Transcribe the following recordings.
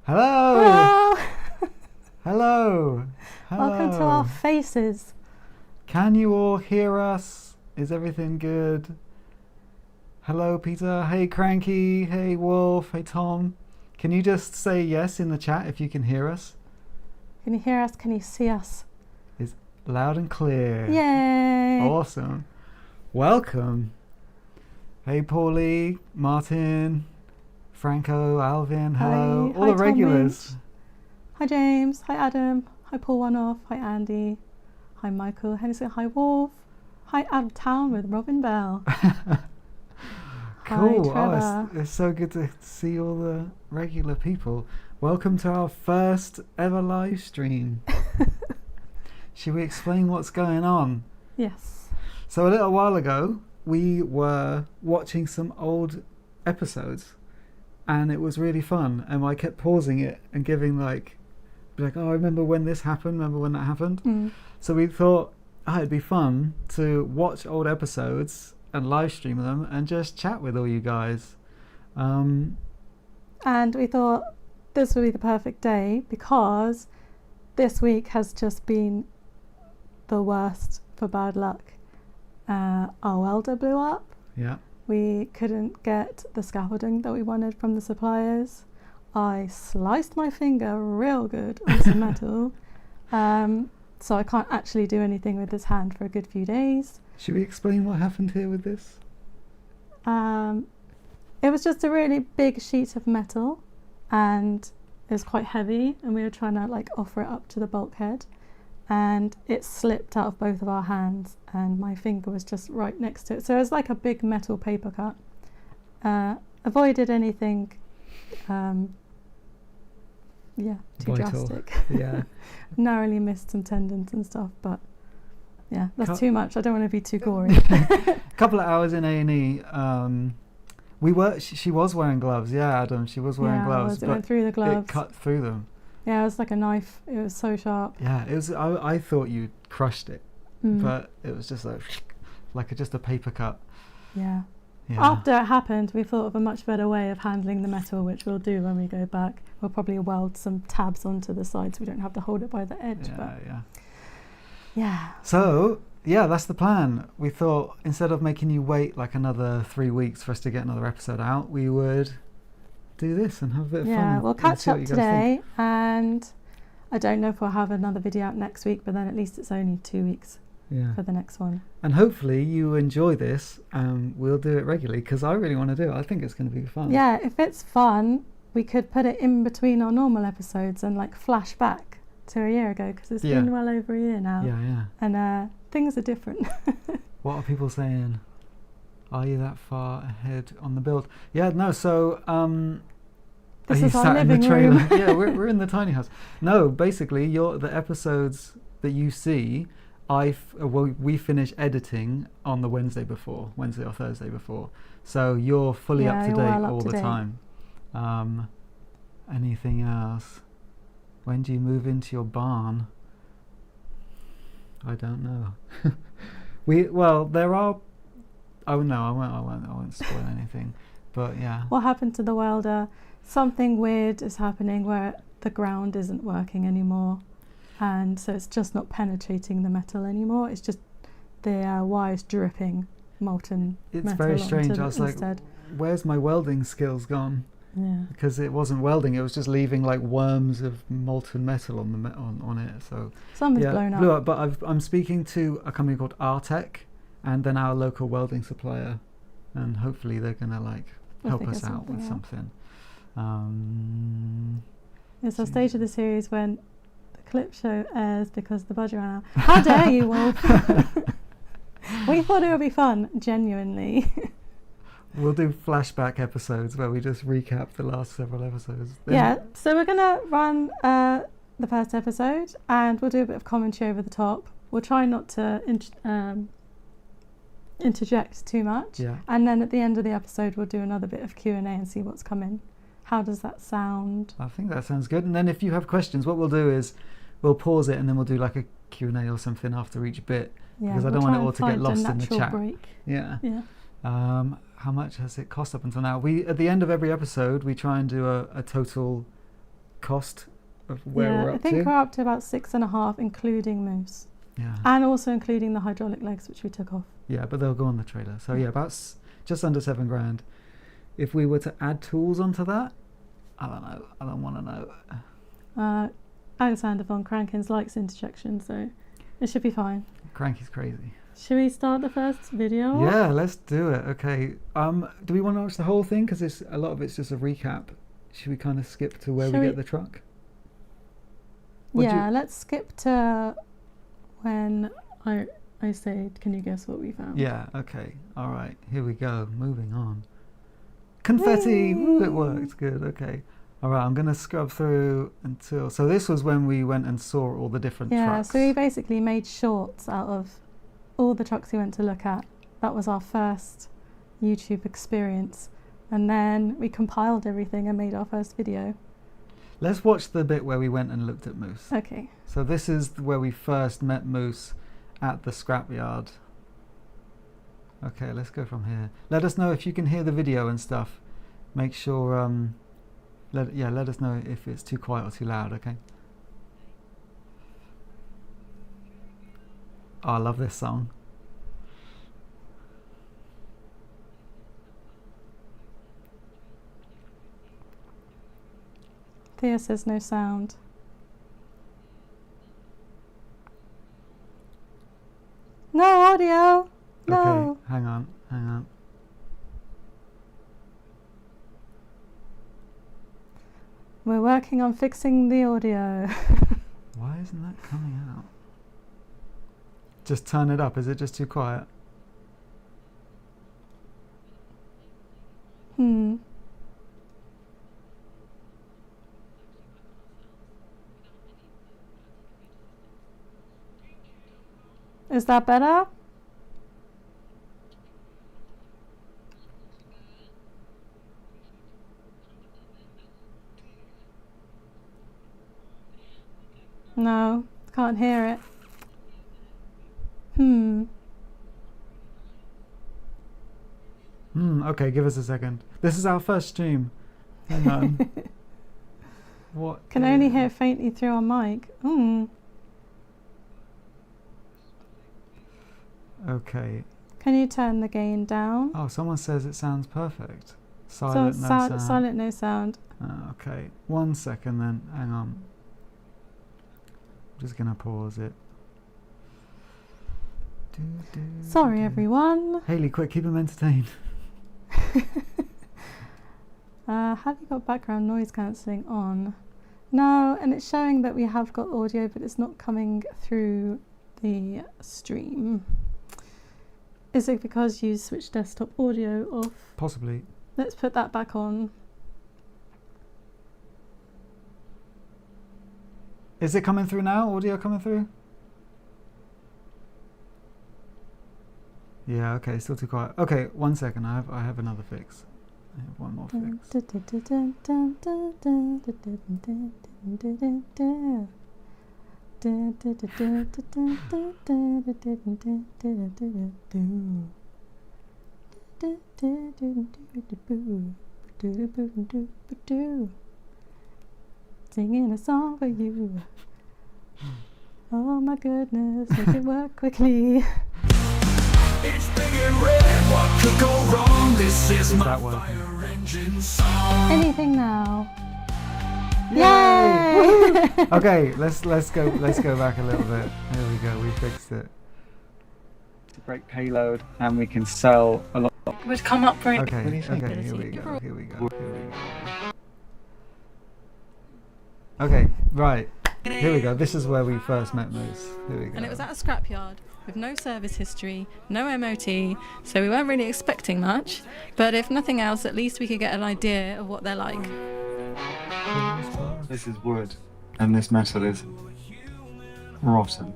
Hello! Hello! Hello! Hello! Welcome to our faces. Can you all hear us? Is everything good? Hello, Peter. Hey, Cranky. Hey, Wolf. Hey, Tom. Can you just say yes in the chat if you can hear us? Can you hear us? Can you see us? It's loud and clear. Yay! Awesome. Welcome. Hey, Paulie, Martin, Franco, Alvin. Hello. Hi. All Hi, the Tom regulars. Lynch. Hi, James. Hi, Adam. Hi, Paul One-Off. Hi, Andy. Hi, Michael. Hi, Wolf. Hi, Out of Town with Robin Bell. Cool. Hi, Trevor. It's so good to see all the regular people. Welcome to our first ever live stream. Should we explain what's going on? Yes. So a little while ago, we were watching some old episodes, and it was really fun. And I kept pausing it and giving oh, I remember when this happened, remember when that happened. So we thought, it'd be fun to watch old episodes and live stream them and just chat with all you guys. And we thought this would be the perfect day because this week has just been the worst for bad luck. Our welder blew up. Yeah. We couldn't get the scaffolding that we wanted from the suppliers. I sliced my finger real good on some metal. So I can't actually do anything with this hand for a good few days. Should we explain what happened here with this? It was just a really big sheet of metal and it was quite heavy, and we were trying to offer it up to the bulkhead, and it slipped out of both of our hands and my finger was just right next to it. So it was like a big metal paper cut. Avoided anything too Vital. drastic. Yeah. Narrowly missed some tendons and stuff, but yeah, that's too much. I don't want to be too gory. A couple of hours in A&E, she was wearing gloves. Yeah, Adam, she was wearing gloves. It went through the gloves. It cut through them. Yeah, it was like a knife. It was so sharp. Yeah, it was. I thought you crushed it, but it was just just a paper cut. Yeah. Yeah. After it happened, we thought of a much better way of handling the metal, which we'll do when we go back. We'll probably weld some tabs onto the side so we don't have to hold it by the edge. Yeah. So, yeah, that's the plan. We thought instead of making you wait another 3 weeks for us to get another episode out, we would do this and have a bit of fun. Yeah, we'll catch up today, and I don't know if we'll have another video out next week, but then at least it's only 2 weeks for the next one. And hopefully you enjoy this, and we'll do it regularly because I really want to do it. I think it's going to be fun. Yeah, if it's fun, we could put it in between our normal episodes and flash back to a year ago, because it's been well over a year now. Yeah. And things are different. What are people saying? Are you that far ahead on the build? Yeah, no, so this is our living room. Yeah, we're in the tiny house. No, basically the episodes that you see, we finish editing on the Wednesday or Thursday before. So you're fully up to date all the time. Anything else? When do you move into your barn? I don't know. There are. Oh no, I won't spoil anything. But yeah. What happened to the welder? Something weird is happening where the ground isn't working anymore, and so it's just not penetrating the metal anymore. It's just the wires dripping molten metal. It's very strange. I was instead. Where's my welding skills gone? Yeah. Because it wasn't welding; it was just leaving worms of molten metal on it. So something's blown up. Blew up. But I'm speaking to a company called RTG&x, and then our local welding supplier, and hopefully they're gonna help us out with something. It's our stage of the series when the clip show airs because the budget ran out. How dare you, Wolf? We thought it would be fun, genuinely. We'll do flashback episodes where we just recap the last several episodes. Yeah, so we're going to run the first episode and we'll do a bit of commentary over the top. We'll try not to interject too much. Yeah. And then at the end of the episode, we'll do another bit of Q&A and see what's coming. How does that sound? I think that sounds good. And then if you have questions, what we'll do is we'll pause it and then we'll do a Q&A or something after each bit. Yeah, because I don't want it all to get lost in the chat. Break. Yeah. Yeah. How much has it cost up until now? At the end of every episode, we try and do a total cost of where we're up I think to? we're up to about 6.5, including moose. Yeah. And also including the hydraulic legs, which we took off. Yeah, but they'll go on the trailer. So yeah, about just under 7 grand. If we were to add tools onto that, I don't know. I don't want to know. Alexander von Krankens likes interjection, so it should be fine. Cranky's crazy. Should we start the first video? Yeah, let's do it. Okay. Do we want to watch the whole thing? Because a lot of it's just a recap. Should we kind of skip to where we get the truck? Yeah, let's skip to when I say, can you guess what we found? Yeah, okay. All right. Here we go. Moving on. Confetti! Woo, it worked. Good. Okay. All right. I'm going to scrub through until... So this was when we went and saw all the different trucks. Yeah, so we basically made shorts out of all the trucks we went to look at. That was our first YouTube experience. And then we compiled everything and made our first video. Let's watch the bit where we went and looked at Moose. Okay. So this is where we first met Moose at the scrapyard. Okay, let's go from here. Let us know if you can hear the video and stuff. Make sure, let us know if it's too quiet or too loud, okay? Oh, I love this song. Thea says no sound. No audio! No! Okay, hang on. We're working on fixing the audio. Why isn't that coming out? Just turn it up. Is it just too quiet? Is that better? No, can't hear it. Okay, give us a second. This is our first stream. Hang on. What? Can only hear faintly through our mic. Okay. Can you turn the gain down? Oh, someone says it sounds perfect. Silent, no sound. Silent, no sound. Okay, 1 second then. Hang on. I'm just gonna pause it. Sorry, everyone. Hayley, quick, keep them entertained. Have you got background noise cancelling on? No, and it's showing that we have got audio, but it's not coming through the stream. Is it because you switched desktop audio off? Possibly. Let's put that back on. Is it coming through now? Audio coming through? Yeah, okay, still too quiet. Okay, 1 second, I have another fix. I have one more fix. Singing a song for you. Oh my goodness, make it work quickly. It's big and red, what could go wrong? This is my that working? fire engine song. Anything now. Yay! Okay, let's go back a little bit. There we go, we fixed it. To break payload, and we can sell a lot. Would come up very. Okay, What do you think? okay, here we go. Okay, right. Here we go. This is where we first met Moose. Here we go. And it was at a scrapyard with no service history, no MOT, so we weren't really expecting much. But if nothing else, at least we could get an idea of what they're like. This is wood, and this metal is rotten.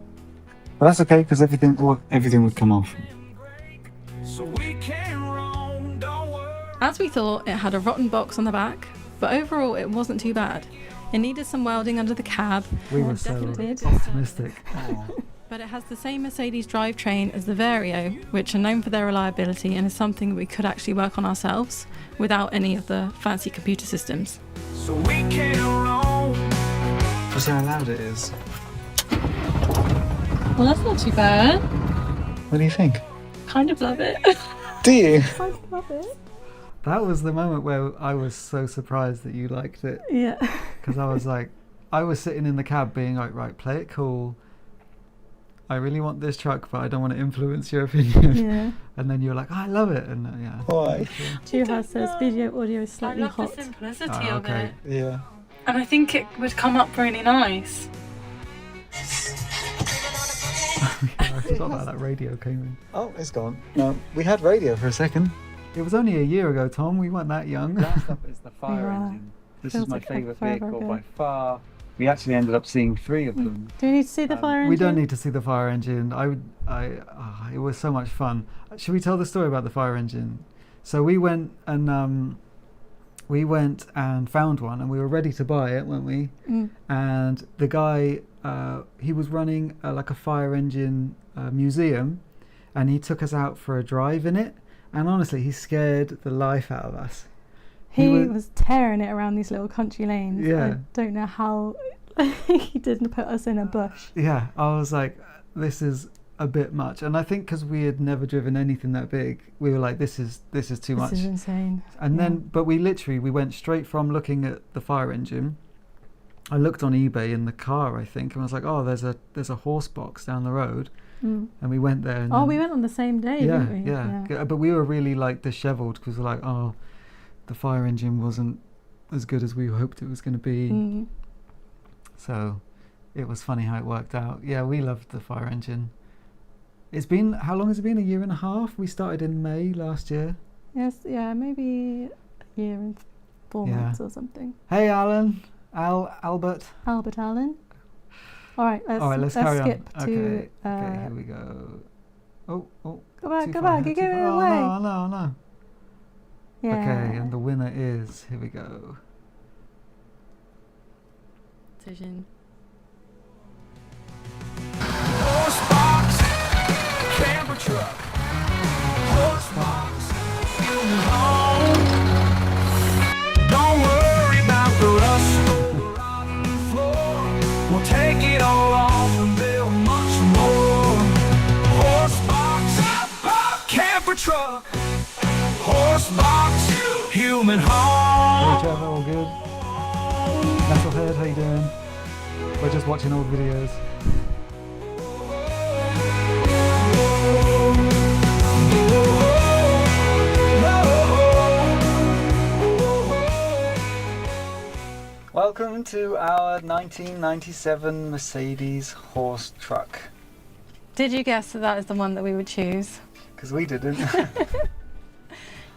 But that's okay, because everything would come off. So we can roam, don't worry. As we thought, it had a rotten box on the back, but overall it wasn't too bad. It needed some welding under the cab. We were so Definitely did. optimistic. But it has the same Mercedes drivetrain as the Vario, which are known for their reliability and is something we could actually work on ourselves without any of the fancy computer systems. So we can roam. you see how loud it is? Well, that's not too bad. What do you think? Kind of love it. Do you? Kind of love it. That was the moment where I was so surprised that you liked it. Yeah. Because I was like, I was sitting in the cab being like, right, play it cool. I really want this truck, but I don't want to influence your opinion. Yeah. And then you were like, oh, I love it. And yeah. Why? Juha says video audio is slightly hot. simplicity Oh, okay. Yeah. And I think it would come up really nice. I forgot about that radio came in. Oh, it's gone. No, we had radio for a second. It was only a year ago, Tom. We weren't that young. Last up is the fire Yeah. engine. This Feels is my like favourite forever vehicle ago. by far. We actually ended up seeing 3 of them. Do we need to see the fire engine? We don't need to see the fire engine. It was so much fun. Should we tell the story about the fire engine? So we went and found one, and we were ready to buy it, weren't we? Mm. And the guy, he was running like a fire engine museum, and he took us out for a drive in it. And honestly, he scared the life out of us. He was tearing it around these little country lanes. Yeah. I don't know how he didn't put us in a bush. Yeah, I was like, this is a bit much. And I think because we had never driven anything that big, we were like, this is too much. This is insane. And Yeah. then, but we went straight from looking at the fire engine. I looked on eBay in the car, I think, and I was like, oh, there's a horse box down the road. Mm. And we went there. And Oh, then- we went on the same day, yeah, didn't we? yeah. But we were really like dishevelled because we're like, oh, the fire engine wasn't as good as we hoped it was going to be. Mm. So it was funny how it worked out. Yeah, we loved the fire engine. It's been, how long has it been? 1.5 years? We started in May last year. Yes, yeah, maybe a year and 4 Yeah. months or something. Hey, Alan. Albert. Albert Allen. All right, Let's carry skip on. to. Okay, here we go. Oh. Go back, too go far back, ahead, you're too giving it far. away. Oh, no. Yeah. Okay, and the winner is, here we go. Decision. Horse box, camper truck. Horse box, fuel home. Don't worry about the rust or the rotten floor. We'll take it all off and build much more. Horse box, camper truck. Horse box, human Hey, home. Trevor, all good? Metalhead, how you doing? We're just watching old videos. Welcome to our 1997 Mercedes horse truck. Did you guess that is the one that we would choose? Because we didn't.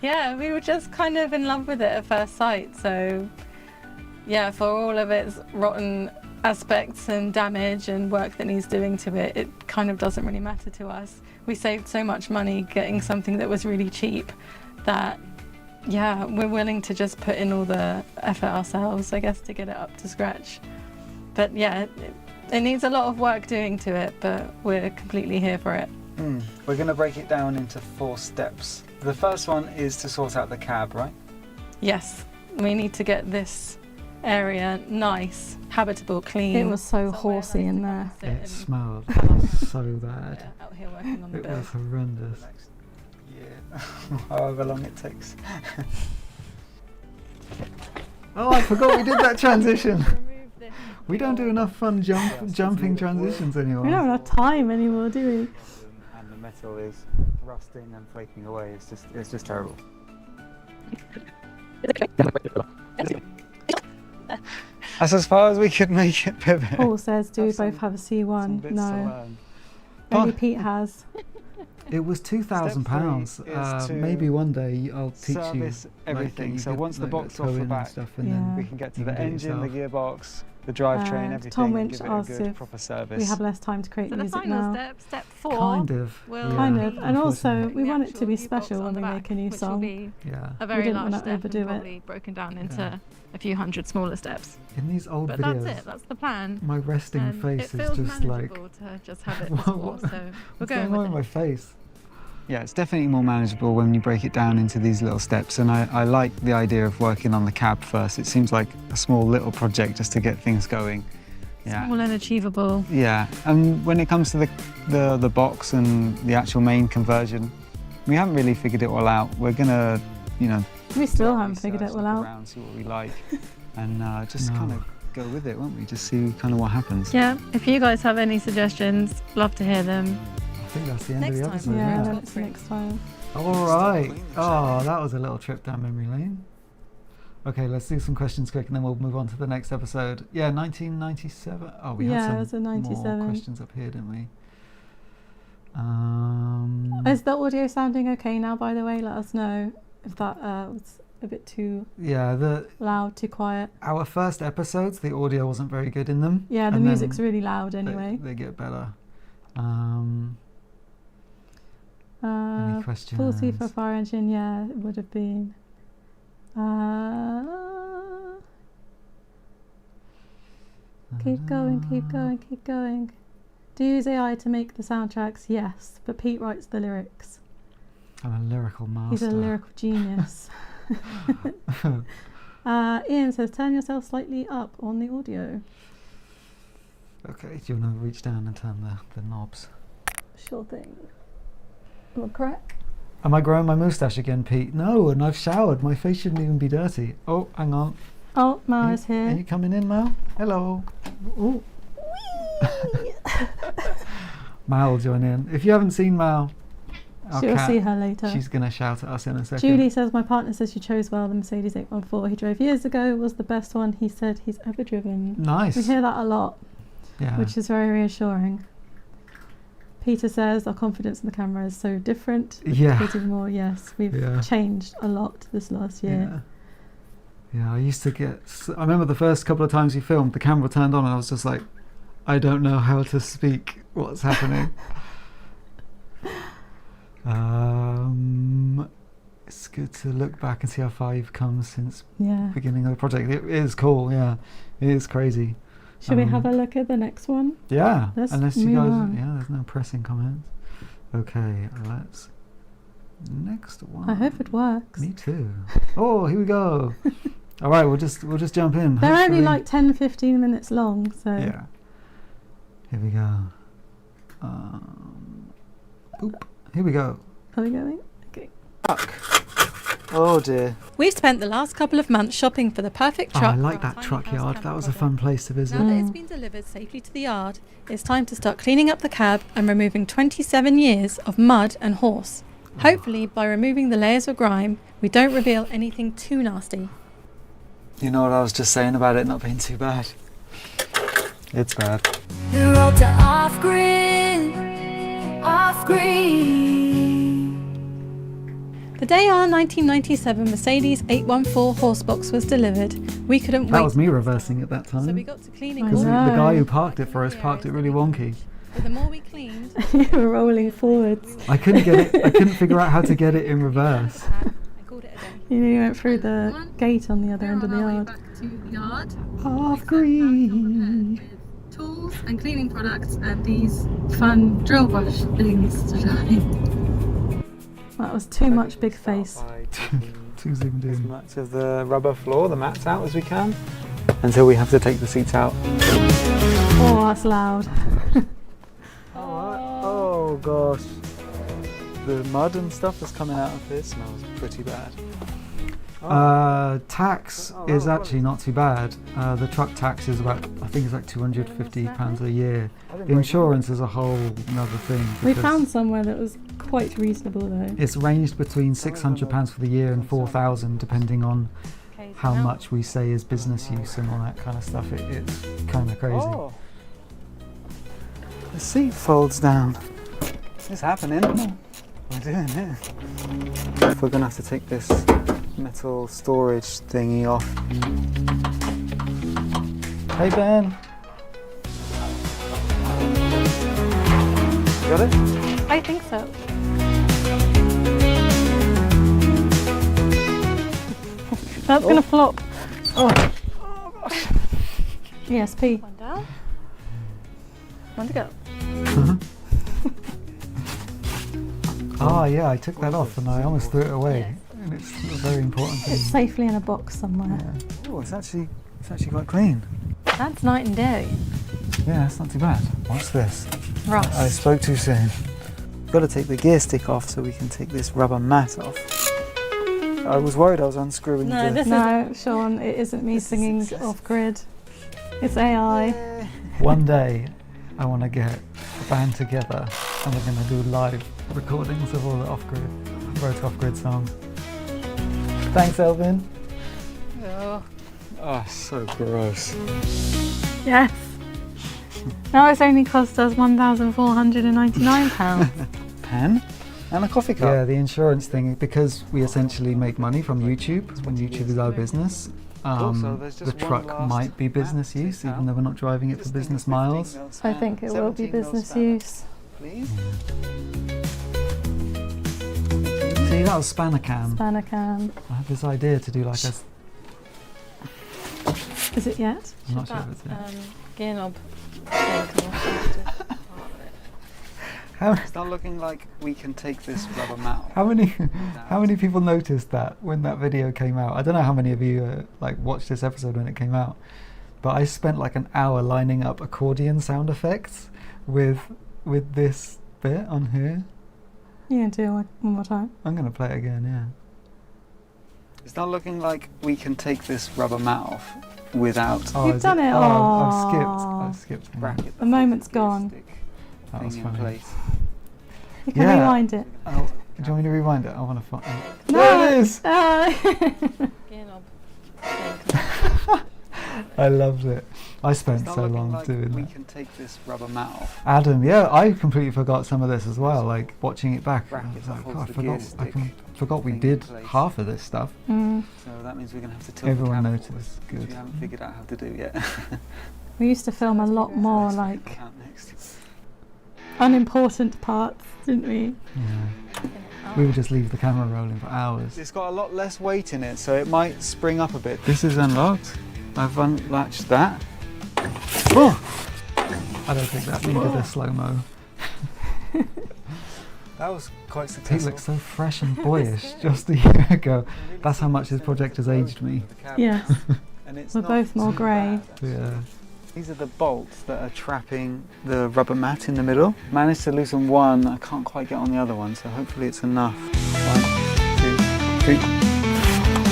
Yeah, we were just kind of in love with it at first sight. So, yeah, for all of its rotten aspects and damage and work that needs doing to it, it kind of doesn't really matter to us. We saved so much money getting something that was really cheap that, yeah, we're willing to just put in all the effort ourselves, I guess, to get it up to scratch. But yeah, it needs a lot of work doing to it, but we're completely here for it. We're going to break it down into 4 steps. The first one is to sort out the cab, right? Yes, we need to get this area nice, habitable, clean. It was so Somewhere horsey nice in to there. kind of sit It and smelled have our- so bad. Yeah, out here working on the It build. was horrendous. Yeah, however long it takes. Oh, I forgot we did that transition. We don't do enough fun jumping transitions anymore. We don't have enough time anymore, do we? And the metal is rusting and flaking away. It's just terrible. That's as far as we could make it pivot. Paul says, do we Have some- both have a Some C1? bits to No. learn. Only Oh. Pete has. It was £2,000. Step 3 is to Maybe one day I'll teach you Service everything. you So could, once the like, box tow off in the and back, stuff, and Yeah. then we can get to You the can do it engine, the yourself. gearbox, the drivetrain, And everything. Tom and Winch give it a asked good if proper service. We have less time to create So the music final now. step, step 4. kind of. will yeah, Kind of. And also, unfortunately. we want it to actual be gearbox special on when the we back, make a new which will song. be Yeah. a very didn't large wanna step overdo and it. probably broken down into Yeah. a few hundred smaller steps. In these old But videos, that's it. That's the plan. my resting And face it is feels just like, manageable to just have it What- before, what- so we're what's going going on with in it. my face? Yeah, it's definitely more manageable when you break it down into these little steps, and I like the idea of working on the cab first. It seems like a small little project just to get things going. Yeah. Small and achievable. Yeah, and when it comes to the box and the actual main conversion, we haven't really figured it all out. We're gonna, you know, We still haven't figured it all look out. around, see what we like, and just kind of go with it, won't we? Just see kind of what happens. Yeah, if you guys have any suggestions, love to hear them. I think that's the end Next of the time. episode. Yeah, Yeah. that's next time. All right. Oh, that was a little trip down memory lane. Okay, let's do some questions quick, and then we'll move on to the next episode. Yeah, 1997. Oh, we Yeah, had it was a some 97. more questions up here, didn't we? Is the audio sounding okay now, by the way? Let us know if that was a bit too Yeah, loud, too quiet. our first episodes, the audio wasn't very good in them. Yeah, the and music's then really loud anyway. They get better. Any questions? 40 for fire engine, yeah, it would have been. Keep going, keep going, keep going. Do you use AI to make the soundtracks? Yes, but Pete writes the lyrics. I'm a lyrical master. He's a lyrical genius. Ian says, turn yourself slightly up on the audio. Okay, do you want to reach down and turn the knobs? Sure thing. Little crack. Am I growing my moustache again, Pete? No, and I've showered. My face shouldn't even be dirty. Oh, hang on. Oh, Mao is Are here. you coming in, Mal? Hello. Ooh. Mal will join in. If you haven't seen Mal, our She'll cat, see her later. she's going to shout at us in a second. Julie says, my partner says you chose well. The Mercedes 814 he drove years ago was the best one he said he's ever driven. Nice. We hear that a lot, Yeah. which is very reassuring. Peter says, our confidence in the camera is so different. Yeah. Creative more, yes. We've Yeah. changed a lot this last year. Yeah. Yeah, I used to get. I remember the first couple of times you filmed, the camera turned on, and I was just like, I don't know how to speak. What's happening? It's good to look back and see how far you've come since Yeah. beginning of the project. It is cool. Yeah, it is crazy. Should we have a look at the next one? Yeah, Let's unless you move guys. on. Yeah, there's no pressing comments. Okay, let's. Next one. I hope it works. Me too. Oh, here we go. All right, we'll just jump in. They're only Hopefully- like 10-15 minutes long, so Yeah. Here we go. Boop. Here we go. are we going? Okay. Truck. Oh dear. We've spent the last couple of months shopping for the perfect Oh, truck. I for like our that tiny truck house yard. camper That was a project. fun place to visit. Now that it's Mm. been delivered safely to the yard, it's time to start cleaning up the cab and removing 27 years of mud and horse. Hopefully, by removing the layers of grime, we don't reveal anything too nasty. You know what I was just saying about it not being too bad? It's bad. The road to off grid, off grid. The day our 1997 Mercedes 814 horsebox was delivered, we couldn't That wait. was me reversing at that time. So we got to cleaning I Because all know. the guy who parked it for us parked it really wonky. But the more we cleaned, You were rolling forwards. I couldn't get it. I couldn't figure out how to get it in reverse. I called it a day. You know, you went through the gate on the other end of the yard. back to the yard. Off grid. Tools and cleaning products and these fun drill brush things to try. That was too much big face. Too zoomed As in. much of the rubber floor, the mats out as we can, until we have to take the seats out. Oh, that's loud. Oh gosh. The mud and stuff that's coming out of this smells pretty bad. Tax is actually not too bad. The truck tax is about, I think it's like £250 a year. Insurance is a whole another thing. We because found somewhere that was quite reasonable though. it's ranged between £600 for the year and £4,000 depending on how much we say is business use and all that kind of stuff. It's kind of crazy. Oh, The seat folds down. It's happening. We're doing it. We're gonna have to take this metal storage thingy off. Hey Ben. Got it? I think so. That's gonna flop. Oh. ESP. One down. One to go. Ah, yeah, I took that off and I almost threw it away. And it's a very important thing. It's safely in a box somewhere. Oh, it's actually quite clean. That's night and day. Yeah, that's not too bad. What's this? Rust. I spoke too soon. Got to take the gear stick off so we can take this rubber mat off. I was worried I was unscrewing No, the... this No, Sean, it isn't me singing off grid. It's AI. One day, I want to get a band together and we're going to do live recordings of all the off-grid, wrote off-grid songs. Thanks, Elvin. Oh. Oh, so gross. Yes. Now it's only cost us £1,499. Pen and a coffee cup. Yeah, the insurance thing, because we essentially make money from YouTube, when YouTube is our business. The truck might be business use, even though we're not driving it for business miles. I think it will be business use. Please. See, that was spanner cam. Spanner cam. I have this idea to do like a... Is it yet? I'm not sure if it's yet. Gear knob. It's not looking like we can take this rubber mat off. How many people noticed that when that video came out? I don't know how many of you watched this episode when it came out, but I spent like an hour lining up accordion sound effects with this bit on here. You can do it one more time. I'm gonna play it again, yeah. It's not looking like we can take this rubber mat off without... You've done it. I've skipped. Bracket. The moment's gone. That was funny. You can rewind it. Oh, do you want me to rewind it? I want to find it. No. There it is! Gear knob. I loved it. I spent so long doing We that. can take this rubber mat off. Adam, yeah, I completely forgot some of this as well. Like watching it back, I Bracket was that like, holds God, the I gear forgot. stick Forgot we thing did in place. half of this stuff. Mm. So that means we're going to have to tilt Everyone the cam noticed. forward, which Good. we haven't figured out how to do yet. We used to film a lot more like Out next. unimportant parts, didn't we? Yeah. We would just leave the camera rolling for hours. It's got a lot less weight in it, so it might spring up a bit. This is unlocked. I've unlatched that. Oh! I don't think that needed a slow-mo. That was quite He successful. looks so fresh and boyish just a year ago. That's how much this project has aged me. Yes. And it's We're not both more too grey. bad. Yeah. These are the bolts that are trapping the rubber mat in the middle. Managed to loosen one, I can't quite get on the other one, so hopefully it's enough. 1, 2, 3.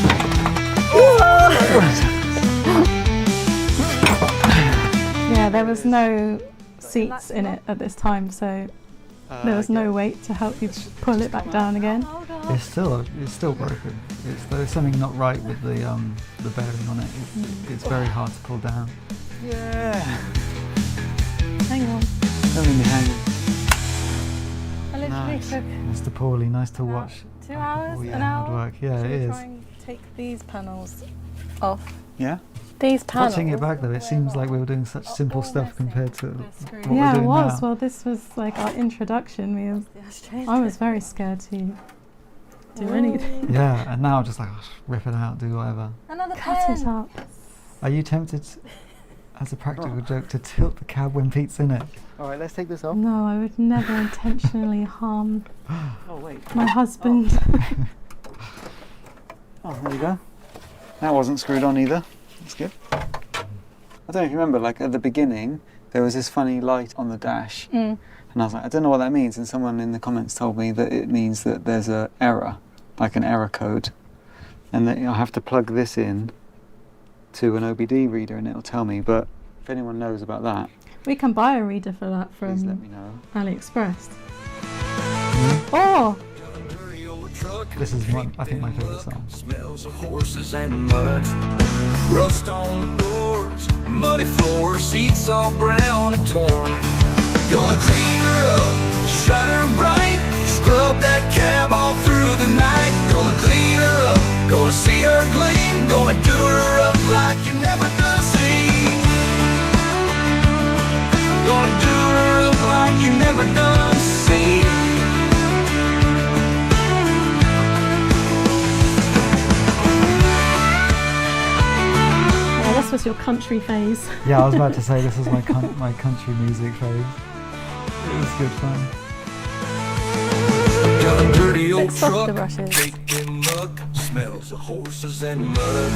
Yeah, there was no seats in it at this time, so there was no weight to help you pull it back down again. It's still broken. There's something not right with the bearing on it. It's very hard to pull down. Yeah. Hang on. Don't leave me hanging. I literally Nice. took Mr. Paulie, nice to watch. 2 hours, Oh, yeah, an hard hour. work. Yeah, Should it we is. try and take these panels off? Yeah? These panels. Watching it back though, it seems like we were doing such simple stuff compared to what we're Yeah, it doing was. now. Well, this was like our introduction. I was very scared to do anything. Yeah, and now just like, oh, rip it out, do whatever. Another Cut pen. it up. Are you tempted, as a practical joke, to tilt the cab when Pete's in it? Alright, let's take this off. No, I would never intentionally harm Oh, wait. my husband. Oh, there you go. That wasn't screwed on either. That's good. I don't know if you remember, like at the beginning, there was this funny light on the dash. Mm. And I was like, I don't know what that means. And someone in the comments told me that it means that there's an error, like an error code. And that I have to plug this in to an OBD reader and it'll tell me. But if anyone knows about that, We can buy a reader for that please let from me know. AliExpress. Oh! This is I think my favourite song. Smells of horses and mud. Rust on the doors, muddy floors, seats all brown and torn. Gonna clean her up, shine her bright, scrub that cab all through the night. Gonna clean her up, gonna see her gleam, gonna do her up like you never done seen. Gonna do her up like you never done seen. Oh, this was your country phase. Yeah, I was about to say this is my country music phase. It was good fun. Got a dirty old Bit softer truck, brushes. caked in muck, smells of horses and mud.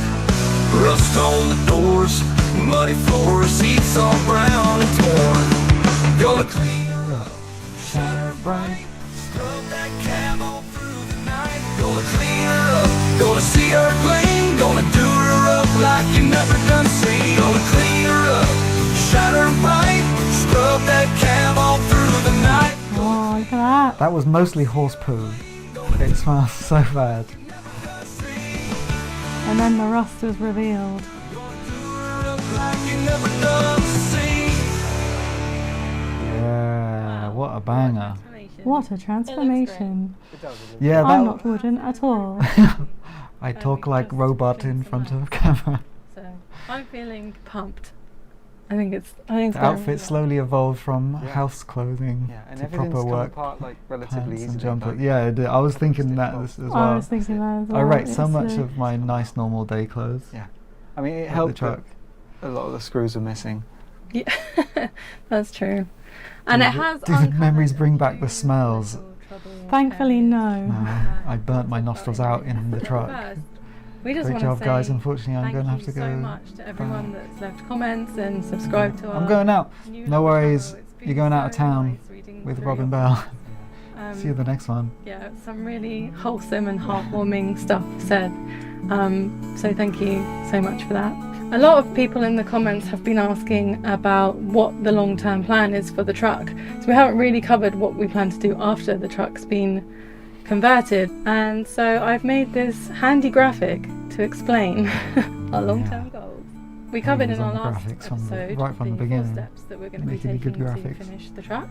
Rust on the doors, muddy floors, seats all brown and torn. That was mostly horse poo. It smells so bad. And then the rust was revealed. Yeah, what a banger. What a transformation. Yeah, I'm that. not wooden at all. I talk like robot in front of camera. So I'm feeling pumped. I think it's The going outfit really slowly evolved from Yeah. house clothing Yeah, and to everything's proper come work apart like relatively pants and easily. jumper. like, Yeah, it did. I was thinking stitch that bolt. as well. I was thinking that as well. I rate so It's much the- of my nice normal day clothes. Yeah. I mean, it at the helped truck. that a lot of the screws are missing. Yeah, that's true. And it has. Did the memories bring back the smells? Thankfully, no. No, I burnt my nostrils out in the truck. We just Great want job, to guys. say Unfortunately, I'm thank going to have you to go. so much to everyone that's left comments and subscribed to I'm our going out. new No worries. channel. It's been You're going out of so town nice reading with through Robin your Bell. comments. See you the next one. Yeah, some really wholesome and heartwarming stuff said. So thank you so much for that. A lot of people in the comments have been asking about what the long-term plan is for the truck. So we haven't really covered what we plan to do after the truck's been converted. And so I've made this handy graphic to explain our long-term goals. We covered Use in our on the last graphics from the- episode right from the 4 beginning. steps that we're going to be Making a taking good to graphics. finish the truck.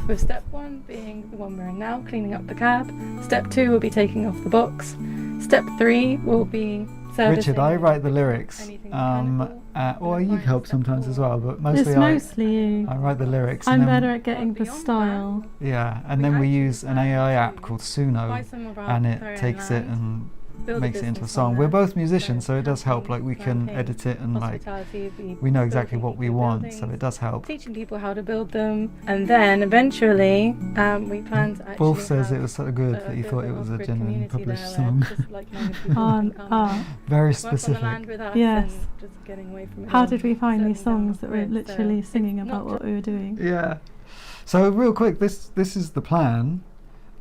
With step 1 being the one we're in now, cleaning up the cab. Step 2 will be taking off the box. Step 3 will be servicing. Richard, I write the lyrics. anything mechanical, Or you and help step sometimes as 4 well, but mostly It's mostly you. I write the lyrics. I'm and then, better at getting the beyond style. Yeah, and We then we actually use an plan AI to app called buy Suno, some of our and very it own takes it land, and build a makes it into a business song. on We're that. both musicians, so So it does help. Like we can camping, edit it and like hospitality, we know exactly building what we new want, so buildings, it does help. teaching people how to build them, and then eventually we plan to actually Wolf says have it was so good a that he bit thought of it an was a off-grid genuine community published there, song. just like young people can come Very work on the specific. land with us Yes. and just getting away from it How all, did we find these settling down songs that were off-grid, so literally it's singing not about what we were doing? Yeah. So real quick, this is the plan.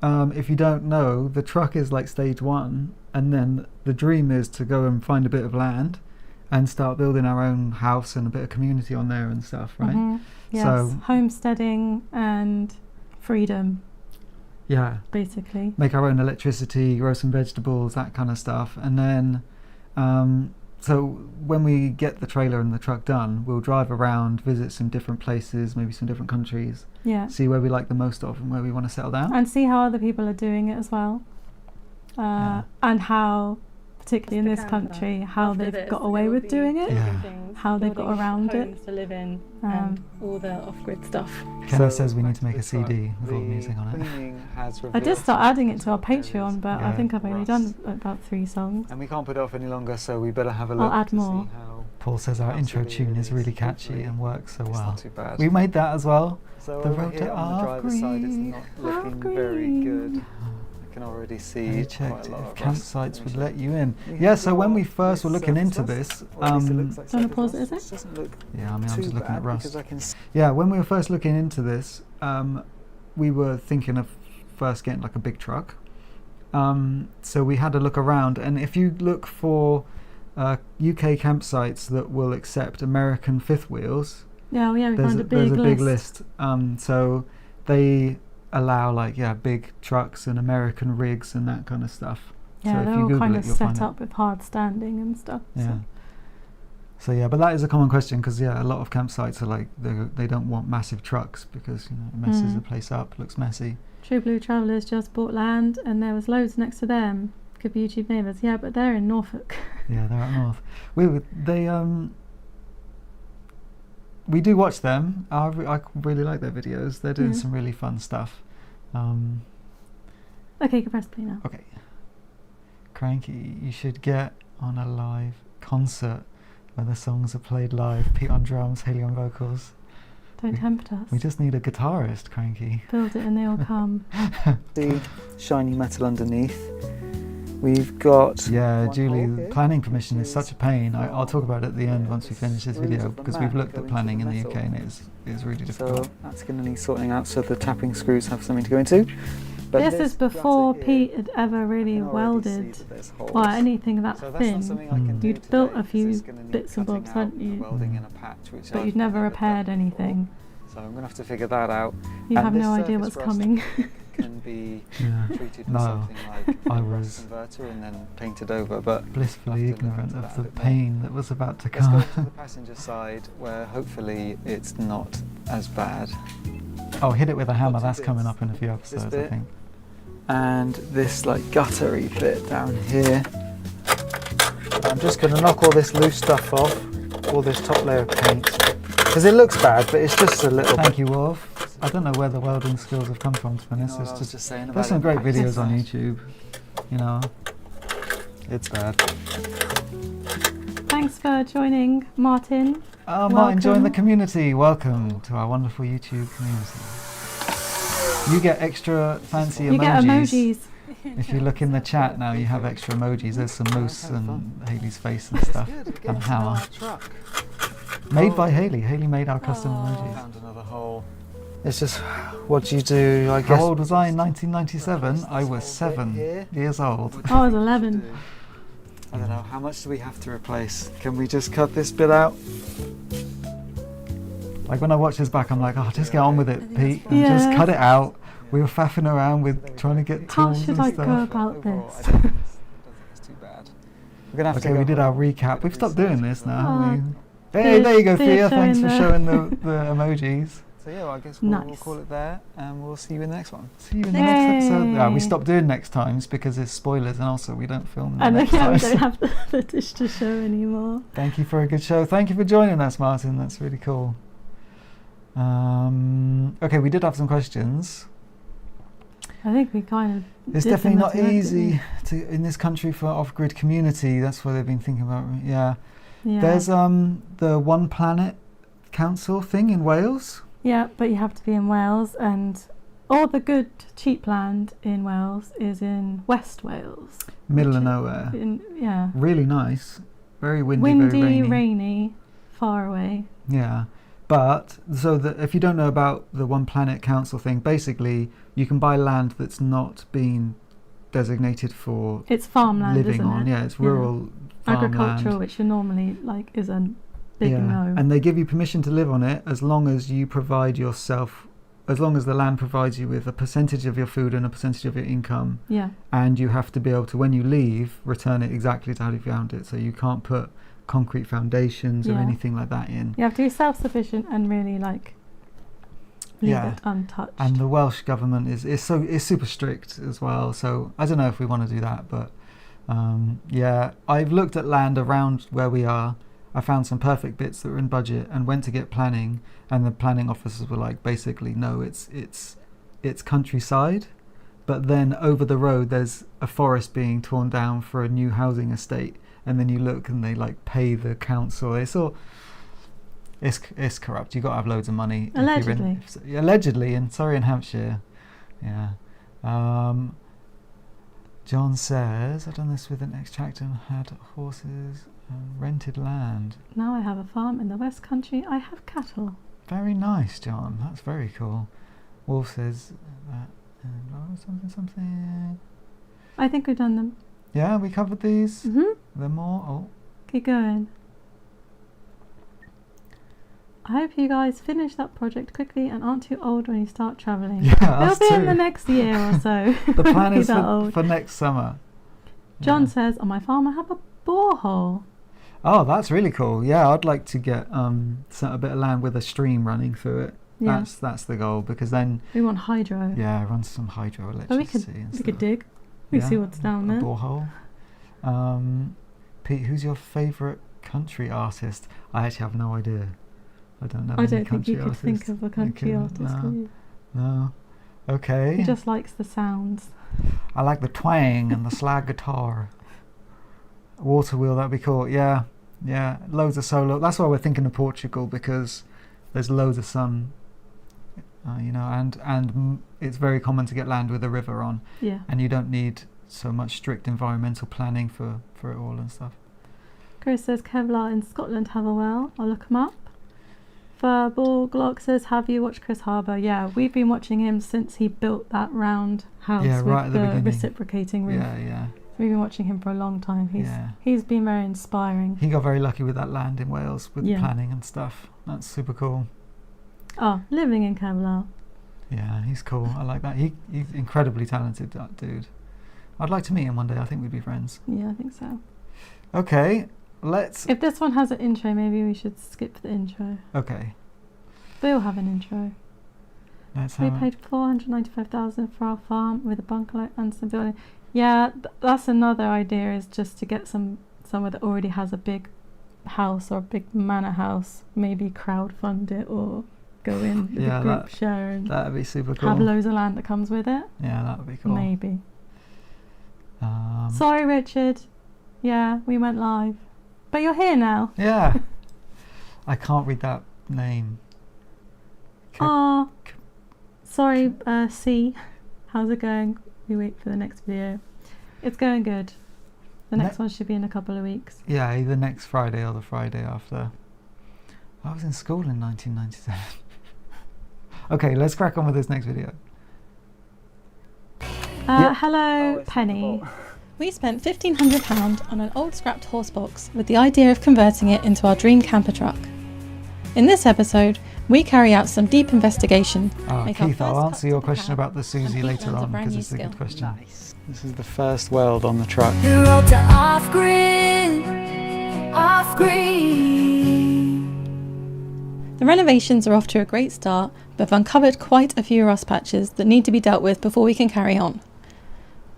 If you don't know, the truck is like stage 1, and then the dream is to go and find a bit of land and start building our own house and a bit of community on there and stuff, right? Mhm. Yes, So- homesteading and freedom, Yeah. basically. Make our own electricity, grow some vegetables, that kind of stuff. And then, so when we get the trailer and the truck done, we'll drive around, visit some different places, maybe some different countries, Yeah. see where we like the most of and where we want to settle down. And see how other people are doing it as well. Yeah. And how, particularly in That's this the camper. country, how After they've this, got away it'll with be doing it. Yeah. building things, How they've got building around it. homes to live in, Um, and all the off-grid stuff. Kenna So says we back need to make a the truck, CD with all the the music on it. cleaning has I did revealed start adding it to our there is Patreon, but I Yeah. think I've only done rust. about 3 songs. And we can't put it off any longer, so we better have a I'll look add to more. see how Paul says our intro Absolutely tune is it really is. catchy Hopefully and works so it's well. not too bad. We made that as well. So the over road here to on the driver's side, it's not looking very good. I can already see You quite checked a lot if of rust campsites would finishing. let you in. We Yeah, have so when we got first were looking surface into rust, this, or at least it looks like Do you wanna surface pause it, rust, is it? which doesn't look yeah, I mean, I'm too just looking bad at rust. because I can Yeah, when we were first looking into this, we were thinking of first getting like a big truck. So we had a look around, and if you look for UK campsites that will accept American fifth wheels, Yeah, we there's found a, a big there's a big list. list. So they allow like big trucks and American rigs and that kind of stuff. Yeah, so if they're you all Google kind it, of you'll find set it. up with hard standing and stuff. Yeah. So yeah, but that is a common question because a lot of campsites are like they don't want massive trucks because it messes the place up, looks messy. True Blue Travellers just bought land and there was loads next to them. Could be YouTube neighbours. Yeah, but they're in Norfolk. Yeah, they're up north. We do watch them. I really like their videos. They're doing Yeah. some really fun stuff. Okay, you can press play now. Okay. Cranky, you should get on a live concert where the songs are played live. Pete on drums, Hayley on vocals. Don't tempt us. We just need a guitarist, Cranky. Build it and they all come. see shiny metal underneath. We've got Yeah, one Julie, hole here, planning permission which is such a pain. I'll talk about it at the end once we finish this Screws video of the because we've mat looked go at into planning the in the metal. UK and it is really difficult. So that's going to need sorting out so the tapping screws have something to go into. But This is before gutter here, Pete had ever I really can already see welded that there's holes. or anything that So that's not thin. something I can do You'd today built a because few it's gonna need bits and cutting bobs, out hadn't and you? welding in a patch, which But I've you'd never never repaired done before. anything. So I'm going to have to figure that out. You And have no this idea surface what's rust coming. can be Yeah. treated with No, something like I a was rust converter and then painted over, but blissfully I'll have to look ignorant into of that a the bit more. pain that was about to let's go come. to the passenger side where hopefully it's not as bad. Oh, hit it with a hammer. two That's coming bits. up in a few This episodes, I bit. think. And this like guttery bit down here. I'm just going to knock all this loose stuff off, all this top layer of paint, because it looks bad, but it's just a little Thank bit. you, Wolf. I don't know where the welding skills have come from, to be You know honest. what It's I was just just saying about there's some it? great videos on Practice. YouTube. You know, it's bad. Thanks for joining, Martin. Oh, Martin, join the Welcome. community. Welcome to our wonderful YouTube community. You get extra fancy You get emojis. If you look in the chat now, you have extra emojis. There's some moose Kind of and Hayley's face and stuff, and a hammer. Made by Hayley. Hayley made our custom emojis. Found another hole. It's just, what do you do? I guess. How old was I in 1997? I was 7 years old. I was 11. I don't know. How much do we have to replace? Can we just cut this bit out? Like when I watch this back, I'm like, oh, just get on with it, Pete, and just Yeah. cut it out. We were faffing around with trying to get How tools should and I stuff. go about Overall, this? I don't think it's too bad. We're gonna have to Okay, go we did our home. recap. We've stopped doing this now, haven't we? Oh, Hey, there you go, Thea Thea. Thanks for showing showing the emojis. So yeah, well, I guess we'll Nice. call it there, and we'll see you in the next one. See you in the next episode. Yeah, we Yay. stopped doing next times because it's spoilers, and also we don't film the And next again, we times. don't have the dish to show anymore. Thank you for a good show. Thank you for joining us, Martin. That's really cool. Okay, we did have some questions. I think we kind of. It's did definitely them not at the end, easy to in this country for off-grid community. That's what they've been thinking about. Yeah. didn't we? Yeah. There's the One Planet Council thing in Wales. Yeah, but you have to be in Wales, and all the good cheap land in Wales is in West Wales. Middle of Which is nowhere. Yeah. Really nice. Very windy, Windy, very rainy. rainy, far away. Yeah. But so if you don't know about the One Planet Council thing, basically you can buy land that's not been designated for It's farmland, living isn't on. it? Yeah, it's rural farmland. Agricultural, which you normally like, is a big no. And they give you permission to live on it as long as you provide yourself, as long as the land provides you with a percentage of your food and a percentage of your income, Yeah. and you have to be able to, when you leave, return it exactly to how you found it. So you can't put concrete foundations or Yeah. anything like that in. You have to be self-sufficient and really like leave Yeah. it untouched. And the Welsh government is super strict as well. So I don't know if we want to do that, but yeah, I've looked at land around where we are. I found some perfect bits that were in budget and went to get planning, and the planning officers were like, basically, no, it's countryside, but then over the road there's a forest being torn down for a new housing estate, and then you look and they like pay the council. It's corrupt. You got to have loads of money. Allegedly. Allegedly in Surrey and Hampshire. Yeah. John says, I've done this with an extractor and had horses and rented land. Now I have a farm in the West Country. I have cattle. Very nice, John. That's very cool. Wolf says that something. I think we've done them. Yeah, we covered these. Mhm. There more. Oh, Keep going. I hope you guys finish that project quickly and aren't too old when you start travelling. yeah, us It'll be too. in the next year or so. The plan Be is that for, old. for next summer. John Yeah. says, on my farm I have a borehole. Oh, that's really cool. Yeah, I'd like to get a bit of land with a stream running through it. Yeah. That's the goal, because then We want hydro. run some hydroelectricity. But we could and dig. We see what's down a there. borehole. Pete, who's your favourite country artist? I actually have no idea. I don't know. I any don't think country you could think artists. of a country Okay, artist, could you? No. Okay. He just likes the sounds. I like the twang and the slide guitar. Water wheel, that'd be cool. Yeah. Loads of solar. That's why we're thinking of Portugal, because there's loads of sun. And it's very common to get land with a river on, Yeah. and you don't need so much strict environmental planning for it all and stuff. Chris says Kevlar in Scotland have a well. I'll look him up. Verbal Glock says, have you watched Chris Harbour? Yeah, we've been watching him since he built that round house Yeah, with right at the the beginning. reciprocating roof. Yeah. We've been watching him for a long time. Yeah. He's been very inspiring. He got very lucky with that land in Wales with Yeah. planning and stuff. That's super cool. Oh, living in Kevlar. Yeah, he's cool. I like that. He's incredibly talented, that dude. I'd like to meet him one day. I think we'd be friends. Yeah, I think so. Okay, let's. If this one has an intro, maybe we should skip the intro. Okay, We'll have an intro. let's We have. paid 495,000 for our farm with a bungalow and some building. Yeah, that's another idea, is just to get somewhere that already has a big house or a big manor house. Maybe crowdfund it or go in with Yeah, a group share and That'd be super cool. have loads of land that comes with it. Yeah, that would be cool. Maybe. Um, Sorry, Richard. Yeah, we went live. But you're here now. Yeah. I can't read that name. Oh, sorry, C. How's it going? We wait for the next video. It's going good. The next one should be in a couple of weeks. Yeah, either next Friday or the Friday after. I was in school in 1997. Okay, let's crack on with this next video. Hello, Penny. We spent £1,500 on an old scrapped horse box with the idea of converting it into our dream camper truck. In this episode, we carry out some deep investigation. make our Keith, I'll first answer cut your to the question cab, about the Susie and Pete later learns a on brand because new it's a good skill. question. This is the first weld on the truck. You rolled to off-grid, off-grid. The renovations are off to a great start, but have uncovered quite a few rust patches that need to be dealt with before we can carry on.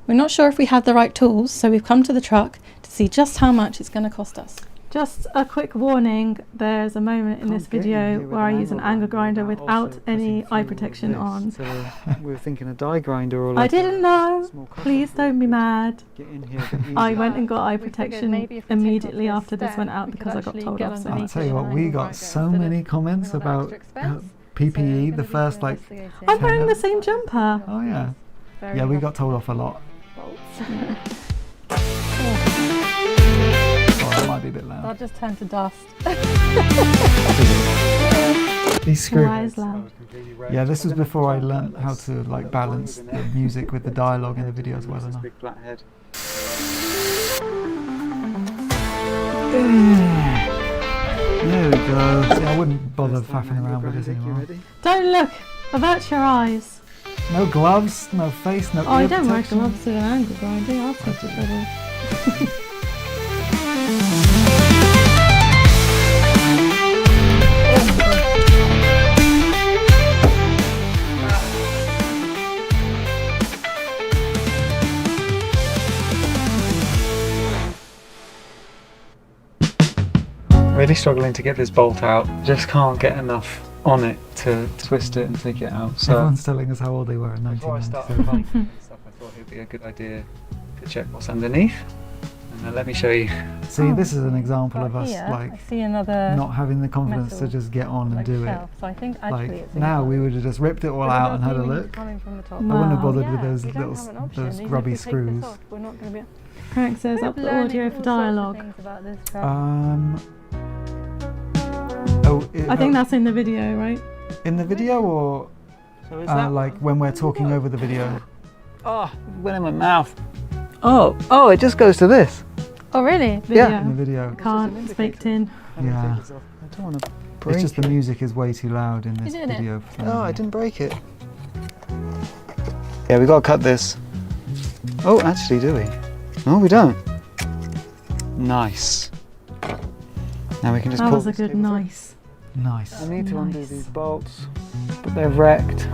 We're not sure if we have the right tools, so we've come to the truck to see just how much it's going to cost us. Just a quick warning, there's a moment in this video where I use an angle grinder without any eye protection on. So we were thinking a die grinder or I like didn't know. small cut Please off don't be mad. Get in here a bit I easier. went and got eye We figured protection maybe if we take immediately off after this this went stem, out we could because I got actually told get off. So. I'll underneath tell you it what, and we angle got grind it so instead of many comments having all that about extra expense. PPE, the first like. I'm wearing the same jumper. Oh yeah. Yeah, we got told off a lot. Oh, that might be a bit loud. I'll just turn to dust. These screws. Why is loud? Yeah, this was before I learnt how to like balance the music with the dialogue in the videos well enough. Big flat head. There we go. See, I wouldn't bother faffing around with this anymore. Don't look. Avert your eyes. No gloves, no face, no Oh, ear you don't wear protection. gloves with an angle grinder. I'll take it better. Really struggling to get this bolt out. Just can't get enough on it to twist it and take it out. So Everyone's telling us how old they were in before I start 1997. pumping and stuff, I thought it'd be a good idea to check what's underneath. And then let me show you. See, this is an example of us Here, I like see another not having the confidence to metal, just get on and like, do it. shelf. So I think actually Like it's in now, the we would have just ripped it all But it out does and had a mean when it's look. coming from the top. I wouldn't have Wow. bothered with Yeah, those we don't little have an option. those Even if grubby we take this screws. off, we're not going to be. Frank says We're up the learning audio all for sorts of dialogue. things about this truck. I think that's in the video, right? in the video or So is like when we're talking over the video. Oh, it went in my mouth. Oh, it just goes to this. Oh really? Video. In the video. Can't. It's baked in. Yeah. I don't want to break It's just the it. music is way too loud in this doing it? video. For some Oh, I reason. didn't break it. Yeah, we gotta cut this. Oh, actually, do we? No, we don't. Nice. Now we can just That pull was a this good cable through. nice. Nice. I need to undo Nice. these bolts, but they're wrecked.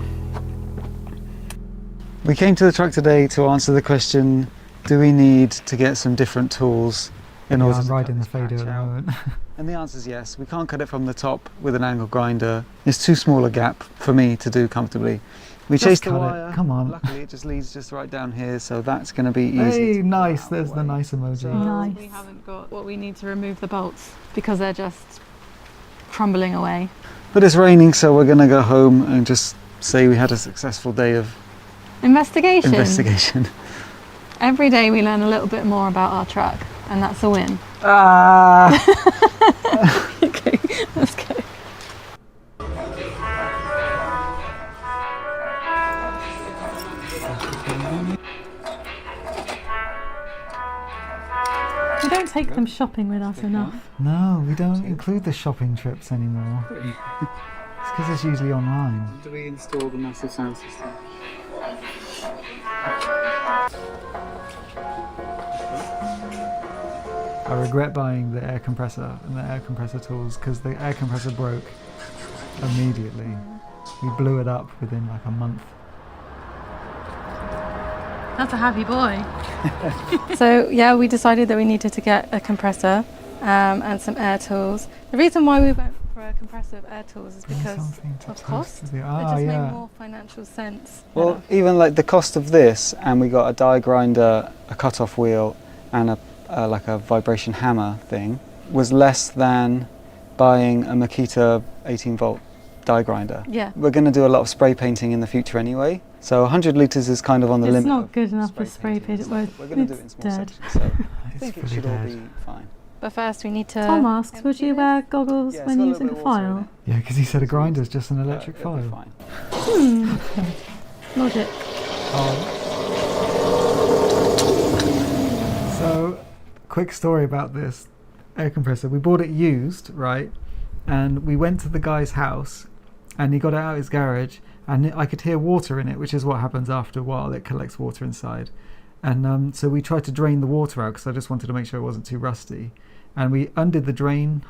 We came to the truck today to answer the question, do we need to get some different tools in Yeah, order I'm to cut riding the this fader patch at the out? moment. And the answer is yes. We can't cut it from the top with an angle grinder. It's too small a gap for me to do comfortably. We Just chased the cut it. wire. Come on. Luckily, it just leads just right down here, so that's going to be easy. Hey, to pull nice. out There's of the way. nice emoji. So- Nice. We haven't got what we need to remove the bolts because they're just crumbling away. But it's raining, so we're going to go home and just say we had a successful day of Investigation. investigation. Every day we learn a little bit more about our truck, and that's a win. Ah! Okay, let's go. We don't take them shopping with us enough. No, we don't include the shopping trips anymore. It's because it's usually online. Do we install the massive sound system? I regret buying the air compressor and the air compressor tools because the air compressor broke immediately. We blew it up within like a month. That's a happy boy. So yeah, we decided that we needed to get a compressor and some air tools. The reason why we went for a compressor of air tools is because of cost. It just made more financial sense. Well, even like the cost of this, and we got a die grinder, a cut-off wheel, and a like a vibration hammer thing, was less than buying a Makita 18-volt die grinder. Yeah. We're going to do a lot of spray painting in the future anyway, so 100 litres is kind of on the limit. It's not good enough for spray paint. We're going to do it in small sections, so I think it should all be fine. But first we need to... Tom asks, would you wear goggles Yeah, when using a file? Yeah, because he said a grinder is just an electric It'll be file. fine. Logic. So, quick story about this air compressor. We bought it used, right? And we went to the guy's house and he got it out of his garage and I could hear water in it, which is what happens after a while. It collects water inside. And so we tried to drain the water out because I just wanted to make sure it wasn't too rusty. And we undid the drain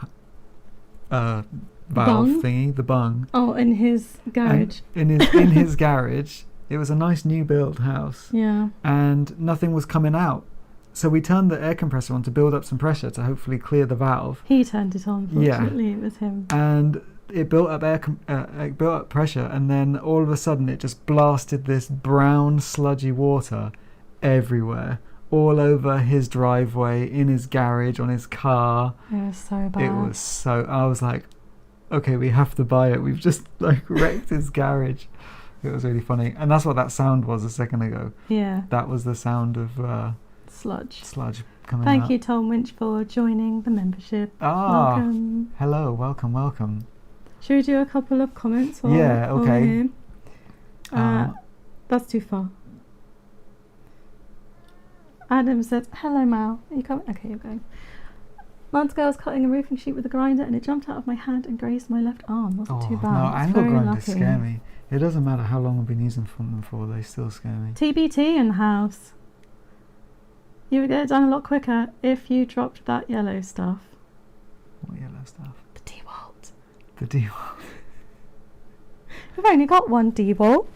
valve Bung? thingy, the bung. Oh, in his garage. And in his garage. It was a nice new build house. Yeah. And nothing was coming out. So we turned the air compressor on to build up some pressure to hopefully clear the valve. He turned it on, Yeah. fortunately, it was him. And it built up it built up pressure, and then all of a sudden it just blasted this brown sludgy water everywhere, all over his driveway, in his garage, on his car. It was so bad. It was so. I was like, okay, we have to buy it. We've just like wrecked his garage. It was really funny, and that's what that sound was a second ago. Yeah. That was the sound of Sludge. sludge coming out. Thank you, Tom Winch, for joining the membership. Ah, Welcome. hello, welcome. Should we do a couple of comments? While Yeah, while we're okay. here? That's too far. Adam said, hello, Mal. Are you coming? Okay, you're going. Mum's girl was cutting a roofing sheet with a grinder and it jumped out of my hand and grazed my left arm. Wasn't too bad. No, It's angle very grinders lucky. scare me. It doesn't matter how long I've been using them for, they still scare me. TBT in house. You would get it done a lot quicker if you dropped that yellow stuff. What yellow stuff? The DeWalt. The D. We've only got one DeWalt.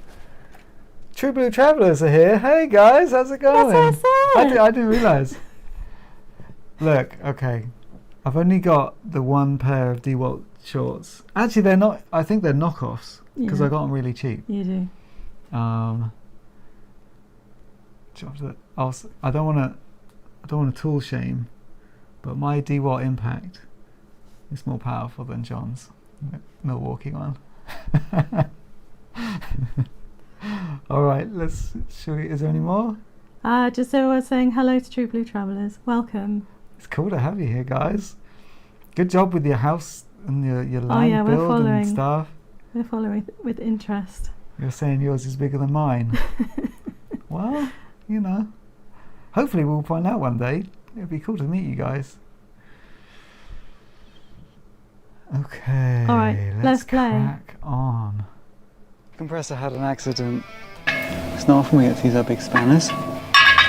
True Blue Travellers are here. Hey guys, how's it going? That's what I said. I didn't realise. Look, okay. I've only got the one pair of DeWalt shorts. Actually, they're not. I think they're knockoffs because Yeah. I got them really cheap. You do. I don't want to tool shame, but my DeWalt Impact is more powerful than John's Milwaukee one. All right, is there any more? Just so we're saying hello to True Blue Travellers. Welcome. It's cool to have you here, guys. Good job with your house and your Oh, land yeah, we're build following. and stuff. We're following with interest. You're saying yours is bigger than mine. Well, you know. Hopefully we'll find out one day. It'd be cool to meet you guys. Okay. All right, let's play. Crack on. Compressor had an accident. It's not often we get to use our big spanners.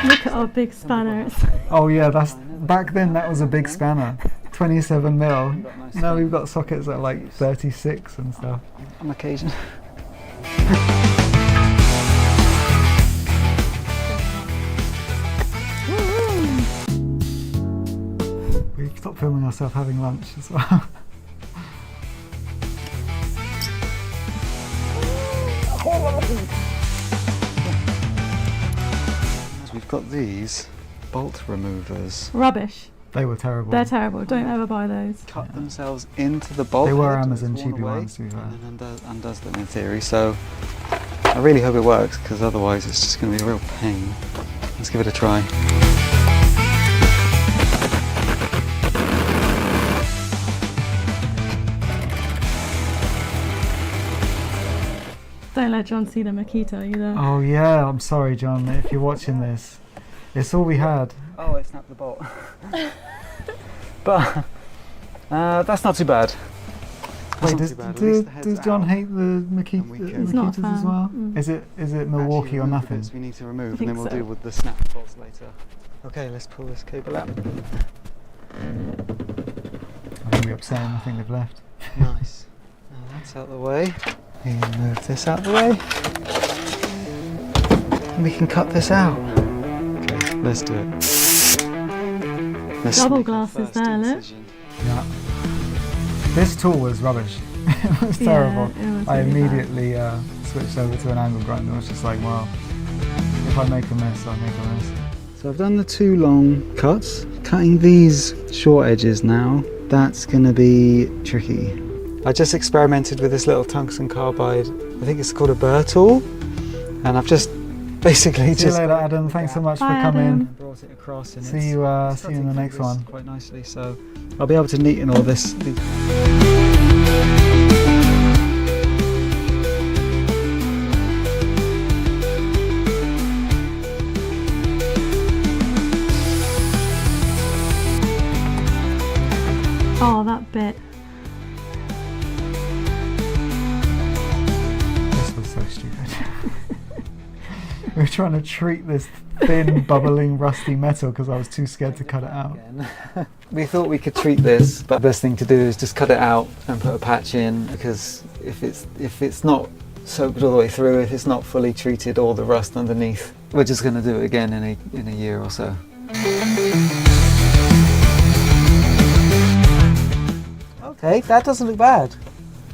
Look at our big spanners. Oh yeah, that's back then. That was a big spanner, 27 mil. Now we've got sockets at like 36 and stuff. On occasion. We've stopped filming ourselves having lunch as well. We've got these bolt removers. Rubbish. They were terrible. They're terrible. Don't ever buy those. Cut themselves into the bolt. They were head, Amazon it's worn cheapy away, ones, to be fair. and then undoes them in theory. So I really hope it works, because otherwise it's just going to be a real pain. Let's give it a try. Don't let John see the Makita either. Oh yeah, I'm sorry, John, if you're watching this. It's all we had. Oh, it snapped the bolt. But that's not too bad. Wait, not does, too bad. At least the head's does John out. hate the And we can- He's not a Makitas as fan. well? Mm. Is it Actually Milwaukee or remove the nothing? bits we need to remove, I and think then we'll so. deal with the snap bolts later. Okay, let's pull this cable out. I think we're upsetting. I think they've left. Nice. Now that's out the way. We can move this out the way. And we can cut this out. Okay, let's do it. Let's Double make our glasses first there, look. incision. Yeah. This tool was rubbish. It was Yeah, terrible. it was I really bad. immediately switched over to an angle grinder. I was just like, well, if I make a mess, I'll make a mess. So I've done the 2 long cuts. Cutting these short edges now, that's going to be tricky. I just experimented with this little tungsten carbide. I think it's called a burr tool. And I've just basically See you later, Adam. Thanks so much for Bye, coming. Adam. brought it across and See you in the next one. quite nicely. So I'll be able to neaten all this. Oh, that bit. This was so stupid. We were trying to treat this thin, bubbling, rusty metal because I was too scared to cut it out. We thought we could treat this, but the best thing to do is just cut it out and put a patch in, because if it's not soaked all the way through, if it's not fully treated, all the rust underneath, we're just going to do it again in a year or so. Okay, that doesn't look bad.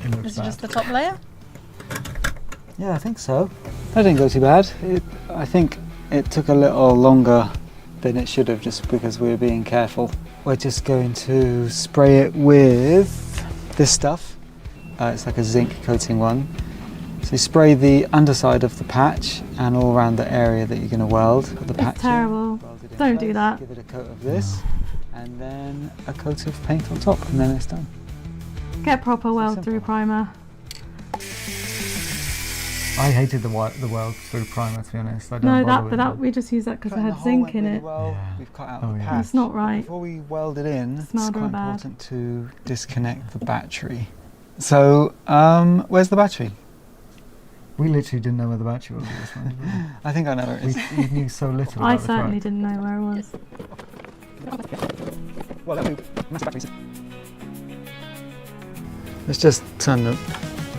It looks This is bad. just the top layer. Yeah, I think so. That didn't go too bad. I think it took a little longer than it should have, just because we were being careful. We're just going to spray it with this stuff. It's like a zinc coating one. So you spray the underside of the patch and all around the area that you're going to weld. Put the patch It's terrible. in, weld it in Don't do place, that. Give it a coat of this, and then a coat of paint on top, and then it's done. Get proper weld simple. through primer. I hated the weld through primer, to be honest. I don't No, bother with that we just used that because it Cutting the had hole zinc went in really it. well. Yeah. We've cut out Oh, the yeah. patch. That's not right. Before we weld it in, it's Smelled quite real bad. important to disconnect the battery. So, where's the battery? We literally didn't know where the battery was at this one. I think I know where it is. We knew so little I about the certainly truck. didn't know where it was. Well, massive batteries. Let's just turn the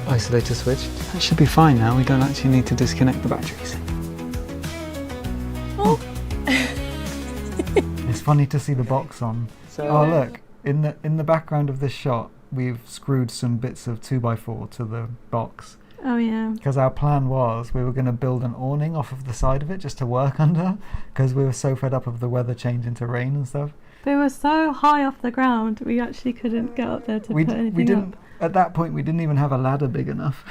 isolator switch. That should be fine now. We don't actually need to disconnect the batteries. It's funny to see the box on. So, Oh look, in the background of this shot, we've screwed some bits of 2x4 to the box. Oh yeah. Because our plan was we were going to build an awning off of the side of it just to work under, because we were so fed up of the weather changing to rain and stuff. They were so high off the ground, we actually couldn't get up there to We put anything didn't. up. At that point, we didn't even have a ladder big enough.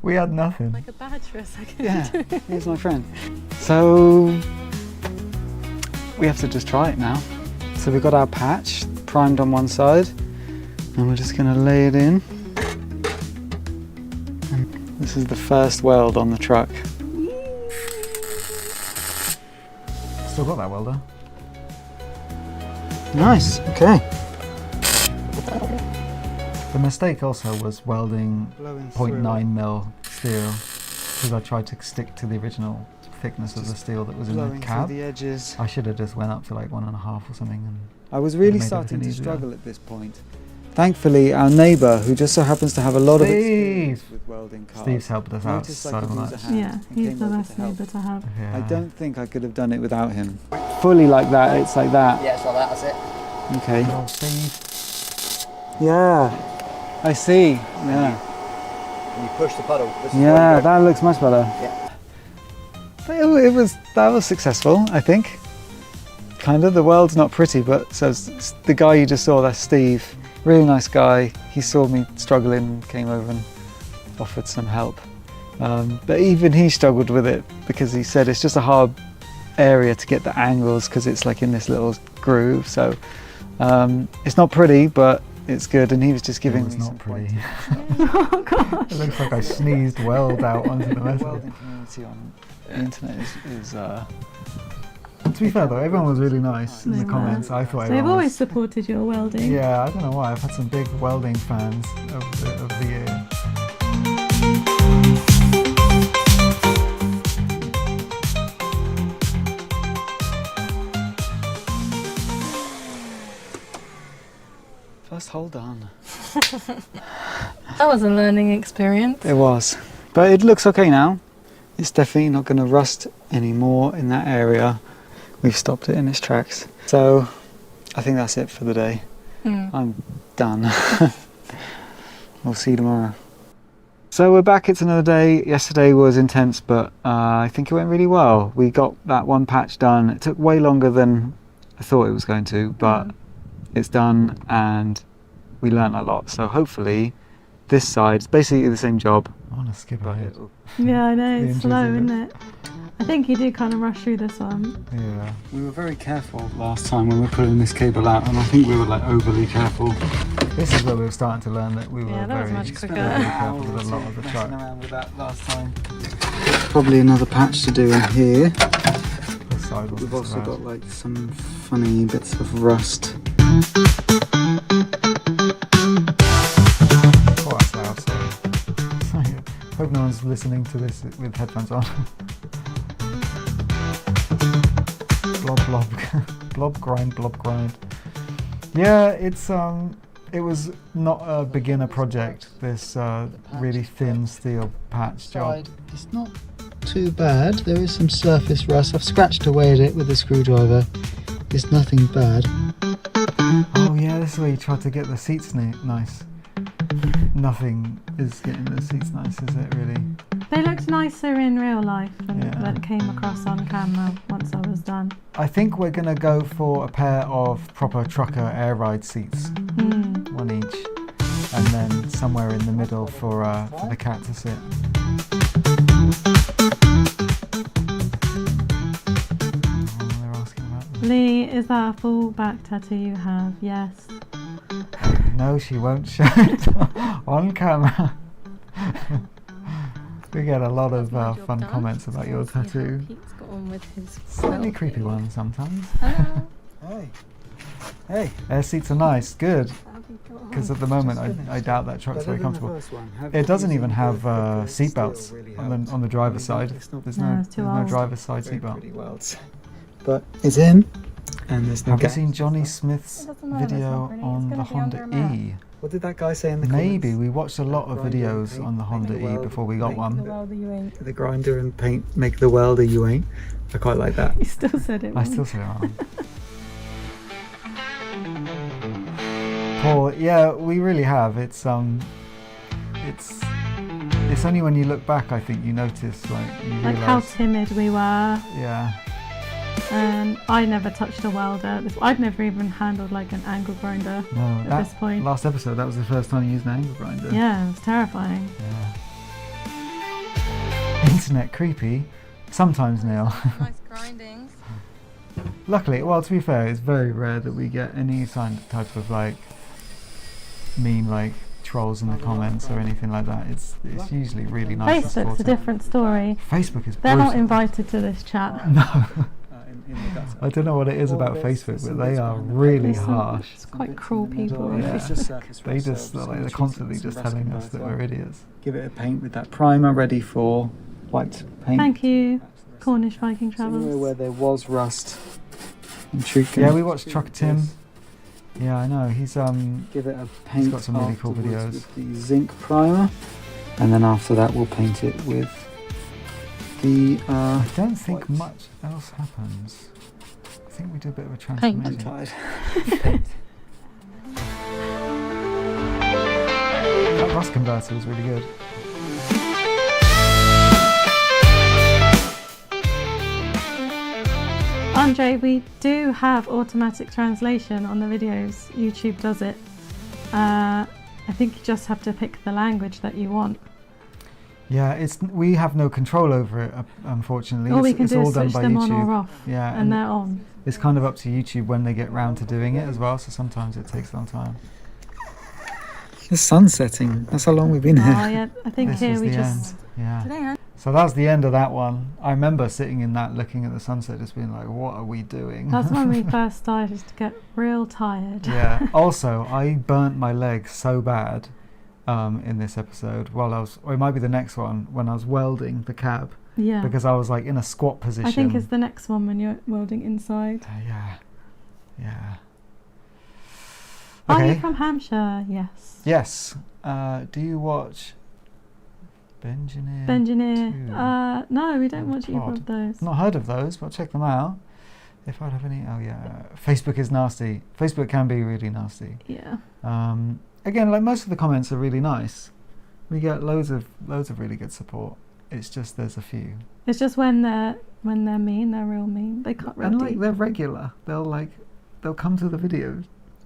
we had nothing. Like a badge for a second. yeah, here's my friend. So, we have to just try it now. So we've got our patch primed on one side, and we're just going to lay it in. And this is the first weld on the truck. Still got that welder. Nice, okay. The mistake also was welding 0.9mm steel, because I tried to stick to the original thickness of the steel that was in the Blowing cab. through the edges. I should have just went up to like 1.5 or something. And I was really made starting to everything easier. struggle at this point. Thankfully, our neighbour, who just so happens to have a lot of experience Steve! with welding cars, Steve's helped us out noticed I so could use a much. hand Yeah, and he's came the over best to help. neighbour to have. Yeah. I don't think I could have done it without him. Fully like that, it's like that. Yeah, it's like that, that's it. Okay. Oh, Steve. Yeah, I see. Yeah. And you push the puddle. This is Yeah, what you that looks much better. Yeah. But that was successful, I think. Kind of. The weld's not pretty, but so the guy you just saw, that's Steve. Really nice guy. He saw me struggling, came over and offered some help. But even he struggled with it because he said it's just a hard area to get the angles because it's like in this little groove. So it's not pretty, but it's good. And he was just giving It was me some not pretty. Oh gosh. It looks like I sneezed weld out onto the The metal. welding community on the internet is And to be fair though, everyone was really nice in They the were. comments. I thought They've everyone always was, supported your welding. yeah, I don't know why. I've had some big welding fans of the year. First hole done. That was a learning experience. It was. But it looks okay now. It's definitely not going to rust anymore in that area. We've stopped it in its tracks. So I think that's it for the day. I'm done. We'll see you tomorrow. So we're back, it's another day. Yesterday was intense, but I think it went really well. We got that one patch done. It took way longer than I thought it was going to, but it's done and we learned a lot. So hopefully this side, it's basically the same job. I want to skip But ahead. it'll- Yeah, I know, The it's inches slow, of it. isn't it? I think you do kind of rush through this one. Yeah. We were very careful last time when we were pulling this cable out, and I think we were like overly careful. This is where we were starting to learn that we were Yeah, that was very, much quicker. very careful with a lot of the Messing truck. around with that last time. Probably another patch to do in here. The side wasn't We've so also bad. got like some funny bits of rust. Oh, that's loud, sorry. Sorry. Hope no one's listening to this with headphones on. Blob, blob, blob, grind, blob, grind. Yeah, it was not a beginner project, this really thin steel patch job. It's not too bad. There is some surface rust. I've scratched away at it with a screwdriver. It's nothing bad. Oh yeah, this is where you try to get the seats nice. Nothing is getting the seats nice, is it really? They looked nicer in real life than Yeah. that came across on camera once I was done. I think we're gonna go for a pair of proper trucker air ride seats, one each, and then somewhere in the middle for the cat to sit. Oh, they're asking about this. Lee, is that a full back tattoo you have? Yes. No, she won't show it on camera. We get a lot of fun comments about your tattoo. Pete's got on with his Slightly creepy ones sometimes. Hello. Hey. Hey. Air seats are nice, good. Because at the moment I doubt that truck's very comfortable. It doesn't even have seatbelts on the driver's side. There's No, no, it's too there's no old. driver's side seatbelt. But it's in, and there's no Have you gas. seen Johnny Smith's It doesn't matter, it's video not really. It's on gonna the be under Honda a mat. E? What did that guy say in the Maybe, comments? we watched a lot of Grinder and videos paint, on the make Honda the E weld, before we got make The one. welder you ain't. The grinder and paint make the welder you ain't. I quite like that. You still said it I wrong. still say it wrong. Paul, yeah, we really have. It's only when you look back, I think, you notice, like, you Like how realise. timid we were. Yeah. I never touched a welder. I'd never even handled like an angle grinder No, at that this point. last episode, that was the first time you used an angle grinder. Yeah, it was terrifying. Yeah. Internet creepy. Sometimes, Neil. Nice grindings. Luckily, well, to be fair, it's very rare that we get any type of like mean like trolls in the comments or anything like that. It's usually really nice. and Facebook's a supportive. different story. Facebook is They're not brutal. invited to this chat. No. I don't know what it is about Facebook, but they are really There's some- harsh. It's quite cruel people. Yeah. It's just surface They rust, just so like, some they're trees constantly and just some rust telling can us go that as well. we're idiots. Give it a paint with that primer ready for white paint. Thank you, Cornish Viking So anywhere Travels. where there was rust. And Truth can Yeah, we watched Truck Tim. Yeah, I know. He's give it a paint. got some really cool afterwards videos. with the zinc primer, and then after that we'll paint it with the I don't think white. much else happens. I think we do a bit of a Paint. I'm transformation. tired. That rust converter was really good. Andre, we do have automatic translation on the videos. YouTube does it. I think you just have to pick the language that you want. Yeah, we have no control over it, unfortunately. All we It's can do all is done switch by them YouTube. on or off, Yeah, and they're on. it's kind of up to YouTube when they get round to doing it as well. So sometimes it takes a long time. The sun's setting. That's how long we've been Oh here. yeah, I think This here was we the just end. Yeah. Today, So that was the end of that one. I remember sitting in that, looking at the sunset, just being like, what are we doing? That's when we first started to get real tired. Yeah. Also, I burnt my leg so bad in this episode while I was, or it might be the next one, when I was welding the cab. Yeah. Because I was like in a squat position. I think it's the next one when you're welding inside. Yeah. Yeah. Are Okay. you from Hampshire? Yes. Yes. Do you watch Benjineer? Benjineer. No, we don't watch either Plod. of those. Not heard of those, but check them out. If I'd have any, oh yeah, Facebook is nasty. Facebook can be really nasty. Yeah. Again, like most of the comments are really nice. We get loads of really good support. It's just there's a few. It's just when they're mean, they're real mean. They cut real And deep. like they're regular. They'll come to the videos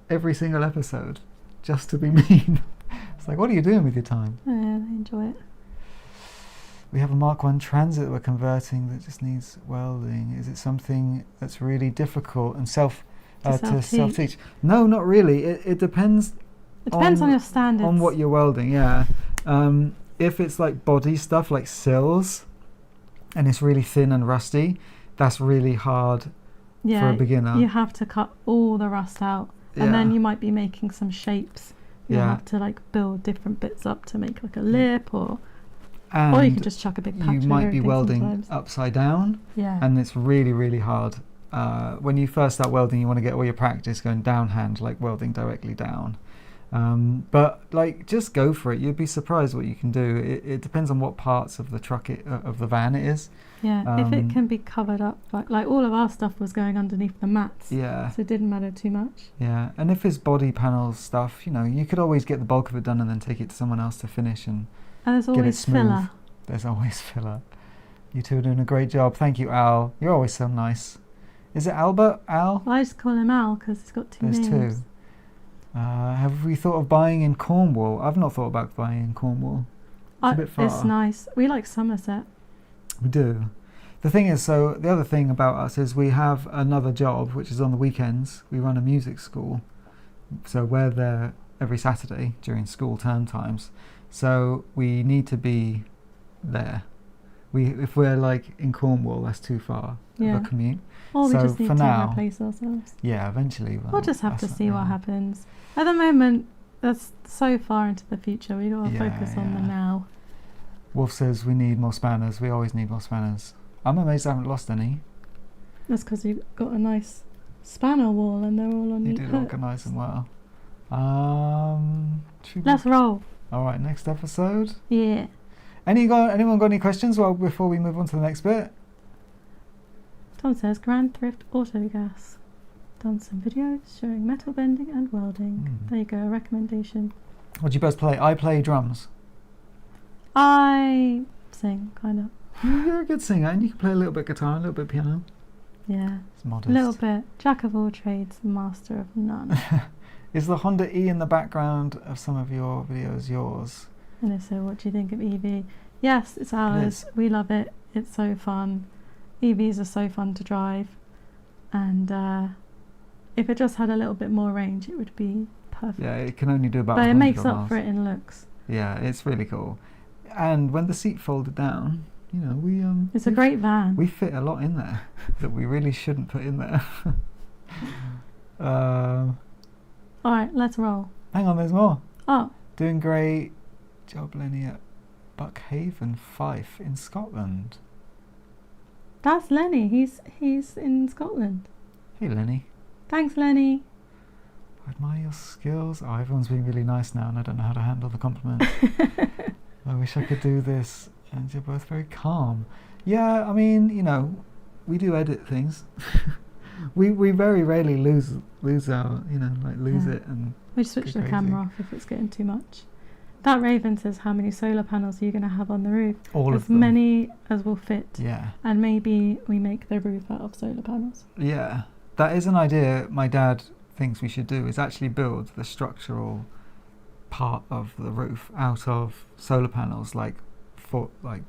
every single episode just to be mean. It's like, what are you doing with your time? Yeah, they enjoy it. We have a Mark 1 Transit we're converting that just needs welding. Is it something that's really difficult and to self-teach? No, not really. It depends. It depends on your standards. On what you're welding, yeah. If it's like body stuff, like sills, and it's really thin and rusty, that's really hard for a beginner. You have to cut all the rust out, and then you might be making some shapes. You have to like build different bits up to make like a lip, or you can just chuck a big patch. You might be welding upside down, and it's really, really hard. When you first start welding, you want to get all your practice going downhand, like welding directly down. But like, just go for it. You'd be surprised what you can do. It depends on what parts of the truck of the van it is. Yeah, if it can be covered up, like all of our stuff was going underneath the mats. Yeah. So it didn't matter too much. Yeah, and if it's body panel stuff, you could always get the bulk of it done and then take it to someone else to finish and there's get it always smooth. filler. There's always filler. You two are doing a great job. Thank you, Al. You're always so nice. Is it Albert? Al? Well, I just call him Al because he's got two names. There's two. Have we thought of buying in Cornwall? I've not thought about buying in Cornwall. It's a bit far. It's nice. We like Somerset. We do. The thing is, so the other thing about us is we have another job, which is on the weekends. We run a music school. So we're there every Saturday during school term times. So we need to be there. If we're like in Cornwall, that's too far of a commute. Or we So just need for to now, replace ourselves. Yeah, eventually. We'll just have to see what happens. At the moment, that's so far into the future. We got to focus on the now. Wolf says we need more spanners. We always need more spanners. I'm amazed I haven't lost any. That's because you've got a nice spanner wall and they're all on You neat did hooks. organise them well. Let's roll. All right, next episode. Yeah. Anyone got any questions? Well, before we move on to the next bit. Tom says Grand Thrift Auto Gas. Done some videos showing metal bending and welding. There you go, a recommendation. What do you both play? I play drums. I sing, kind of. You're a good singer, and you can play a little bit guitar, a little bit piano. Yeah. It's modest. A little bit. Jack of all trades, master of none. Is the Honda E in the background of some of your videos yours? And they say, what do you think of EV? Yes, it's ours. It is. We love it. It's so fun. EVs are so fun to drive. And if it just had a little bit more range, it would be perfect. Yeah, it can only do about. But it 100 makes up miles. for it in looks. Yeah, it's really cool. And when the seat folded down, we It's a great van. We fit a lot in there that we really shouldn't put in there. All right, let's roll. Hang on, there's more. Oh, Doing great job, Lenny, at Buckhaven, Fife in Scotland. that's Lenny. He's in Scotland. Hey, Lenny. Thanks, Lenny. I admire your skills. Oh, everyone's being really nice now, and I don't know how to handle the compliments. I wish I could do this. And you're both very calm. Yeah, I mean, we do edit things. we very rarely lose our, it and. We switch the crazy. camera off if it's getting too much. That Raven says, how many solar panels are you going to have on the roof? All as of them. many as will fit. Yeah. And maybe we make the roof out of solar panels. Yeah. That is an idea my dad thinks we should do, is actually build the structural part of the roof out of solar panels, like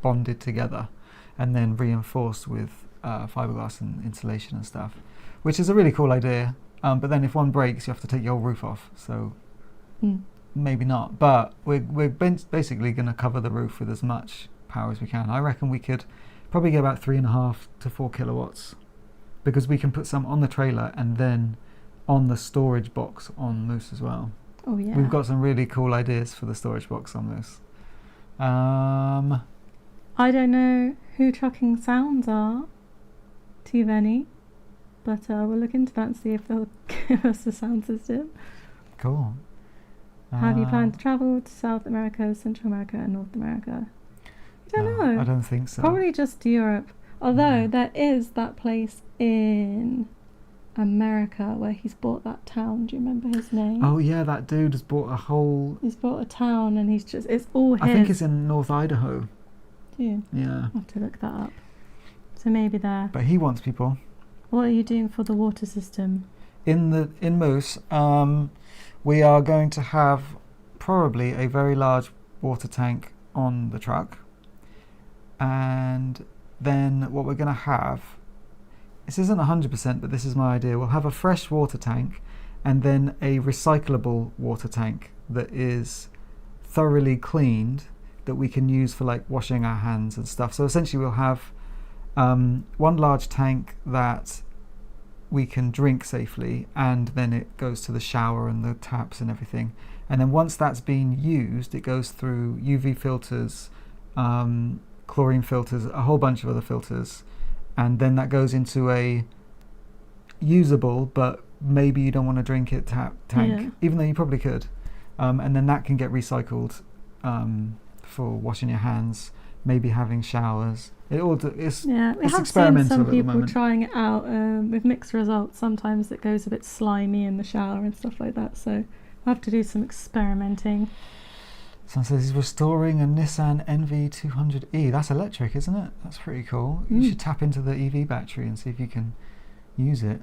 bonded together and then reinforced with fiberglass and insulation and stuff, which is a really cool idea. But then if one breaks, you have to take your whole roof off. So maybe not. But we're basically going to cover the roof with as much power as we can. I reckon we could probably get about 3.5 to 4 kilowatts, because we can put some on the trailer and then on the storage box on Moose as well. Oh yeah. We've got some really cool ideas for the storage box on Moose. I don't know who Trucking Sounds are, too many, but we'll look into that and see if they'll give us a sound system. Cool. Have you planned to travel to South America, Central America and North America? I don't know. I don't think so. Probably just Europe. Although there is that place in America where he's bought that town. Do you remember his name? Oh yeah, that dude has bought a whole... He's bought a town and it's all his. I think it's in North Idaho. Do you? Yeah. I'll have to look that up. So maybe there. But he wants people. What are you doing for the water system? In Moose, we are going to have probably a very large water tank on the truck. And then what we're going to have, this isn't 100%, but this is my idea. We'll have a fresh water tank and then a recyclable water tank that is thoroughly cleaned, that we can use for like washing our hands and stuff. So essentially we'll have one large tank that we can drink safely, and then it goes to the shower and the taps and everything. And then once that's been used, it goes through UV filters, chlorine filters, a whole bunch of other filters, and then that goes into a usable, but maybe you don't want to drink it tank, even though you probably could. And then that can get recycled for washing your hands, maybe having showers. It's we have experimental seen some at the people moment. trying it out with mixed results. Sometimes it goes a bit slimy in the shower and stuff like that, so we'll have to do some experimenting. Someone says he's restoring a Nissan NV200e. That's electric, isn't it? That's pretty cool. You should tap into the EV battery and see if you can use it.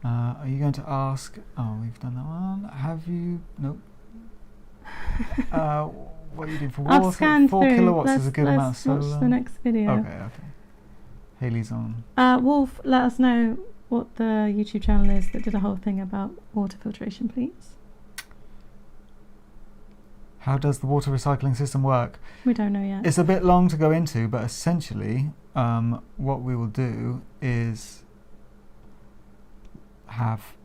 Are you going to ask... Oh, we've done that one. Have you... Nope. What are you doing for I've water? scanned 4 through. kilowatts is a good amount of Let's solar. watch the next video. Okay. Hayley's on. Wolf, let us know what the YouTube channel is that did a whole thing about water filtration, please. How does the water recycling system work? We don't know yet. It's a bit long to go into, but essentially what we will do is have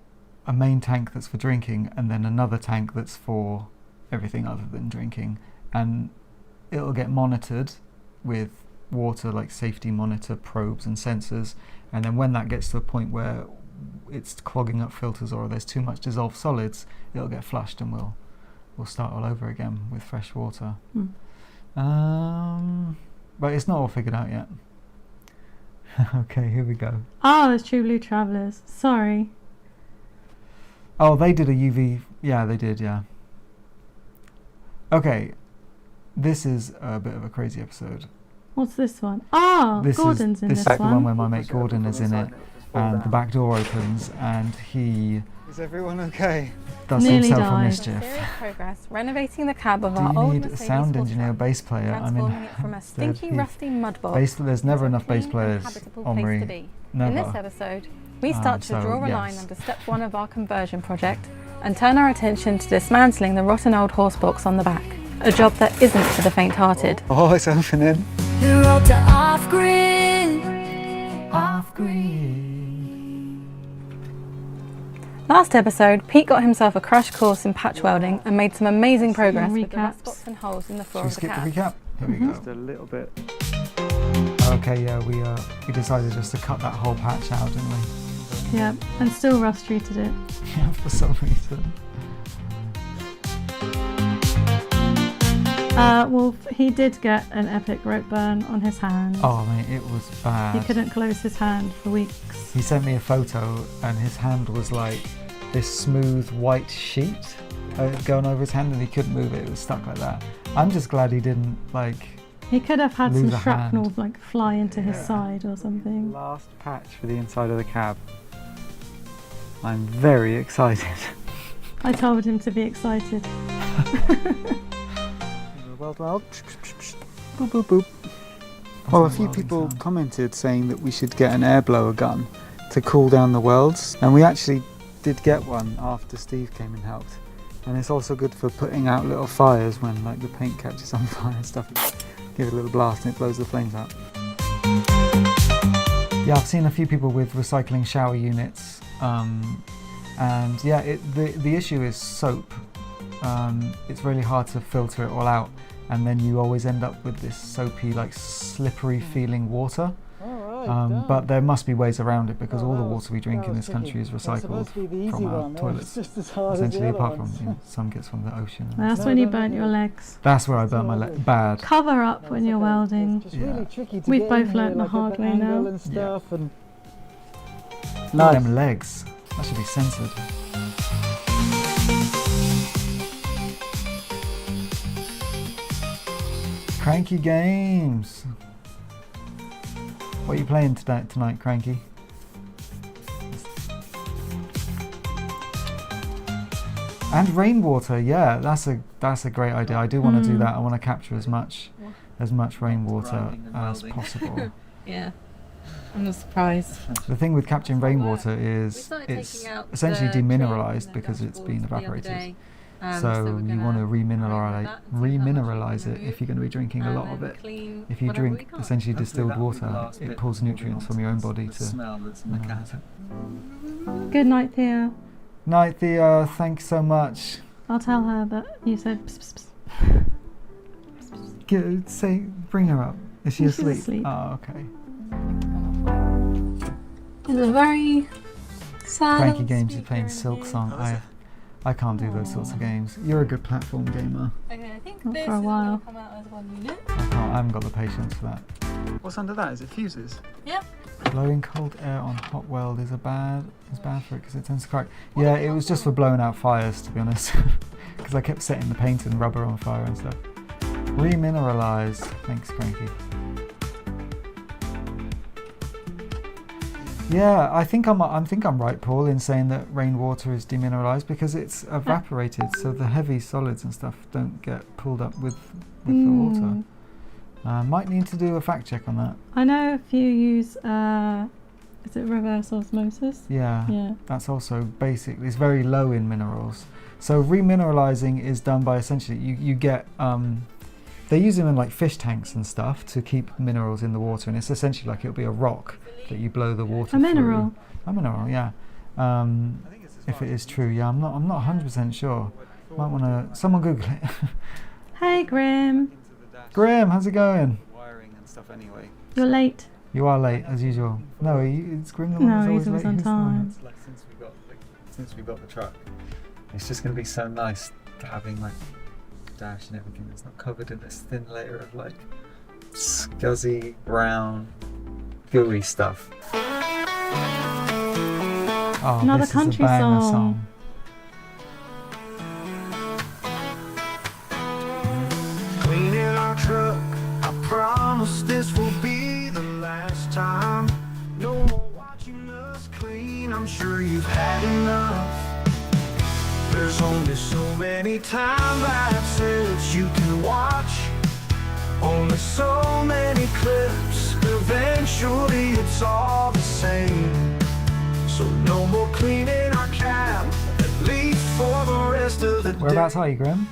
a main tank that's for drinking and then another tank that's for everything other than drinking, and it'll get monitored with water, like safety monitor probes and sensors, and then when that gets to a point where it's clogging up filters or there's too much dissolved solids, it'll get flushed and we'll start all over again with fresh water. But it's not all figured out yet. Okay, here we go. Oh, it's True Blue Travellers. Sorry. Oh, they did a UV... Yeah, they did, yeah. Okay, this is a bit of a crazy episode. What's this one? Oh, Gordon's in this is the one one. where my mate Gordon is in it, and the back door opens and he... Is everyone okay? Does Nearly himself a died. mischief. Serious progress renovating the cab of Do our you old need a Mercedes sound sports engineer, truck, bass player? I mean, transforming it from a stinky, he- rusty mud box there's never into a enough bass clean, players, habitable Omri. place to be. Never. In this episode, we start to so, draw a line yes. under step 1 of our conversion project and turn our attention to dismantling the rotten old horse box on the back. A job that isn't for the faint-hearted. Oh, it's opening. The road to off-grid. Last episode, Pete got himself a crash course in patch welding and made some amazing progress with the rust recaps. spots and holes in the floor Should we of the skip cab. the recap? Here we go. Just a little bit. Okay, yeah, we decided just to cut that whole patch out, didn't we? Yeah, and still Russ treated it. Yeah, for some reason. Wolf, he did get an epic rope burn on his hand. Oh, mate, it was bad. He couldn't close his hand for weeks. He sent me a photo and his hand was like this smooth white sheet going over his hand, and he couldn't move it. It was stuck like that. I'm just glad he didn't He could have had some lose a shrapnel hand. like fly into his side or something. Last patch for the inside of the cab. I'm very excited. I told him to be excited. Weld. Boop, boop, boop. Well, a few people commented saying that we should get an air blower gun to cool down the welds, and we actually did get one after Steve came and helped. And it's also good for putting out little fires when like the paint catches on fire and stuff. Give it a little blast and it blows the flames out. Yeah, I've seen a few people with recycling shower units, and yeah, the issue is soap. It's really hard to filter it all out, and then you always end up with this soapy, like slippery feeling water. But there must be ways around it, because all the water we drink in this country is recycled from our toilets. Essentially, apart from some gets from the ocean. That's when you burnt your legs. That's where I burnt my leg bad. Cover up when you're welding. Yeah. We've both learnt the hard way now. Nice. Them legs. That should be censored. Cranky Games. What are you playing tonight, Cranky? And rainwater, yeah, that's a great idea. I do want to do that. I want to capture as much rainwater as possible. Yeah, I'm not surprised. The thing with capturing rainwater is it's essentially demineralized because it's been the evaporated. So you want to remineralize it if you're going to be drinking a lot of it. If you drink essentially distilled water, it pulls nutrients from your own body to mineralize it. Good night, Thea. Night, Thea. Thanks so much. I'll tell her that you said pss, pss, pss. Bring her up. Is she She's asleep? asleep. Oh, okay. It's a very sad. Cranky Games is playing Silk Song. I can't do those sorts of games. You're a good platform gamer. Okay, I think Not this for a is while. going to come out as one unit. I haven't got the patience for that. What's under that? Is it fuses? Yep. Blowing cold air on hot weld is bad for it because it tends to crack. Yeah, it was just for blowing out fires, to be honest, because I kept setting the paint and rubber on fire and stuff. Remineralize. Thanks, Cranky. Yeah, I think I'm right, Paul, in saying that rainwater is demineralized because it's evaporated, so the heavy solids and stuff don't get pulled up with the water. Might need to do a fact check on that. I know if you use, is it reverse osmosis? Yeah. That's also basically, it's very low in minerals. So remineralizing is done by essentially, you get, they use them in like fish tanks and stuff to keep minerals in the water, and it's essentially like it'll be a rock that you blow the water A mineral? through. A mineral, yeah. If it is true, yeah, I'm not 100% sure. Might want to, someone Google it. Hey, Grim. Graham, how's it going? Wiring and stuff anyway. You're late. You are late, as usual. No, it's Grim the one No, that's he's always always late. on Who's the one time. that's- Like since we got the truck, it's just going to be so nice having like dash and everything that's not covered in this thin layer of like scuzzy brown gooey stuff. Oh, Another this country is a banger song. Cleaning our truck, I promise this will be the last time. No more watching us clean, I'm sure you've had enough. There's only so many time lapses you can watch, only so many clips, eventually it's all the same. So no more cleaning our cab, at least for the rest of the day. Whereabouts are you, Graham?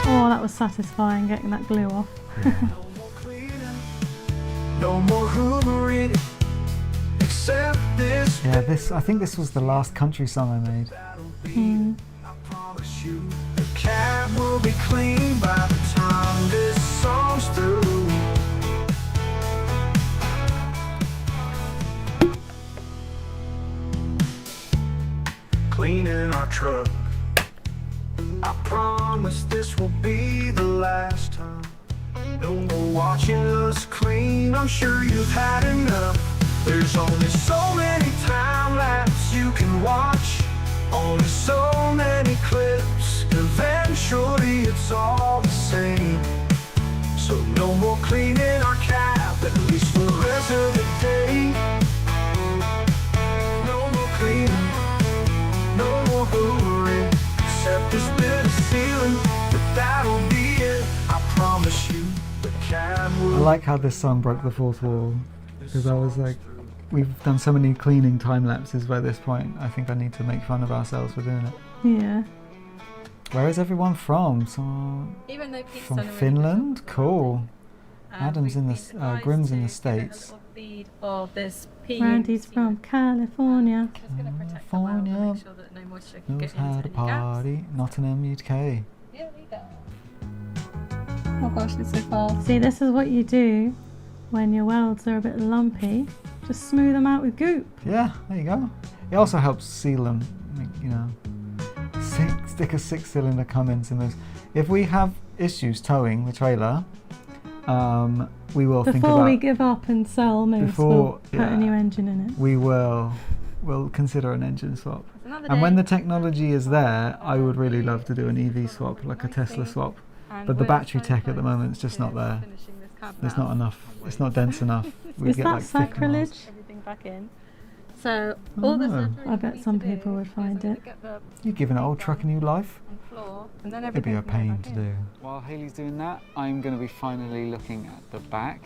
Oh, that was satisfying getting that glue off. No more cleaning, no more hoovering, except this. Yeah, I think this was the last country song I made. I promise you, the cab will be clean by the time this song's through. Cleaning our truck, I promise this will be the last time. No more watching us clean, I'm sure you've had enough. There's only so many time lapses you can watch, only so many clips, eventually it's all the same. So no more cleaning our cab, at least for the rest of the day. No more cleaning, no more hoovering, except this bit of ceiling, but that'll be it. I promise you, the cab I will. like how this song broke the fourth wall. because I was like, we've done so many cleaning time lapses by this point. I think I need to make fun of ourselves for doing it. Yeah. Where is everyone from? Even though Pete's From done a really Finland? good job. Cool. Adam's we've in the been advised Grim's in the to give a States. little bead of this pea. Randy's from California. It's going to protect the well and California make sure that no moisture can Knows get into how any to gaps. party. Nottingham, UK. Here we go. Oh gosh, it's so fast. See, this is what you do when your welds are a bit lumpy. Just smooth them out with goop. Yeah, there you go. It also helps seal them. You know, stick a 6-cylinder Cummins in those. If we have issues towing the trailer, we will think about. Before we give up and sell Moose, we'll put yeah, a new engine in it. We'll consider an engine swap. Another And when day. the technology is there, I would really love to do an EV swap, like a Tesla swap. But the battery tech at the moment is just not there. There's not enough. It's not dense enough. We Is get that like 50 miles. sacrilege? Everything back in. So all the Oh. surgery I we bet need some to do people would is find I'm gonna it. get the You're giving an old truck a new life. on the floor, and then It'd be a everything can go pain back to in. do. While Hayley's doing that, I'm going to be finally looking at the back.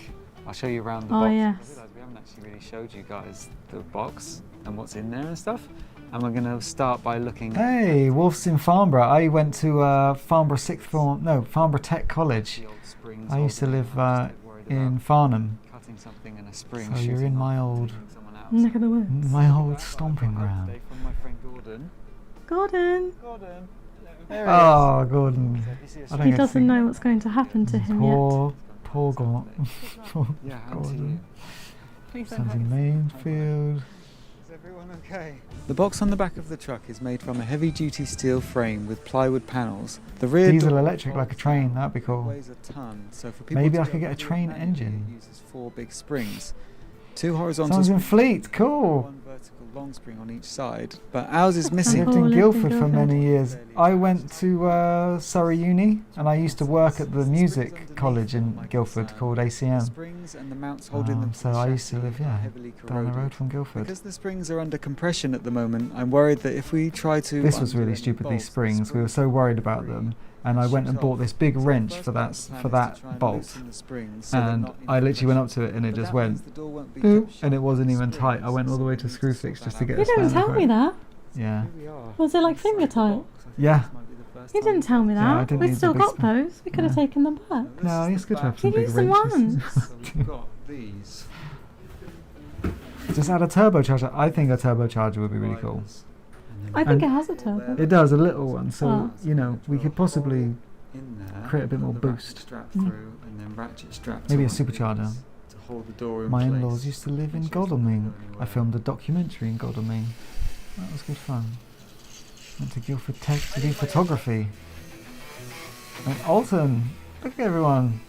I'll show you around the Oh, box. yes. I realised we haven't actually really showed you guys the box and what's in there and stuff. And we're going to start by looking Hey, Wolf's in Farnborough. I went to Farnborough Tech College. the old springs. I used to holding live them. I was a bit worried in about Farnham. cutting something in a spring. So you're shooting in off my and old- taking someone out. Neck of the woods. My old stomping ground. Today from my friend Gordon. Gordon. Gordon. Oh, Gordon. I don't He get to doesn't see- know what's going to happen to him yet. Poor Gordon. Yeah, and to you. Gordon. Please don't Sons hurt in Mainfield. Is everyone okay? The box on the back of the truck is made from a heavy-duty steel frame with plywood panels. The rear Diesel door electric like a train, that'd be cool. weighs a ton, so for people Maybe to I be could able get a to do it train manually, engine. It uses 4 big springs, 2 horizontal Someone's in springs, Fleet, cool. 1 vertical long spring on each side. But ours is I missing. lived Cool, in lived in Guildford for Guildford. many years. I went to Surrey Uni and I used to work at the music college in Guildford called The ACM. springs and the mounts holding them to So the I used to chassis live, are yeah, heavily down the road corroded. from Guildford. Because the springs are under compression at the moment, I'm worried that if we try to This was undo really any stupid, these bolts, the springs. We were springs so will worried break about free. them. And I went and bought this big wrench for that bolt. And I literally went up to it and it just went, boop, and it wasn't even tight. I went all the way to Screwfix just to get You a didn't standard tell me quote. that. Yeah. Was it like finger tight? Yeah. You didn't tell me Yeah, I that. didn't We've need still the big got spring. those. We could have Yeah. taken them back. No, it's good to have some You big used them wrenches. once. We've got these. Just add a turbocharger. I think a turbocharger would be really cool. I think And it has a turbo. It does, a little one. So, Oh. you know, we could possibly In there, create a bit put more the ratchet boost. strap Mm. through and then ratchet strap Maybe a to one of supercharger. these to hold the door in My place. in-laws used to live in Make sure it's not Godalming. going I anywhere. filmed a documentary in Godalming. That was good fun. Went to Guildford Tech to do photography. And Alton, look at everyone.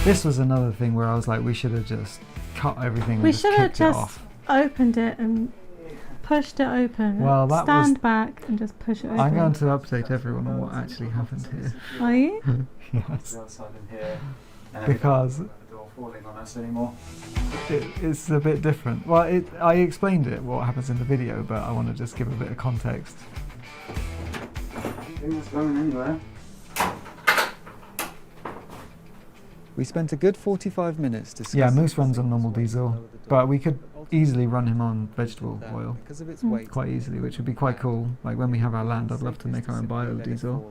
This was another thing where I was like, we should have just cut everything and We just should have kicked it just off. opened it and pushed it open. Well, that Stand was- back and just push it open. I'm going to update everyone on what actually happened here. Are you? Yes. Outside in here, and Because the door falling on us anymore. it's a bit different. Well, I explained it, what happens in the video, but I want to just give a bit of context. It was going anywhere. We spent a good 45 minutes discussing. Yeah, Moose runs on normal ways to diesel, lower the door, but we could easily run him on vegetable that oil because of its Mm. weight, quite easily, which would be quite cool. Like when we have our land, I'd love to make our own biodiesel.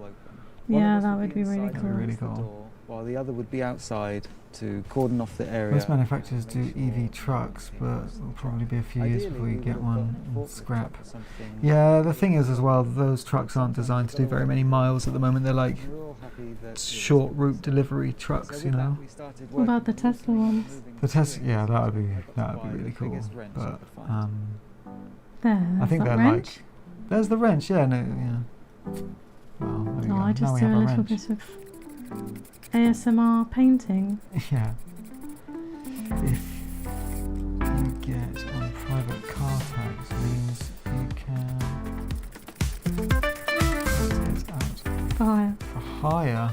Yeah, that would be really That'd be cool. really cool. While the other would be outside to cordon off the area. Most manufacturers do EV trucks, but it'll probably be a few years before we get one in scrap. Yeah, the thing is as well, those trucks aren't designed to do very many miles at the moment. They're like short route delivery trucks, you know. What about the Tesla ones? The Tesla, yeah, that would be really cool. But There, I think that they're wrench. like, there's the wrench. Yeah, no, yeah. Well, there we No, go. I Now just we do have a a little wrench. bit of ASMR painting. Yeah. If you get on private car tax, means you can get out For hire. for hire.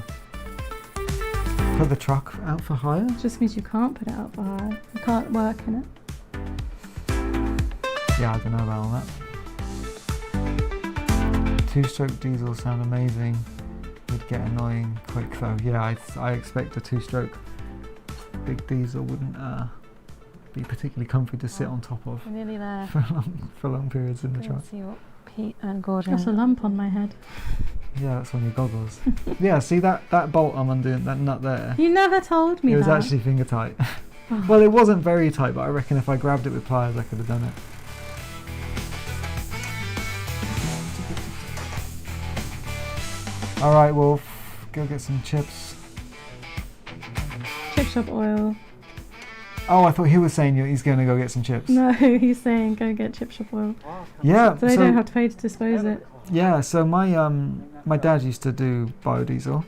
Put the truck out for hire? Just means you can't put it out for hire. You can't work in it. Yeah, I don't know about all that. Two-stroke diesel sound amazing. Would get annoying quick though. Yeah, I expect a two-stroke big diesel wouldn't be particularly comfy to sit on top of We're nearly there. for long periods in the truck. Let's see what Pete and Gordon. Got a lump on my head. Yeah, that's on your goggles. Yeah, see that bolt I'm undoing, that nut there. You never told me It was that. actually finger tight. Oh. Well, it wasn't very tight, but I reckon if I grabbed it with pliers, I could have done it. All right, Wolf, go get some chips. Chip shop oil. Oh, I thought he was saying he's going to go get some chips. No, he's saying go get chip shop oil. Yeah, So they don't have to pay to dispose it. yeah. So my dad used to do biodiesel,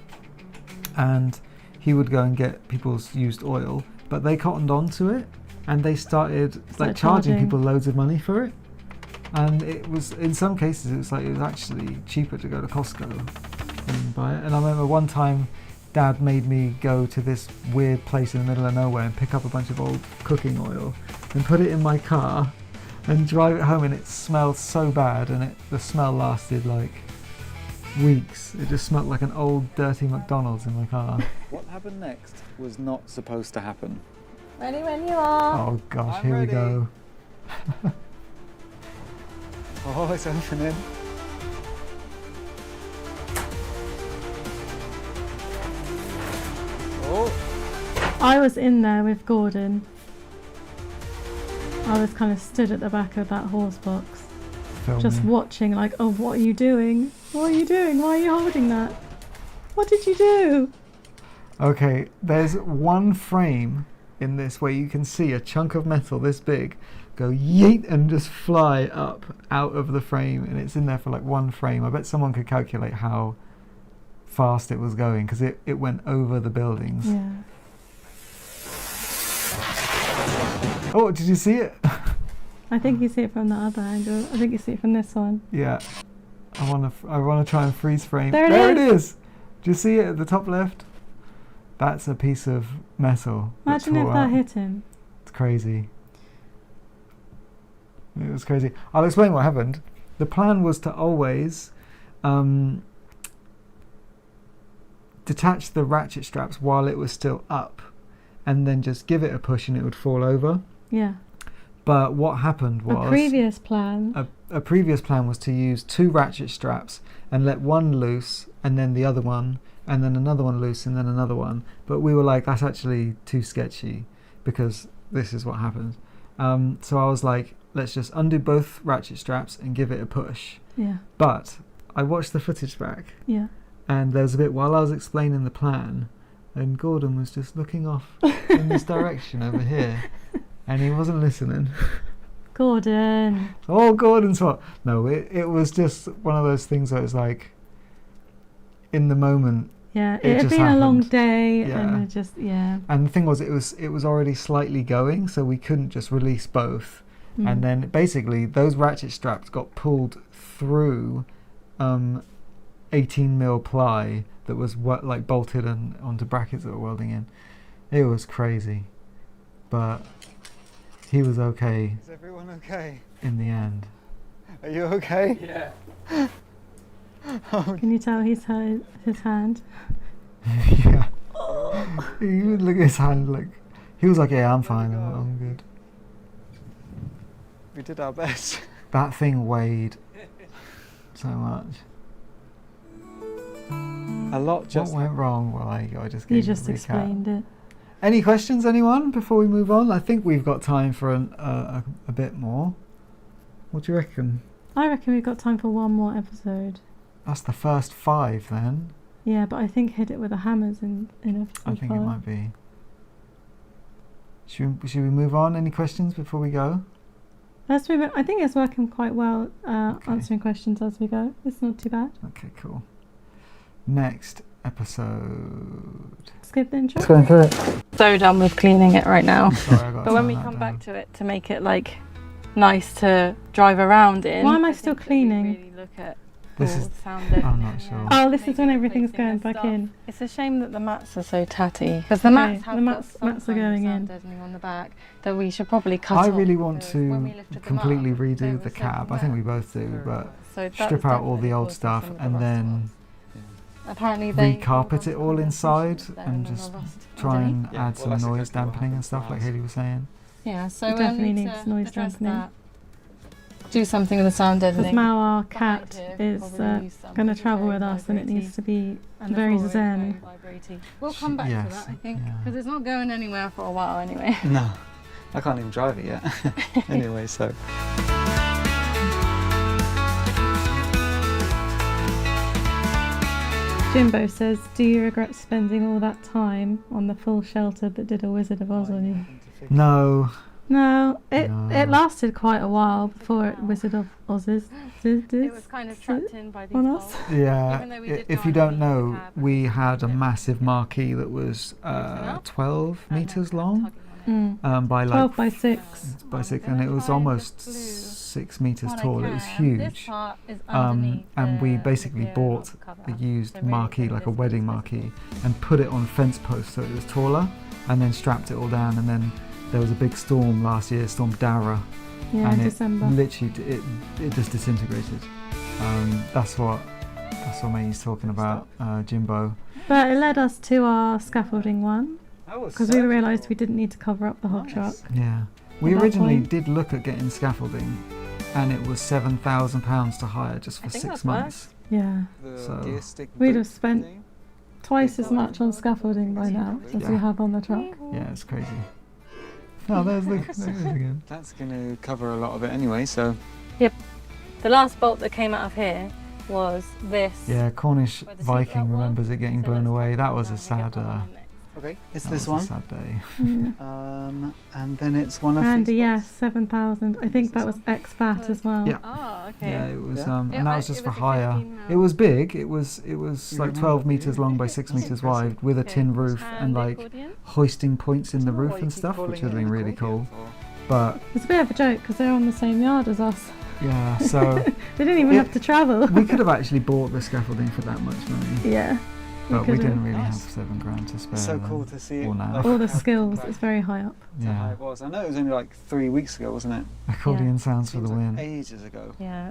and he would go and get people's used oil, but they cottoned on to it, and they started like charging people loads of money for it. And it was, in some cases, it was actually cheaper to go to Costco and buy it. And I remember one time, Dad made me go to this weird place in the middle of nowhere and pick up a bunch of old cooking oil and put it in my car and drive it home, and it smelled so bad, and the smell lasted like weeks. It just smelled like an old dirty McDonald's in my car. What happened next was not supposed to happen. Ready when you are. Oh gosh, I'm here ready. we go. Oh, it's opening. Oh, I was in there with Gordon. I was kind of stood at the back of that horse box, just Filming. watching like, oh, what are you doing? What are you doing? Why are you holding that? What did you do? Okay, there's one frame in this where you can see a chunk of metal this big go yeet and just fly up out of the frame, and it's in there for like one frame. I bet someone could calculate how fast it was going, because it went over the buildings. Yeah. Oh, did you see it? I think you see it from the other angle. I think you see it from this one. Yeah. I wanna try and freeze frame. There it is. Do you see it at the top left? That's a piece of metal. that Imagine if tore that out. hit him. It's crazy. It was crazy. I'll explain what happened. The plan was to always detach the ratchet straps while it was still up, and then just give it a push and it would fall over. Yeah. But what happened was A previous plan. a previous plan was to use 2 ratchet straps and let one loose and then the other one and then another one loose and then another one. But we were like, that's actually too sketchy, because this is what happens. So I was like, let's just undo both ratchet straps and give it a push. Yeah. But I watched the footage back, Yeah. and there was a bit while I was explaining the plan, and Gordon was just looking off in this direction over here, and he wasn't listening. Gordon. Oh, Gordon's fault. No, it was just one of those things where it's like, in the moment. Yeah. It It had just been a long happened. day, Yeah. and it just And the thing was, it was already slightly going, so we couldn't just release both. Mm. And then basically those ratchet straps got pulled through 18mm ply that was like bolted and onto brackets that were welding in. It was crazy, but he was okay is everyone okay? in the end. Are you okay? Yeah. Can you tell he's hurt his hand? Yeah. You look at his hand, like he was like, "Yeah, I'm fine. I'm good." We did our best. That thing weighed so much. A lot just What went wrong? Well, I just gave You just a recap. explained it. Any questions, anyone, before we move on? I think we've got time for a bit more. What do you reckon? I reckon we've got time for one more episode. That's the first 5 then. Yeah, but I think hit it with the hammers in episode I think 5. it might be. Should we move on? Any questions before we go? Let's move it. I think it's working quite well, Okay. answering questions as we go. It's not too bad. Okay, cool. Next episode. Skip the intro. Going through it. So done with cleaning it right now. Sorry, I got But when we come back to it to make it like nice to drive around in. Why am I still think that we cleaning? really look at This all is- the sound it. I'm not sure. Oh, this is when Maybe everything's replacing going their back stuff. in. It's a shame that the mats are so tatty, because the Okay, mats have the got mats some are kind of going in. sound deadening on the back that we should probably cut I off, really want because when we to lifted them completely up, they redo were the so cab. I think we both do, but So that's strip out all the definitely old causing stuff, some of the and rust then apparently they recarpet it all condensation inside there and then just the rust try underneath. and Yeah, add well, some that's noise exactly what dampening and happened stuff to like ours. Hayley was saying. Yeah, so It we'll definitely need needs to noise address dampening. that. Do something with the sound Because deadening. now our Behind cat here, is probably use some, going to 'cause it's travel very with us and it needs vibratory. to be And the very floor is zen. very vibratory. We'll come back to Yes, that, I think, yeah. because it's not going anywhere for a while anyway. No, I can't even drive it yet. Anyway, so. Jimbo says, do you regret spending all that time on the full shelter that did a Wizard of Oz on you? No, No, it No. lasted quite a while before Wizard of Oz's It was kind of trapped in by these on bolts. us. yeah. Even though we did If go you don't underneath the know, cab, we it's had a bit- massive marquee that was up, 12 and then meters kept long, tugging on it. by 12 like by 6. by 6, I'm and it gonna was try and almost just glue 6 meters what I tall. It was can. This huge. part is And underneath we the basically clear bought box cover. a used So really marquee, put like a this wedding piece marquee, and put it on fence posts so it was taller, and then strapped it all down. And then there was a big storm last year, Storm Dara, Yeah, and in it December. literally it just disintegrated. That's what May's talking about, Jimbo. But it led us to our scaffolding one, because we realised we didn't need to cover up the whole Nice. truck. Yeah, we At that originally point. did look at getting scaffolding, and it was £7,000 to hire just I for think 6 that's months. Yeah, So- gear stick we'd boot have spent thing. twice as much on scaffolding by now as we Yeah. have on the truck. Yeah, it's crazy. Oh, there's the again. That's going to cover a lot of it anyway, so. The last bolt that came out of here was this. Yeah, Cornish Where the seatbelt Viking was. remembers it getting So blown let's away. put That it was a down, sad. we get that one next. Okay, it's That this was a one. sad day. Yeah. And then it's one of And these. yes, 7,000. I think that was ex-VAT as well. Yeah. Oh, okay. Yeah, it was, Yeah. and that was just it for was a hire. 15 mil. It was big. It was You like remember 12 that, meters do you? long by 6 That's meters impressive. wide, with a Okay. tin roof and the like accordion. hoisting points in I the don't know why roof you and keep stuff, calling which it would have an been really accordion cool. for. But It's a bit of a joke because they're on the same yard as us. yeah, so They didn't even It- have to travel. we could have actually bought the scaffolding for that much money, Yeah. but we could've. didn't really Nice. have £7,000 to spare. So then. cool to see it. Or now. like, All the how skills. compact It's very high up. to how Yeah, it was. I know it was only like 3 weeks ago, wasn't it? accordion sounds for Seems the like win. ages ago. Yeah.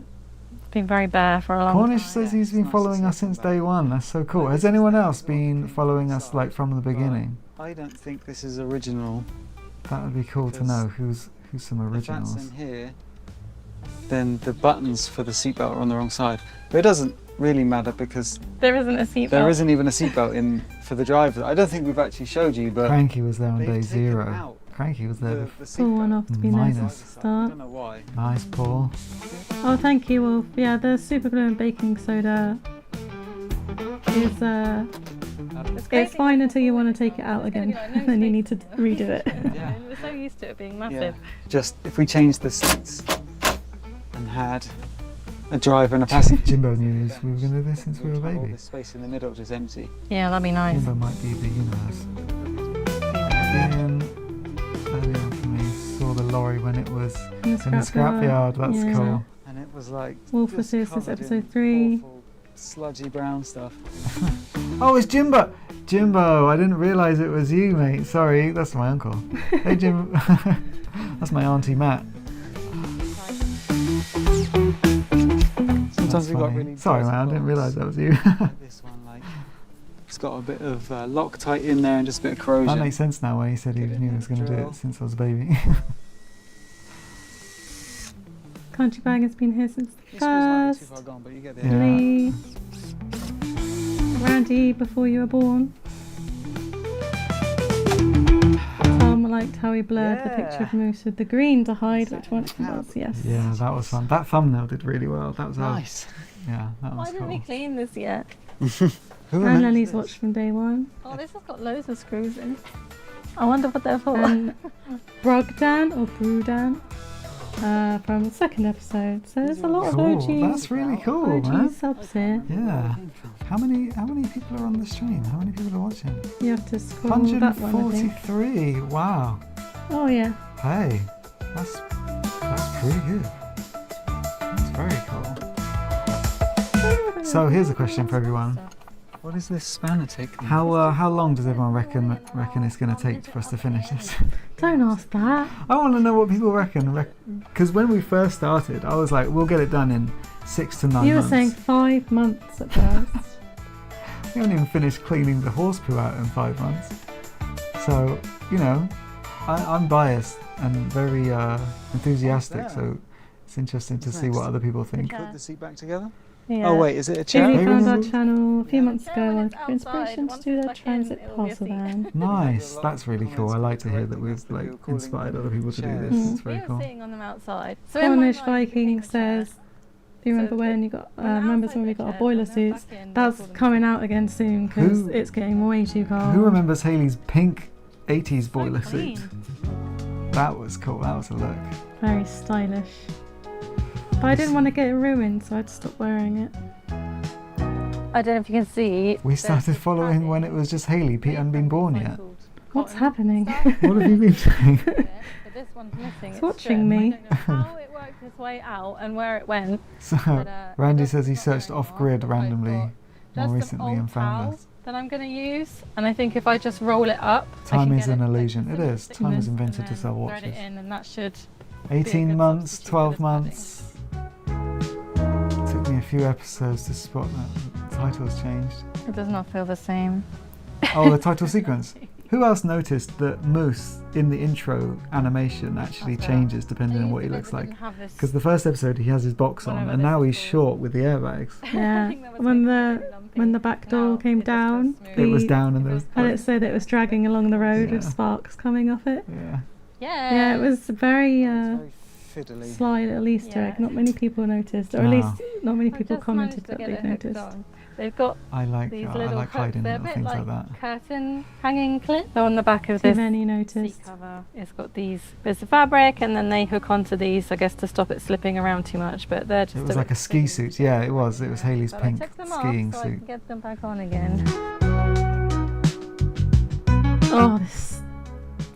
It's been very bare for a long Cornish time. says Yeah, he's it's been nice to following see us it since come day back. one. That's so cool. Like, Has this is anyone the else little been thing following us inside, like from the but beginning? I don't think this is original. That would be cool to Because know who's some If that's originals. in here, then the buttons for the seatbelt are on the wrong side. But it doesn't really matter because There isn't a seatbelt. there isn't even a seatbelt in for the driver. I don't think we've actually showed you, but Cranky was there on they've day taken 0. out Cranky was there. the Pull one seatbelt off to be Minus. nice driver's to side. I start. don't know why. Nice, Paul. Oh, thank you, Wolf. Yeah, the super glue and baking soda is it's fine until you want to take it out again, then you need to redo it. Yeah. We're so used to it being Yeah. massive. Just if we changed the seats and had a driver and a passenger. Jimbo knew this. We were going to do this since we were All baby. this space in the middle just empty. Yeah, that'd be nice. Jimbo might be the universe. Ian, early on for me, saw the lorry when it was In the in the scrapyard. That's yeah. cool. And it was like Wolf just Assist is covered in episode 3. awful, sludgy brown stuff. Oh, it's Jimbo! Jimbo, I didn't realise it was you, mate. Sorry, that's my uncle. Hey, Jim. That's my auntie Matt. Sometimes That's we got funny. really. Sorry, dirty man, I didn't bolts. realise that was you. Like this one, like it's got a bit of Loctite in there and just a bit of corrosion. That makes sense now when he said he Get it knew he in was the going to do drill. it since I was a baby. Country Bag has been here since the This one's first. not too far gone, but you get the Yeah. Lee. Randy, before you were born. Tom liked how he blurred the picture of Moose with the green to hide which one it was. Yes. Yeah, that was fun. That thumbnail did really well. That was Nice. Yeah, that Why was didn't we cool. clean this yet? Who And remembers Lenny's this? watched from day one. Oh, this has got loads of screws in. I wonder what they're for. And Brogdan or Brudan from the second episode. So there's a lot of Cool. OG, That's really cool, OG man. subs here. Yeah. How many people are on the stream? How many people are watching? You have to scroll that one, I think. 143. Wow. Oh yeah. Hey, that's pretty good. That's very cool. So here's a question for everyone. What is this spanner take? How long does everyone reckon it's going to take for us to finish this? Don't ask that. I want to know what people reckon. Because when we first started, I was like, we'll get it done in 6 to 9 You were months. saying 5 months at first. We haven't even finished cleaning the horse poo out in 5 months. So, you know, I'm biased and very enthusiastic, What's that? so it's interesting to What's see next? what other people think. Put the seat back together. Yeah. Oh wait, is it a Hayley chair? found our Maybe- channel a few months Yeah, ago when and it's looking for inspiration outside, to do their once it's back in, transit it will be a parcel seat. van. Nice, Lot that's of really cool. I comments like to hear that correcting we've us, but you're like calling inspired them other people to do chairs. this. It's We very were cool. sitting on them outside. So in my Cornish mind, we Viking became chairs. says, do you remember So when you got, when the remembers outside when we bit got our chairs boiler and then suits? back in, we That's call them coming chairs. out again soon because Who- it's getting way too cold. Who remembers Hayley's pink 80s So boiler clean. suit? That was cool. That was a look. Very stylish. But I didn't want to get it ruined, so I'd stop wearing it. I don't know if you can see. We started following when it was just Hayley. Pete hadn't been born yet. What's happening? What have you been doing? But this one's missing. It's watching me. I don't know how it worked its way out and where it went. So, But, Randy it says he doesn't matter searched anymore, off-grid but I've randomly got more just some recently old and found towel us. that I'm going to use, and I think if I just roll it up, I Time can is get an it, illusion. It similar is. Time thickness is invented and to then sell thread watches. it in, and that should. 18 good months, substitute for 12 this padding. months. Took me a few episodes to spot that the title's changed. It does not feel the same. Oh, the title sequence. Who else noticed that Moose in the intro animation actually That's right. changes depending on what he looks like? Because Because the first episode he has his box on, Whatever and this now is he's called. short with the airbags. Yeah. When the back door came down, It was we down and there was. had it so that it was dragging along the road with Yeah. sparks coming off it. Yeah. Yeah, it was very Very fiddly. sly little Easter egg. Yeah. Not many people noticed, or at No. least not many people commented that they'd noticed. They've got I like these I little like hooks. hiding They're a little bit things like, like that. curtain hanging clip. So on the back of Too this many seat noticed. cover, it's got these bits of fabric, and then they hook onto these, I guess, to stop it slipping around too much. But they're just It was bit like a ski big. suit. Yeah, it was. It was Hayley's But pink I took them skiing off so I suit. can get them back on again. Oh, this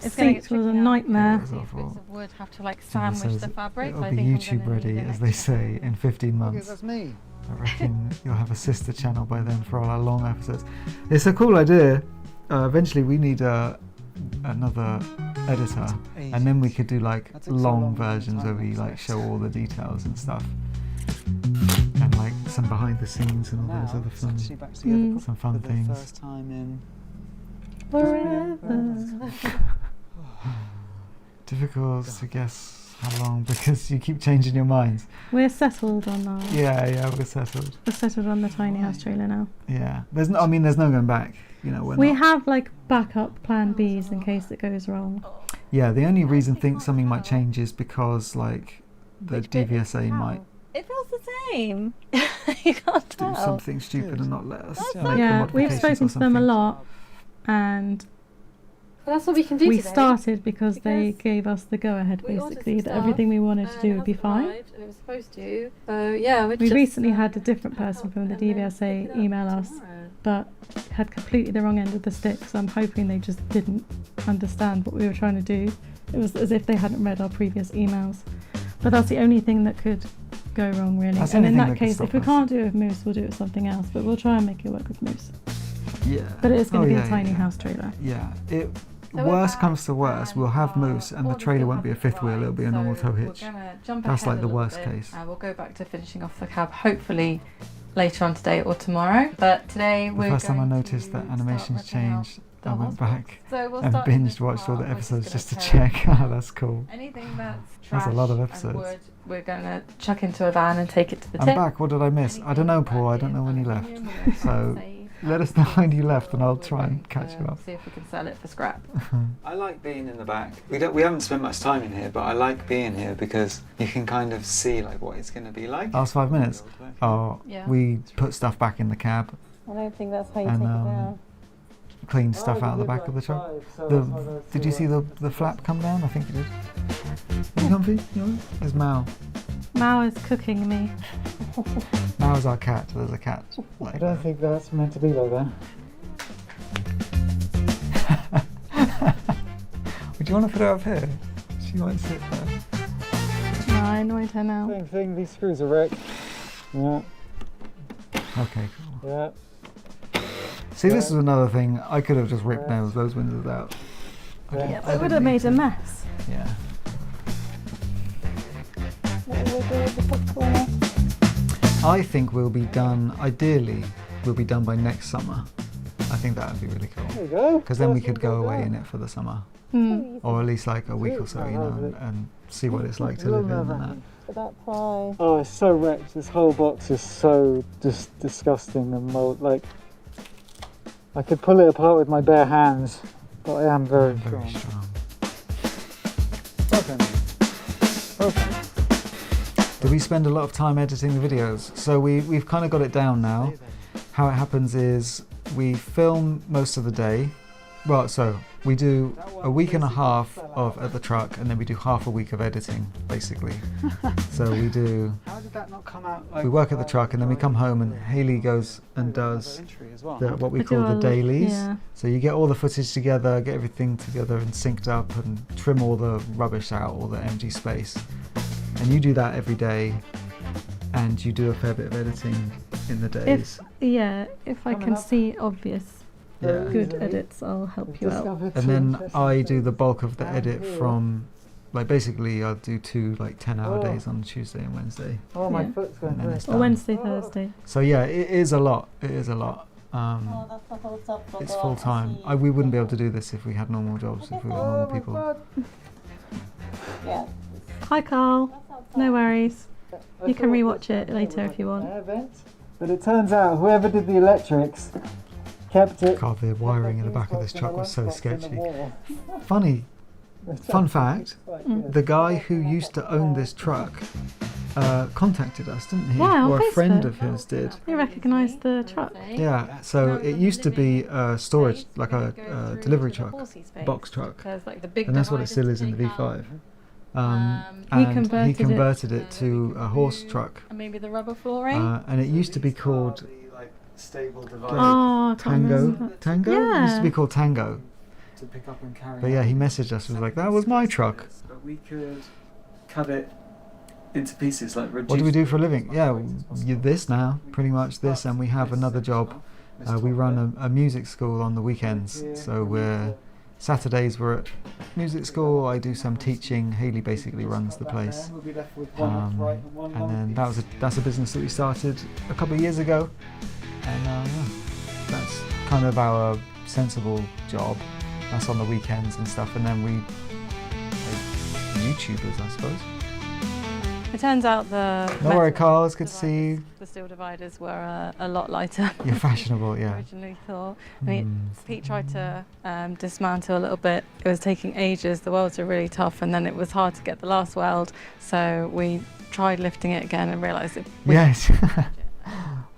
It's gonna get seat was a tricky now. nightmare. It was These awful. bits of wood have to like Someone sandwich says the fabric. It'll so I be think I'm YouTube gonna ready, need an as they extra say, in 15 Okay, months. that's me. I reckon you'll have a sister channel by then for all our long episodes. It's a cool idea. Eventually, we need another editor, and then we could do like That takes a long long versions time, where we like actually. show all the details and stuff, and like some behind the scenes and all Now, those other it's fun, actually back together Mm. some fun for the things. first time in. Forever. Difficult to guess how long because you keep changing your minds. We're settled on our. Yeah, we're settled. We're settled on the tiny house trailer now. Yeah, there's no. I mean, there's no going back. You know, we're We not. have like backup plan Bs in case it goes wrong. Yeah, the only reason think something might change is because like the Which bit is DVSA how? might It feels the same. You can't do tell. something stupid and not let us That's make fine. the Yeah, we've modifications spoken or to them a something. lot, and That's what we can do we today. started because they because gave us the go ahead we ordered basically some that stuff, everything we wanted to do would be fine. It was supposed to. So yeah, We recently had a different person from the DVSA email us, but had completely the wrong end of the stick, so I'm hoping they just didn't understand what we were trying to do. It was as if they hadn't read our previous emails. But that's the only thing that could go wrong, really. That's the And only in thing that that could case, stop if we us. can't do it with Moose, we'll do it with something else, but we'll try and make it work with Moose. Yeah. But it is going Oh, to be yeah, a tiny yeah. house trailer. Yeah. It. So Worst we're comes back to worst, we'll have Moose, and the orders trailer still won't be a haven't fifth wheel; it'll be a arrived, normal so tow we're hitch. gonna jump That's ahead like a the little worst bit. case. We'll go back to finishing off the cab, hopefully later on today or tomorrow. But today The we're first time I going noticed to that start animations ripping out changed, the I went hotspots. back So we'll and start in binged this watched all the part. We're episodes just to gonna check. tear Oh, that's cool. anything that's That's a trash lot of and episodes. wood, we're gonna chuck into a van and take it to the I'm tip. back. What did I miss? I don't know, Paul. I don't know when you left. So let us know when you left, and I'll try and catch you up. See if we can sell it for scrap. I like being in the back. We haven't spent much time in here, but I like being here because you can kind of see like what it's going to be like. Last 5 minutes. Oh, Yeah. we put stuff back in the cab, I don't think that's how you And, take it um, down. cleaned stuff out of the back of the truck. Did you see the flap come down? I think you did. You comfy? You all right? There's Mal. Mao is cooking me. Mal's our cat. There's a cat. Like that. think that's meant to be like that. Would you want to put it up here? She might sit there. No, I annoyed her now. Same thing. These screws are wrecked. Yeah. Okay, cool. Yeah. See, this is another thing. I could have just ripped those windows out. I didn't- Yeah, I but it would didn't have need made a to. mess. Yeah. What will we do with the popcorn? I think we'll be done, ideally, we'll be done by next summer. I think that would be really cool. There you go. Because then we could go away in it for the summer. Or at least like a week or so, you know, and see what it's like to live in and that. Oh, it's so wrecked. This whole box is so just disgusting and mold. Like, I could pull it apart with my bare hands, but I am very strong. Okay. Do we spend a lot of time editing the videos? So we've kind of got it down now. How it happens is we film most of the day. Well, so we do a week and a half of at the truck, and then we do half a week of editing, basically. So we do. How did that not come out? Like, We work at the truck, and then we come home, and Hayley goes and does what we call the do dailies. yeah. So you get all the footage together, get everything together and synced up, and trim all the rubbish out, all the empty space. And you do that every day, and you do a fair bit of editing in the days. If I can see obvious Yeah. good edits, I'll help you out. And then I do the bulk of the edit from, like, basically I'll do 2 like 10-hour days on Tuesday and Wednesday. Oh, my Yeah. foot's And then going it's Or done. Wednesday, Thursday. So yeah, it is a lot. It is a lot. It's full time. We wouldn't be able to do this if we had normal jobs, if we were normal people. Hi, Carl. No worries. You can rewatch it later if you want. But it turns out whoever did the electrics kept it. God, the wiring in the back of this truck was so sketchy. Fun fact, the guy who used to own this truck contacted us, didn't he? Yeah, on or a friend Facebook. of his did. You recognise the truck? Yeah, so it used to be a storage, like a delivery truck, box truck. There's like the big And that's what it still is in the V5. And he converted it to a horse truck. And maybe the rubber flooring. And it used to be called Oh, I can't remember. Tango? It used to be called Tango. To pick up and carry. But yeah, he messaged us and was like, that was my truck. But we could cut it into pieces, like reduce. What do we do for a living? Yeah, this now, pretty much this, and we have another job. We run a music school on the weekends, so Saturdays we're at music school. I do some teaching. Hayley basically runs the place, and then that's a business that we started a couple of years ago, and that's kind of our sensible job. That's on the weekends and stuff, and then we YouTubers, I suppose. It turns out the No worry, Carl, it's good to see you. the steel dividers were a lot lighter You're fashionable, than yeah. originally thought. I mean, Pete tried to dismantle a little bit. It was taking ages. The welds were really tough, and then it was hard to get the last weld. So we tried lifting it again and realised it. Yes.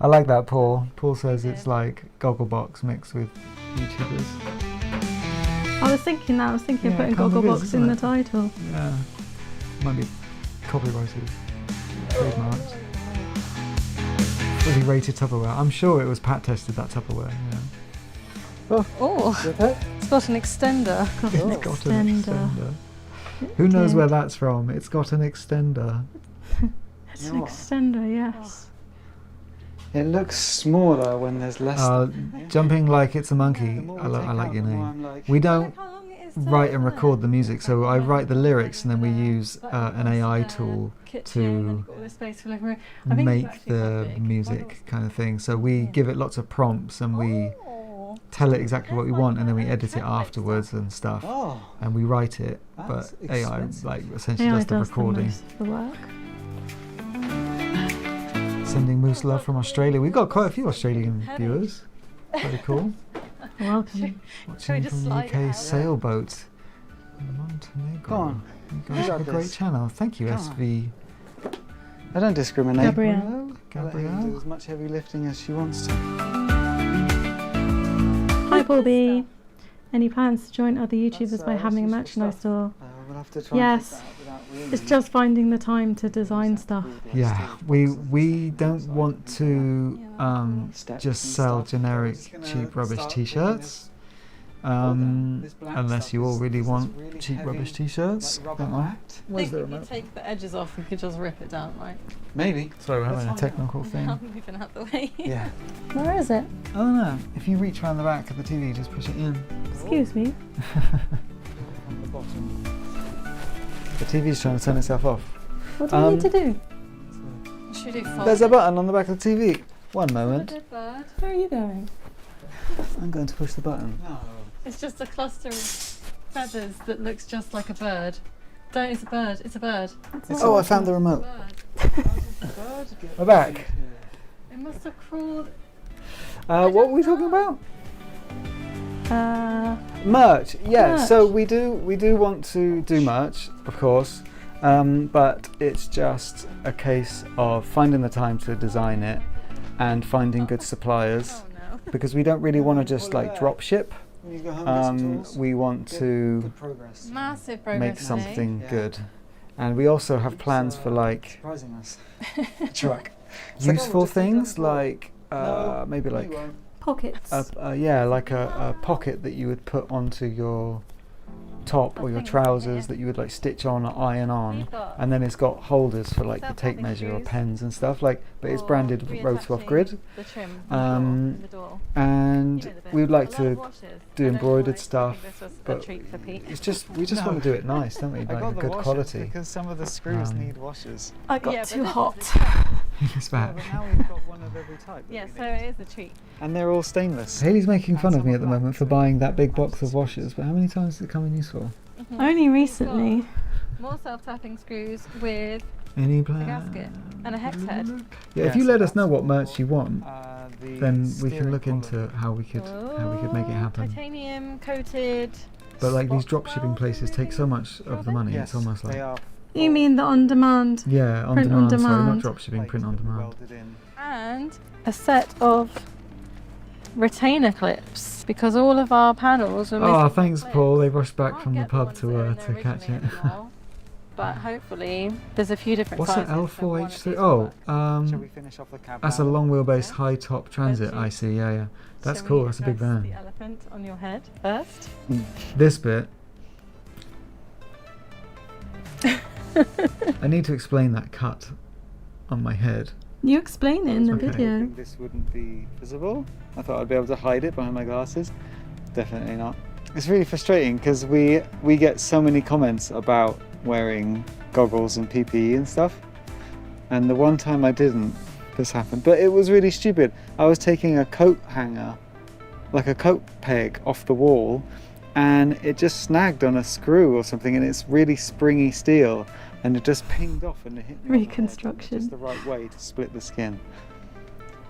I like that, Paul. Paul says it's like Gogglebox mixed with YouTubers. I was thinking that. I was thinking of Yeah, putting kind of is, Gogglebox isn't in the it? title. Yeah. Might be copyrighted. Trademarked. Fully rated Tupperware. I'm sure it was Pat tested that Tupperware. Yeah. Oh, it's got an extender. It's got an extender. Who knows where that's from? It's got an extender. It's an extender, yes. It looks smaller when there's less. Jumping like it's a monkey. I like your name. We don't write and record the music, so I write the lyrics and then we use an AI tool to make the music kind of thing. So we give it lots of prompts and we tell it exactly what we want, and then we edit it afterwards and stuff, and we write it. But AI like essentially AI does the recording. most of the work. Sending Moose love from Australia. We've got quite a few Australian viewers. Very cool. Welcome. Watching from the UK sailboat in Montenegro. Go on. You guys have a great channel. Thank you, SV. I don't discriminate. Gabrielle. I'll let her do as much heavy lifting as she wants to. Hi, Paul B. Any plans to join other YouTubers by having a merchandise store? We'll have to try Yes. and take that out without ruining It's just finding the time to design stuff. Yeah, we don't want to just sell generic cheap rubbish t-shirts. Unless you all really want cheap rubbish t-shirts. I think if you take the edges off, you could just rip it down, right? Maybe. Sorry, we're having a technical thing. I'm moving out the way. Yeah. Where is it? Oh no, if you reach around the back of the TV, just push it in. Excuse me. On the bottom. The TV's trying to turn itself off. What do I need to do? Should we do fold? There's a button on the back of the TV. One A moment. dead bird. Where are you going? I'm going to push the button. It's just a cluster of feathers that looks just like a bird. Don't, it's a bird. It's a bird. Oh, I found the remote. Bird. We're back. It must have crawled. What were we talking about? Merch. Yeah. Merch. So we do want to do merch, of course, but it's just a case of finding the time to design it and finding good suppliers, Oh no. because we don't really want to just like drop ship. When you go home, get some tools. We want to Good progress. Massive progress. make today. something Yeah. good, and we also have plans for like surprising us. Truck. useful things like No, maybe no, like you won't. Pockets. like a pocket that you would put onto your top or your trousers that you would like stitch on or iron on, We've got and then it's got holders for like the tape self-tapping measure or screws pens and stuff like, but it's or branded rotor off reattaching grid, The trim Um, the door. and You know the bit. we would like A lot of to washes. do I don't know embroidered why, I stuff, think this was a but treat for Pete. it's just we just No. want to do it nice, don't we? I Like got a the good washers quality. because some of the screws Um, need washers. I got Yeah, but too this is hot. the treat. It's back. But now we've got one of every type. that Yeah, we so need. it is a treat. And they're all stainless. Haley's making fun And of me some at the are black, moment for so buying that big that's box of the washers, but how many times did it come in useful? Only recently. More self-tapping screws with Any a plan? gasket and a hex head. Yeah, if Yeah, you so let us know that's what all, merch you want, The then we steering can look column. into how we could make it happen. Titanium coated. But like these spot drop shipping weld places take so much of the money. Yes, It's almost like they are You mean the on-demand? yeah, on Print on demand. Sorry, not demand. drop shipping, plates print on that we demand. welded in. And a set of retainer clips because all of our panels were missing. Oh, the thanks, clips. Paul. They rushed back Can't from the get pub ones that are in to there catch it. originally anymore, but hopefully there's a few different What's sizes. that so one of L4H3? these will Oh, work. Shall we finish off the cab? that's a van? long wheelbase Yeah. high top transit. you- I see. Yeah, yeah. That's Shall cool. we That's a big address The van. elephant on your head first. This bit. I need to explain that cut on my head. You explain it in the Okay. video. Hoping this wouldn't be visible. I thought I'd be able to hide it behind my glasses. Definitely not. It's really frustrating because we get so many comments about wearing goggles and PPE and stuff. And the one time I didn't, this happened. But it was really stupid. I was taking a coat hanger, like a coat peg off the wall, and it just snagged on a screw or something, and it's really springy steel, and it just pinged off and it hit me on the head. Reconstruction. Just the right way to split the skin.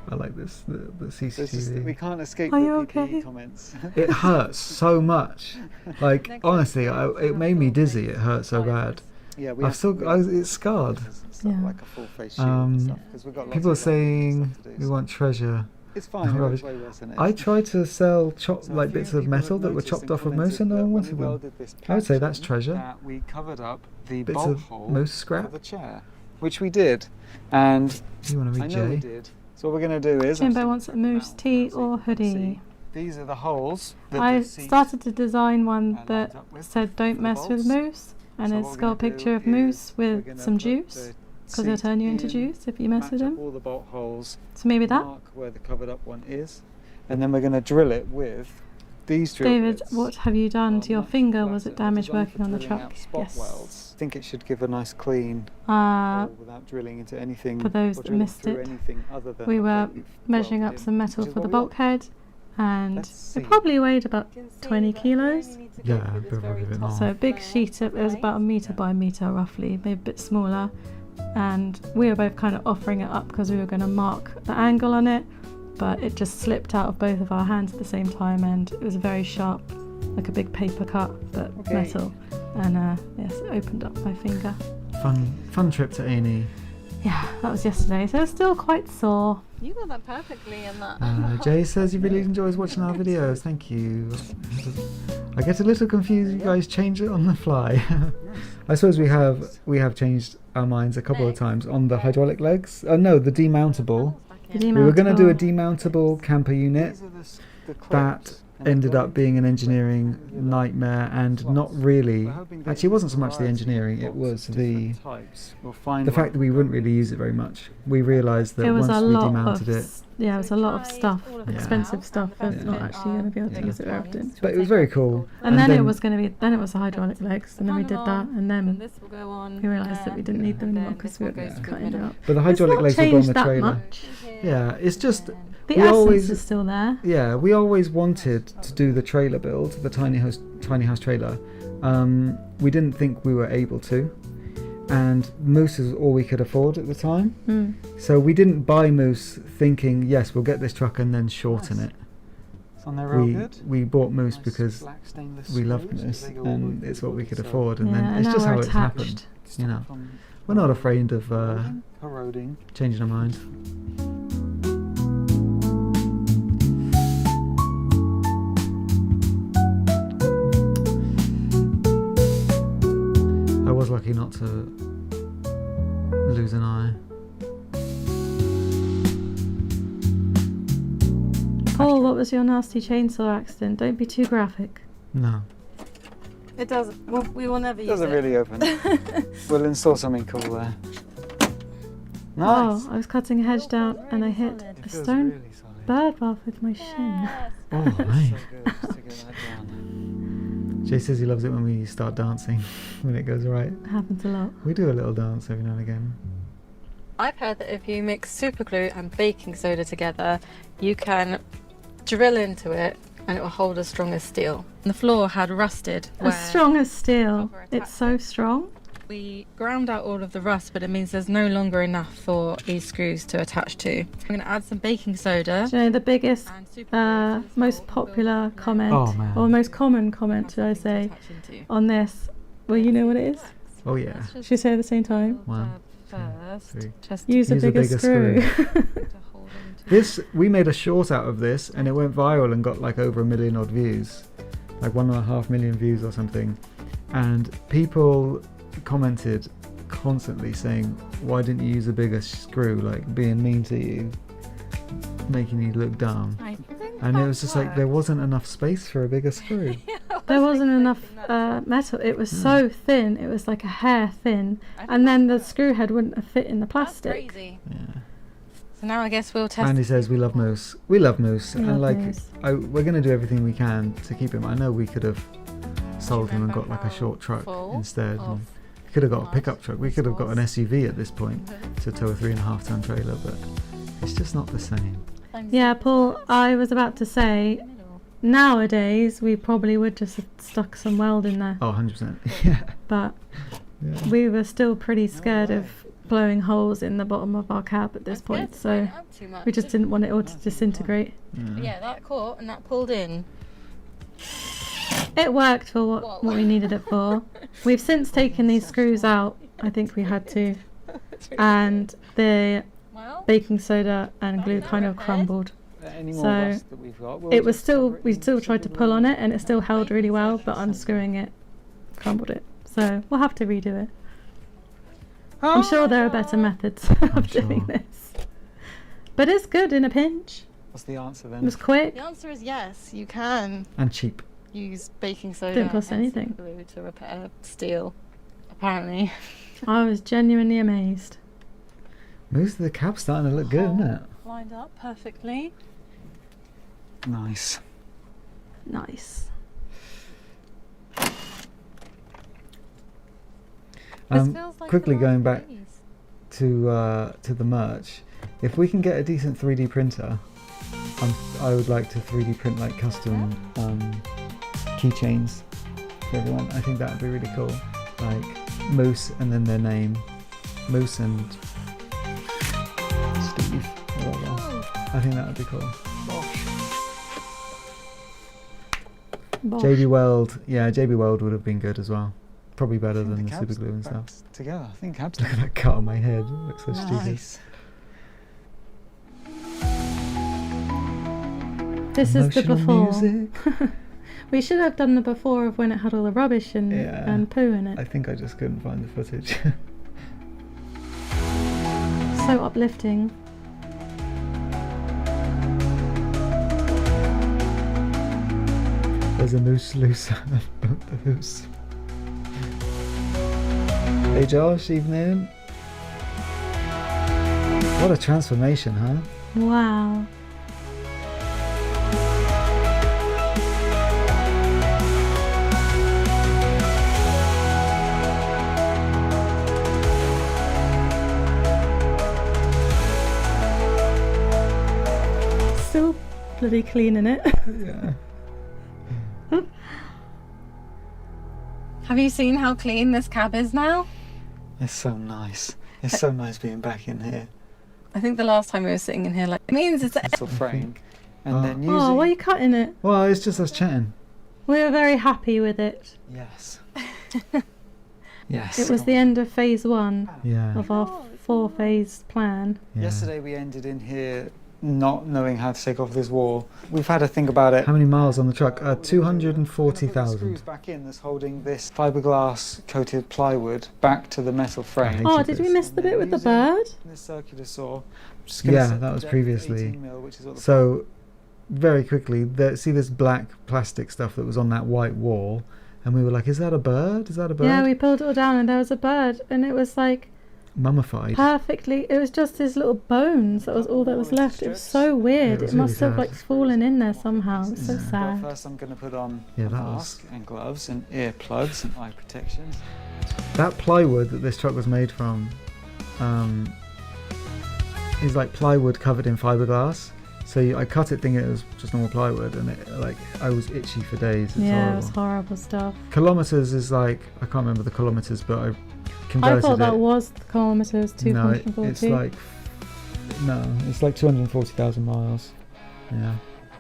I like this. The So it's just, we CCTV. can't escape Are the you PPE okay? comments. It hurts so much. Like Next honestly, time, it made me dizzy. It hurt so bad. Yeah, I've still, it's scarred. Yeah. Like a full face shield and stuff, 'cause we've got lots People are of saying stuff to do, we so want treasure. it's fine. It rubbish. looks way worse than it I is. tried to sell So a like few bits of people have metal that were noticed chopped and off of moose, and commented no one that when wanted we them. welded this I would say that's patch in, treasure. that we covered up the Bits bolt of hole moose for scrap. the chair, which we did, and You want to I be know we Jay? did. So what we're going to do is Jimbo wants a moose tee or hoodie. These are the holes that I the seat started to design one lines that up with said don't for the mess with bolts. moose, and So it's what we're got a gonna picture do of moose is we're with gonna some put juice, the because it'll seat turn you into in, juice if you mess match with up them. all the bolt holes, So maybe that. mark where the covered up one is, and then we're going to drill it with these drill David, bits. what have you done to your Much finger? Was flatter. it damaged Designed working for on the drilling truck? out spot Yes. welds. I think it should give a nice clean Uh, hole without drilling into anything. for those or that drilling missed through it, anything other than we the were plate you've measuring welded up in, some metal which is for the what we want. bulkhead, and Let's see. it probably weighed about 20 kilos. Yeah, probably a bit more. So a big sheet of, it was about a metre by a metre roughly, maybe a bit smaller, and we were both kind of offering it up because we were going to mark the angle on it, but it just slipped out of both of our hands at the same time, and it was very sharp, like a big paper cut, but Okay. metal, and yes, it opened up my finger. Fun trip to A&E. Yeah, that was yesterday, so it's still quite sore. You got that perfectly in that. Jay says he really enjoys watching our videos. Thank you. I get a little confused. You guys change it on the fly. I suppose we have changed our minds a couple of times on the hydraulic legs. Oh no, the demountable. The We were going to do a demountable. demountable camper unit These are the that ended up being an engineering nightmare, and not really. Actually, it wasn't so much the engineering; it was the fact that we wouldn't really use it very much. We realised that It was once a we lot demounted of it, yeah, it was a lot of stuff, Yeah. expensive stuff. That's Yeah. not actually going to be able to Yeah. use it very often. but it was very cool. And then it was going to be, then it was the hydraulic legs, and then we did that, and then this will go on. we realised that we didn't need them and anymore then because this we were one goes to the cutting it middle. up. But the It's hydraulic not legs will go on changed the that trailer. much. Yeah, it's just The we essence always is still there. yeah we always wanted to do the trailer build, the tiny house trailer. We didn't think we were able to, and moose is all we could afford at the time. Mm. So we didn't buy moose thinking, yes, we'll get this truck and then shorten it. It's on there real We good. we bought moose Nice because black stainless we loved screws. moose, They go all and the it's what we could so afford, and Yeah, then and it's now just we're how it's attached. happened. You know, from we're not afraid of corroding. changing our minds. I was lucky not to lose an eye. Paul, what was your nasty chainsaw accident? Don't be too graphic. No. It does. Well, we will never use Doesn't it. really open. We'll install something cool there. Nice. Oh, I was cutting a hedge down and I hit It a feels stone really solid. bird bath with my shin. Oh, So mate. good just to get that down. Jay says he loves it when we start dancing, when it goes right. It happens a lot. We do a little dance every now and again. I've heard that if you mix super glue and baking soda together, you can drill into it and it will hold as strong as steel. And the floor had rusted. As strong as steel. Proper It's so strong. We ground out all of the rust, but it means there's no longer enough for these screws to attach to. I'm going to add some baking soda. Do you know the biggest, And super glue to this most hole popular built in comment, Oh, man. or most common comment, should I Nothing to say, attach into. on this? Well, you know what it is? Oh yeah. Let's just Should we say it at the same time? build One, that first, three. just Use a Use a bigger bigger screw. to hold into. This, we made a short out of this, and it went viral and got like over 1 million odd views, like 1.5 million views or something. And people commented constantly saying, "Why didn't you use a bigger screw?" Like being mean to you, making you look dumb. I think And it was just like there wasn't enough space for a bigger screw. There wasn't enough metal. It was so thin. It was like a hair thin. And then the screw head wouldn't have fit in the That's plastic. crazy. Yeah. So now I guess we'll test. Andy says we love moose. We love moose, We and love like moose. we're gonna do everything we can to keep him. I know we could have sold him and got like a short truck Full instead. of We could have got a mud, pickup truck. We could have got an sauce. SUV at this point to tow a 3.5 ton trailer, but it's just not the same. Yeah, Paul, I was about to say, nowadays we probably would just have stuck some weld in there. Oh, 100%. Yeah. But Yeah. we were still pretty scared of blowing holes in the bottom of our cab at this point. So we just didn't want it all to disintegrate. Yeah, that caught and that pulled in. It worked for what we needed it for. We've since taken these screws out. I think we had to. And the Well, baking soda and glue kind of crumbled. Any more So, rust that we've got, we'll It was just still, cover it we in still tried to super pull glue. on it and it still held really well, but unscrewing it crumbled it. So we'll have to redo it. I'm sure there are better methods of doing sure. this. But it's good in a pinch. What's the answer It then? was quick. the answer is yes. You can And cheap. use baking soda Didn't cost and anything. super glue to repair steel. Apparently. I was genuinely amazed. Most of the cab's starting to look good, isn't it? Lined up perfectly. Nice. Nice. This feels like Quickly the going last back days. to the merch, if we can get a decent 3D printer, I would like to 3D print like custom keychains for everyone. I think that would be really cool. Like Moose and then their name, Moose and Steve. Or whatever. I think that would be cool. Bosh. JB Weld, yeah, JB Weld would have been good as well. Probably better than the super cab's glue and back stuff. Together. I think cabs Look at that cut on my head. It looks so stupid. nice. This is the Emotional before. music. We should have done the before of when it had all the rubbish and, Yeah. and poo in it. I think I just couldn't find the footage. So uplifting. There's a moose loose. Loose. Hey Josh, evening. What a transformation, huh? Wow. Still bloody cleaning it. Yeah. Have you seen how clean this cab is now? It's so nice. It's so nice being back in here. I think the last time we were sitting in here, like, it means it's Little frame. And Oh. then using... Oh, why are you cutting it? Well, it's just us chatting. We were very happy with it. Yes. Yes. It was the end of phase 1 Yeah. of our 4-phase plan. Yeah. Yesterday we ended in here not knowing how to take off this wall. We've had to think about it. How many miles on the truck? Put the 240,000. screws back in that's holding this fiberglass coated plywood back to the metal frame. Oh, Hated did we this. miss the bit with the bird? This circular saw. Just gonna Yeah, set that the was depth previously. 18 mil, which is what the So, very quickly, see this black plastic stuff that was on that white wall, and we were like, "Is that a bird? Is that a bird?" Yeah, we pulled it all down and there was a bird and it was like Mummified. perfectly, it was just his little bones, that was all that was left. It was so weird. Yeah, it was It must really have like sad. fallen in there somehow. It's so Yeah. But sad. first I'm going to put on Yeah, a that was- mask and gloves and earplugs and eye protection. That plywood that this truck was made from is like plywood covered in fiberglass. So I cut it thinking it was just normal plywood, and I was itchy for days. It's Yeah, horrible. it was horrible stuff. Kilometers is like, I can't remember the kilometers, but I I converted thought that it. was the kilometers, No, 240. it's like it's like 240,000 miles. Yeah,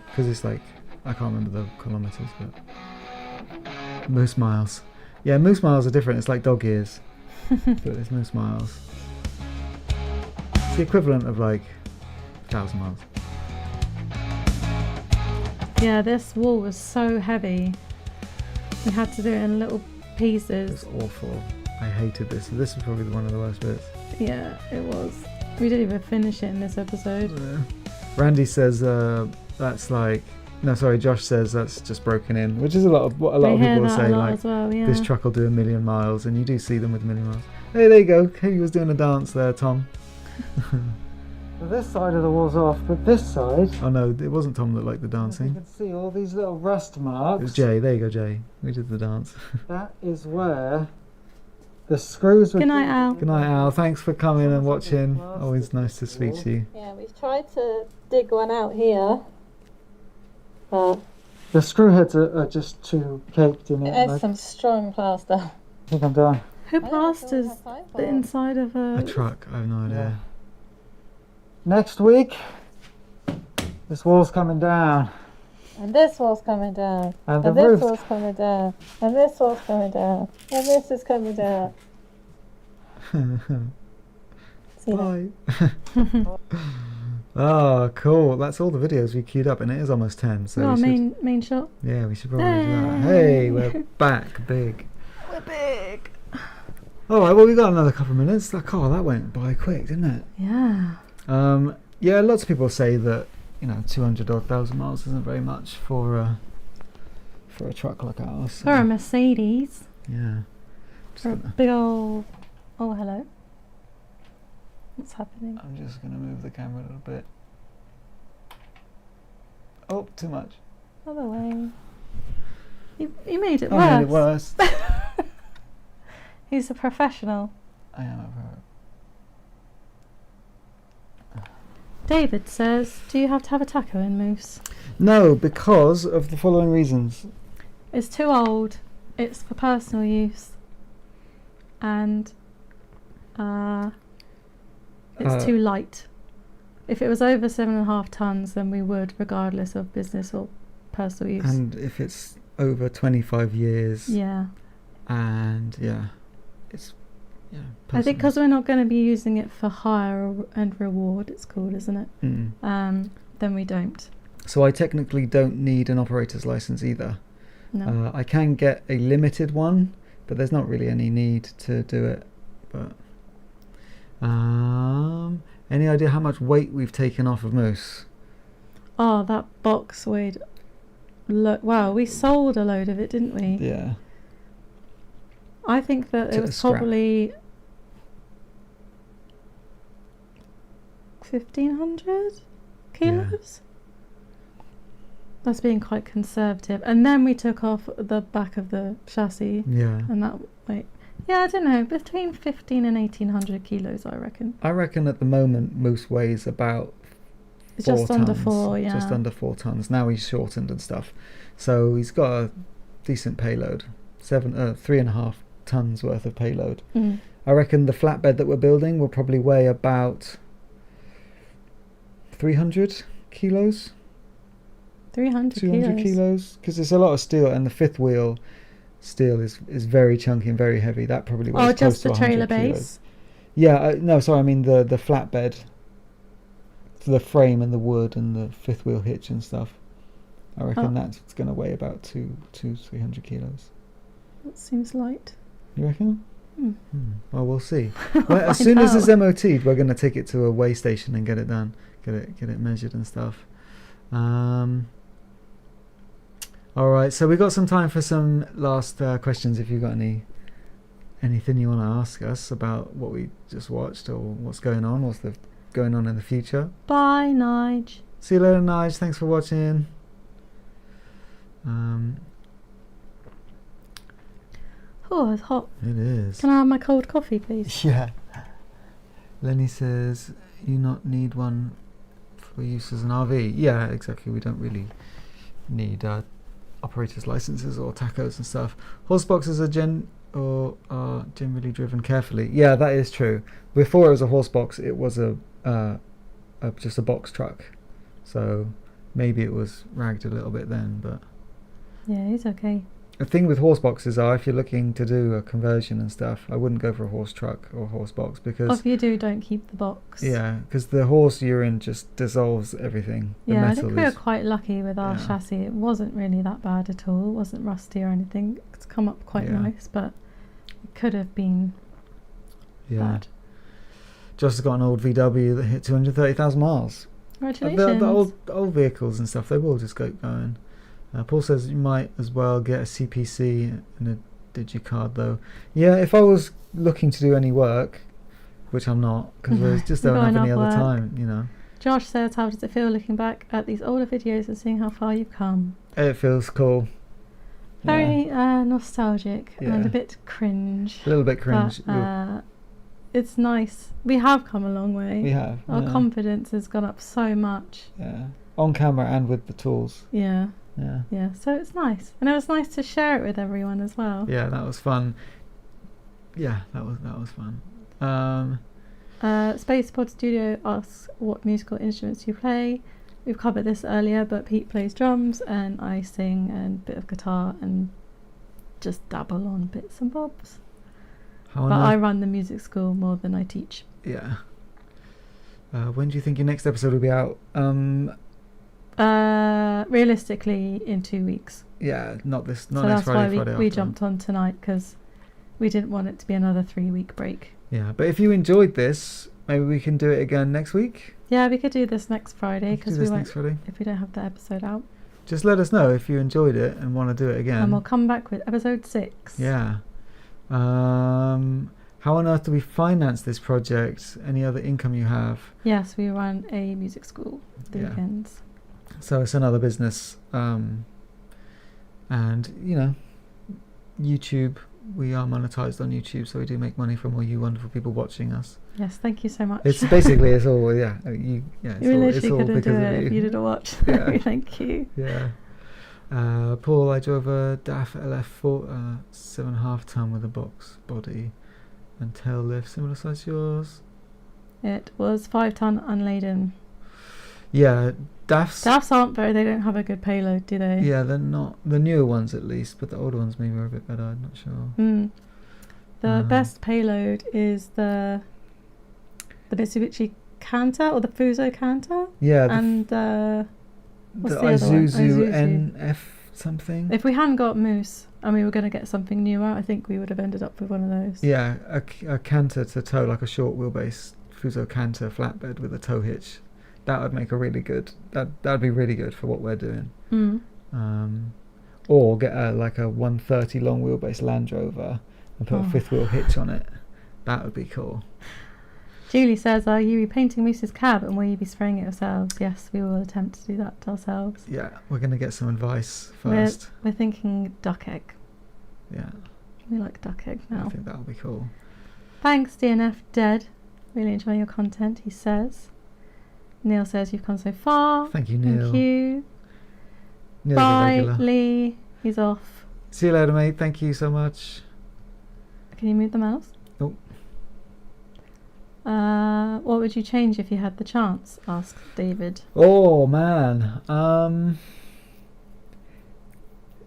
because it's like, I can't remember the kilometers, but moose miles. Yeah, moose miles are different. It's like dog years, but it's moose miles. It's the equivalent of like 1,000 miles. Yeah, this wall was so heavy. We had to do it in little It's pieces. awful. I hated this. This is probably one of the worst bits. Yeah, it was. We didn't even finish it in this episode. Randy says that's like, no, sorry, Josh says that's just broken in, which is a lot of what a lot We of hear people that say, a lot like, as well, yeah. this truck will do 1,000,000 miles, and you do see them with 1,000,000 miles. Hey, there you go. He was doing a dance there, Tom. This side of the wall's off, but this side, Oh no, it wasn't Tom that liked the you dancing. can see all these little rust It marks. was Jay. There you go, Jay. We did the dance. That is where the screws were. Good night, Al. Good night, Al. Thanks for coming and watching. Always nice to speak to you. Yeah, we've tried to dig one out here, but The screw heads are just too caked in it. there's some strong plaster. I think I'm done. Who plasters the inside of A a... truck. I have no idea. Next week, this wall's coming down. And this wall's coming down. And the And this roof. wall's coming down. And this wall's coming down. And this is coming down. See that? Bye. Oh, cool. That's all the videos we queued up, and it is almost 10. So Oh, we should, main shot. yeah, we should probably do that. Hey, we're back, big. We're big. All right, well, we got another couple of minutes. Like, oh, that went by quick, didn't it? Yeah. Yeah, lots of people say that 200,000 miles isn't very much for a truck like ours. So, For a Mercedes. yeah. For a big old... Oh, hello. What's happening? I'm just going to move the camera a little bit. Oh, too much. Other way. You made it I worse. made it worse. He's a professional. I am a pro. David says, do you have to have a taco in Moose? No, because of the following reasons. It's too old. It's for personal use. And it's too light. If it was over 7.5 tons, then we would, regardless of business or personal use. And if it's over 25 years, Yeah. and yeah, it's I think personal. because we're not going to be using it for hire and reward, it's called, isn't it? Then we don't. So I technically don't need an operator's license either. No. I can get a limited one, but there's not really any need to do it. But any idea how much weight we've taken off of Moose? Oh, that box weighed Wow, we sold a load of it, didn't we? Yeah. I think that it Took a was scrap. probably 1,500 kilos. That's being quite conservative. And then we took off the back of the chassis, Yeah. and that weight. Yeah, I don't know, between 15 and 1,800 kilos, I reckon. I reckon at the moment Moose weighs about It's 4 just under tons, 4, yeah. Just under 4 tons. Now he's shortened and stuff, so he's got a decent payload. 3.5 tons worth of payload. Mm. I reckon the flatbed that we're building will probably weigh about 300 kilos, 300 200 kilos, because there's a lot of steel, and the fifth wheel steel is very chunky and very heavy. That probably weighs Oh, close just to the 100 trailer kilos. base? Yeah, no, sorry, I mean the flatbed, the frame and the wood and the fifth wheel hitch and stuff. I reckon that's going to weigh about 300 kilos. That seems light. You reckon? Hmm. Well, we'll see. Well, as soon as it's MOT'd, we're going to take it to a weigh station and get it done, get it measured and stuff. All right, so we got some time for some last questions. If you've got anything you want to ask us about what we just watched or what's going on, going on in the future. Bye, Nige. See you later, Nige. Thanks for watching. Oh, it's hot. It is. Can I have my cold coffee, please? Yeah. Lenny says, you not need one for use as an RV. Yeah, exactly. We don't really need operators licenses or tacos and stuff. Horse boxes are generally driven carefully. Yeah, that is true. Before it was a horse box, it was just a box truck. So maybe it was ragged a little bit then, but Yeah, he's okay. the thing with horse boxes are, if you're looking to do a conversion and stuff, I wouldn't go for a horse truck or horse box, because If you do, don't keep the box. yeah, because the horse urine just dissolves everything. The Yeah, I metal think we were is, quite lucky with our yeah. chassis. It wasn't really that bad at all. It wasn't rusty or anything. It's come up quite Yeah. nice, but it could have been yeah. bad. Josh has got an old VW that hit 230,000 miles. Congratulations. The old vehicles and stuff, they will just go going. Paul says you might as well get a CPC and a digicard though. Yeah, if I was looking to do any work, which I'm not, because I just You've don't got have any enough other work. time, you know. Josh says, how does it feel looking back at these older videos and seeing how far you've come? It feels cool. Yeah. Very nostalgic and Yeah. a bit cringe. A little bit cringe. But, it's nice. We have come a long way. We have. Our yeah. confidence has gone up so much. Yeah. On camera and with the tools. Yeah. Yeah. Yeah, so it's nice. And it was nice to share it with everyone as well. Yeah, that was fun. Yeah, that was fun. Spacepod Studio asks, what musical instruments do you play? We've covered this earlier, but Pete plays drums and I sing and a bit of guitar and just dabble on bits and bobs. But I run the music school more than I teach. Yeah. When do you think your next episode will be out? Realistically, in 2 weeks. Yeah, not next So Friday. that's why we after. jumped on tonight, because we didn't want it to be another 3-week break. Yeah, but if you enjoyed this, maybe we can do it again next week. Yeah, we could do this next Friday, We could do because this we won't next Friday. if we don't have the episode out. Just let us know if you enjoyed it and want to do it again. And we'll come back with episode 6. Yeah. How on earth do we finance this project? Any other income you have? Yes, we run a music school the Yeah. weekends. So it's another business. And, you know, YouTube, we are monetized on YouTube, so we do make money from all you wonderful people watching us. Yes, thank you so much. It's basically, it's all, it's you all, literally couldn't because do of it you. if you didn't watch. Yeah. Thank you. Yeah. Paul, I drove a DAF LF4 7.5 ton with a box body and tail lift, similar size to yours. It was 5-ton unladen. Yeah, DAFs. DAFs aren't they don't have a good payload, do they? Yeah, they're not the newer ones at least, but the older ones maybe are a bit better. I'm not sure. The best payload is the Mitsubishi Canter or the Fuso Canter. Yeah, And what's the the other one? Isuzu Isuzu. NF something. If we hadn't got Moose and we were going to get something newer, I think we would have ended up with one of those. Yeah, a canter to tow, like a short wheelbase Fuso canter flatbed with a tow hitch. That would make a really good. That'd be really good for what we're doing. Or get a 130 long wheelbase Land Rover and put a fifth wheel hitch on it. That would be cool. Julie says, are you repainting Moose's cab and will you be spraying it yourselves? Yes, we will attempt to do that ourselves. Yeah, we're going to get some advice first. We're thinking duck egg. Yeah. We like duck egg now. I think that'll be cool. Thanks, DNF Dead. Really enjoying your content, he says. Neil says, you've come so far. Thank you, Neil. Thank you. Neil's a Bye, regular. Lee. He's off. See you later, mate. Thank you so much. Can you move the mouse? Nope. What would you change if you had the chance? Asked David. Oh, man.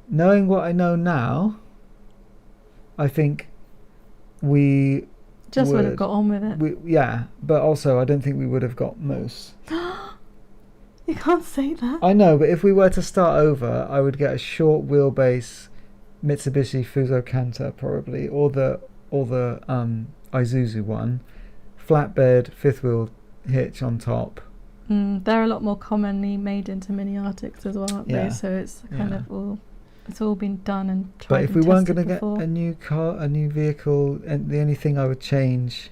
Knowing what I know now, I think we Just would have got on with it. Yeah, but also I don't think we would have got Moose. You can't say that. I know, but if we were to start over, I would get a short wheelbase Mitsubishi Fuso Canter probably, or the Isuzu one, flatbed fifth wheel hitch on top. They're a lot more commonly made into mini Arctics as well, aren't Yeah. they? So it's kind of it's all been done and tried. But if we weren't going to get before. a new car, a new vehicle, and the only thing I would change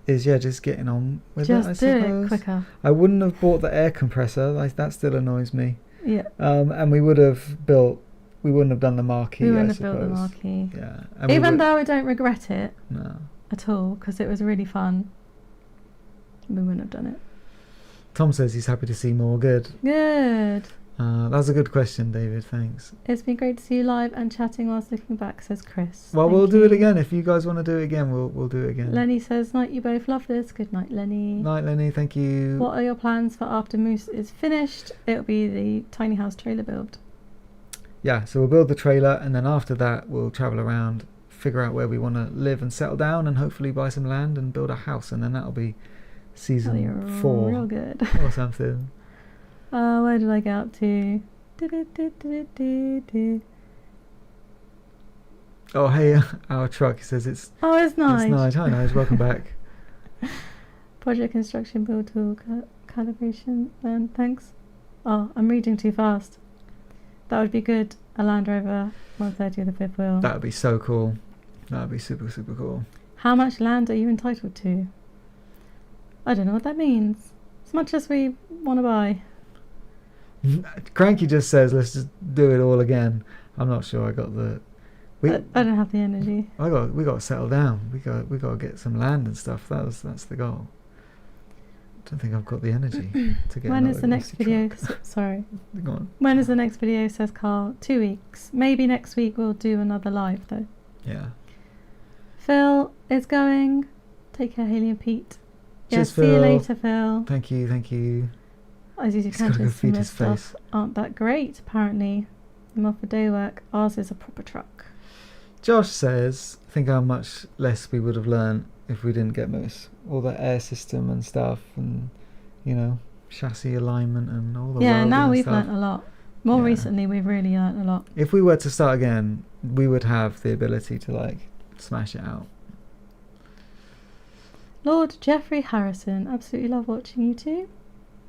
is just getting on with it. I just do it suppose. quicker. I wouldn't have bought the air compressor. That still annoys me. Yeah. And we wouldn't have done the marquee. We wouldn't I have built the suppose. marquee. Yeah. And Even though I don't regret it no. at all, because it was really fun. We wouldn't have done it. Tom says he's happy to see more. Good. Good. That's a good question, David. Thanks. It's been great to see you live and chatting whilst looking back, says Chris. Well, Thank we'll do you. it again. If you guys want to do it again, we'll do it again. Lenny says, night, you both love this. Good night, Lenny. Night, Lenny. Thank you. What are your plans for after Moose is finished? It'll be the tiny house trailer build. Yeah, so we'll build the trailer, and then after that, we'll travel around, figure out where we want to live and settle down, and hopefully buy some land and build a house, and then that'll be season 4 Real good. or something. Where did I get up to? Do-do-do-do-do-do. Oh, hey, our truck says it's Oh, it's nice. It's nice. Hi, nice. Welcome back. Project construction build tool calibration. Thanks. Oh, I'm reading too fast. That would be good. A Land Rover 130 with a fifth wheel. That would be so cool. That would be super, super cool. How much land are you entitled to? I don't know what that means. As much as we want to buy. Cranky just says, let's just do it all again. I'm not sure I got the... I don't have the energy. We got to settle down. We got to get some land and stuff. That's the goal. I don't think I've got the energy to get. When is the next rusty video? truck. Sorry. Go on. When is the next video, says Carl? 2 weeks. Maybe next week we'll do another live though. Yeah. Phil is going. Take care, Hayley and Pete. Yeah, Cheers, see you Phil. later, Phil. Thank you. As you He's gotta go can, feed some his stuff face. aren't that great, apparently. I'm off for day work. Ours is a proper truck. Josh says, think how much less we would have learned if we didn't get Moose. All the air system and stuff, and chassis alignment and all the Yeah, welding now and we've stuff. learnt a lot. More Yeah. recently, we've really learnt a lot. If we were to start again, we would have the ability to smash it out. Lord Jeffrey Harrison, absolutely love watching you two.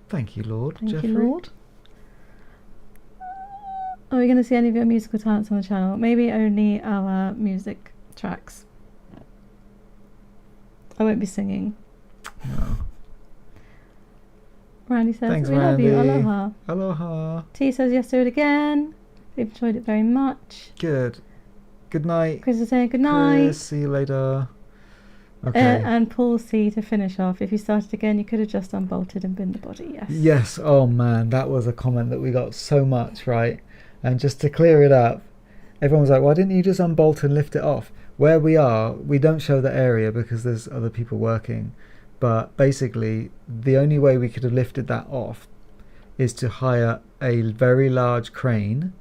Thank you, Lord. Thank Jeffrey. you, Lord. Are we going to see any of your musical talents on the channel? Maybe only our music tracks. I won't be singing. No. Randy says, Thanks, we love you. Randy. Aloha. Aloha. T says, yes, do it again. We've enjoyed it very much. Good. Good night. Chris is saying good night. Chris, see you later. Okay. And Paul C to finish off. If you started again, you could have just unbolted and binned the body. Yes. Yes. Oh man, that was a comment that we got so much, right? And just to clear it up, everyone was like, why didn't you just unbolt and lift it off? Where we are, we don't show the area because there's other people working. But basically, the only way we could have lifted that off is to hire a very large crane,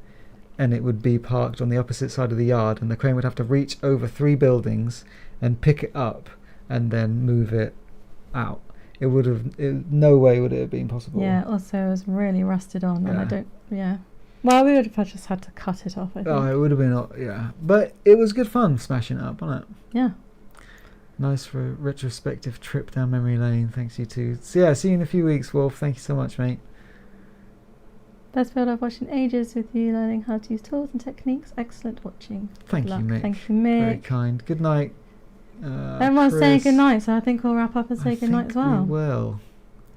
and it would be parked on the opposite side of the yard, and the crane would have to reach over 3 buildings and pick it up and then move it out. No way would it have been possible. Yeah, also it was really rusted on, and I Yeah. don't, yeah. Well, we would have just had to cut it off, I think. Oh, it would have been, yeah. But it was good fun smashing it up, wasn't it? Yeah. Nice for a retrospective trip down memory lane. Thanks, you two. So yeah, see you in a few weeks, Wolf. Thank you so much, mate. Best build I've watched in ages with you, learning how to use tools and techniques. Excellent watching. Good Thank you, luck. Mick. Thank you, Mick. Very kind. Good night. Everyone's saying Chris. good night, so I think we'll wrap up and say I good night think as well. We will.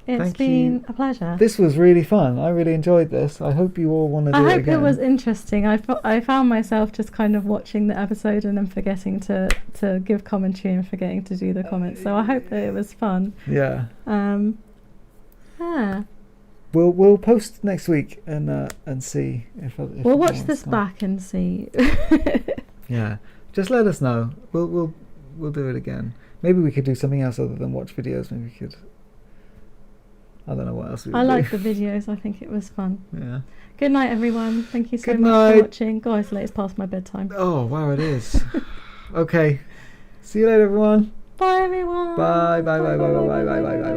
It's Thank been you. a pleasure. This was really fun. I really enjoyed this. I hope you all want to do I it hope again. it was interesting. I found myself just kind of watching the episode and then forgetting to give commentary and forgetting to do the comments. So I hope that it was fun. Yeah. Yeah. We'll post next week and see if We'll watch anyone's this gone. back and see. Yeah. Just let us know. We'll do it again. Maybe we could do something else other than watch videos. Maybe we could. I don't know what else we would I do. like the videos. I think it was fun. Yeah. Good night, everyone. Thank you so Good much night. for watching. Guys, it's past my bedtime. Oh wow, it is. Okay. See you later, everyone. Bye, everyone. Bye. Bye. Bye. Bye. Bye. Bye. Bye. Bye. Bye.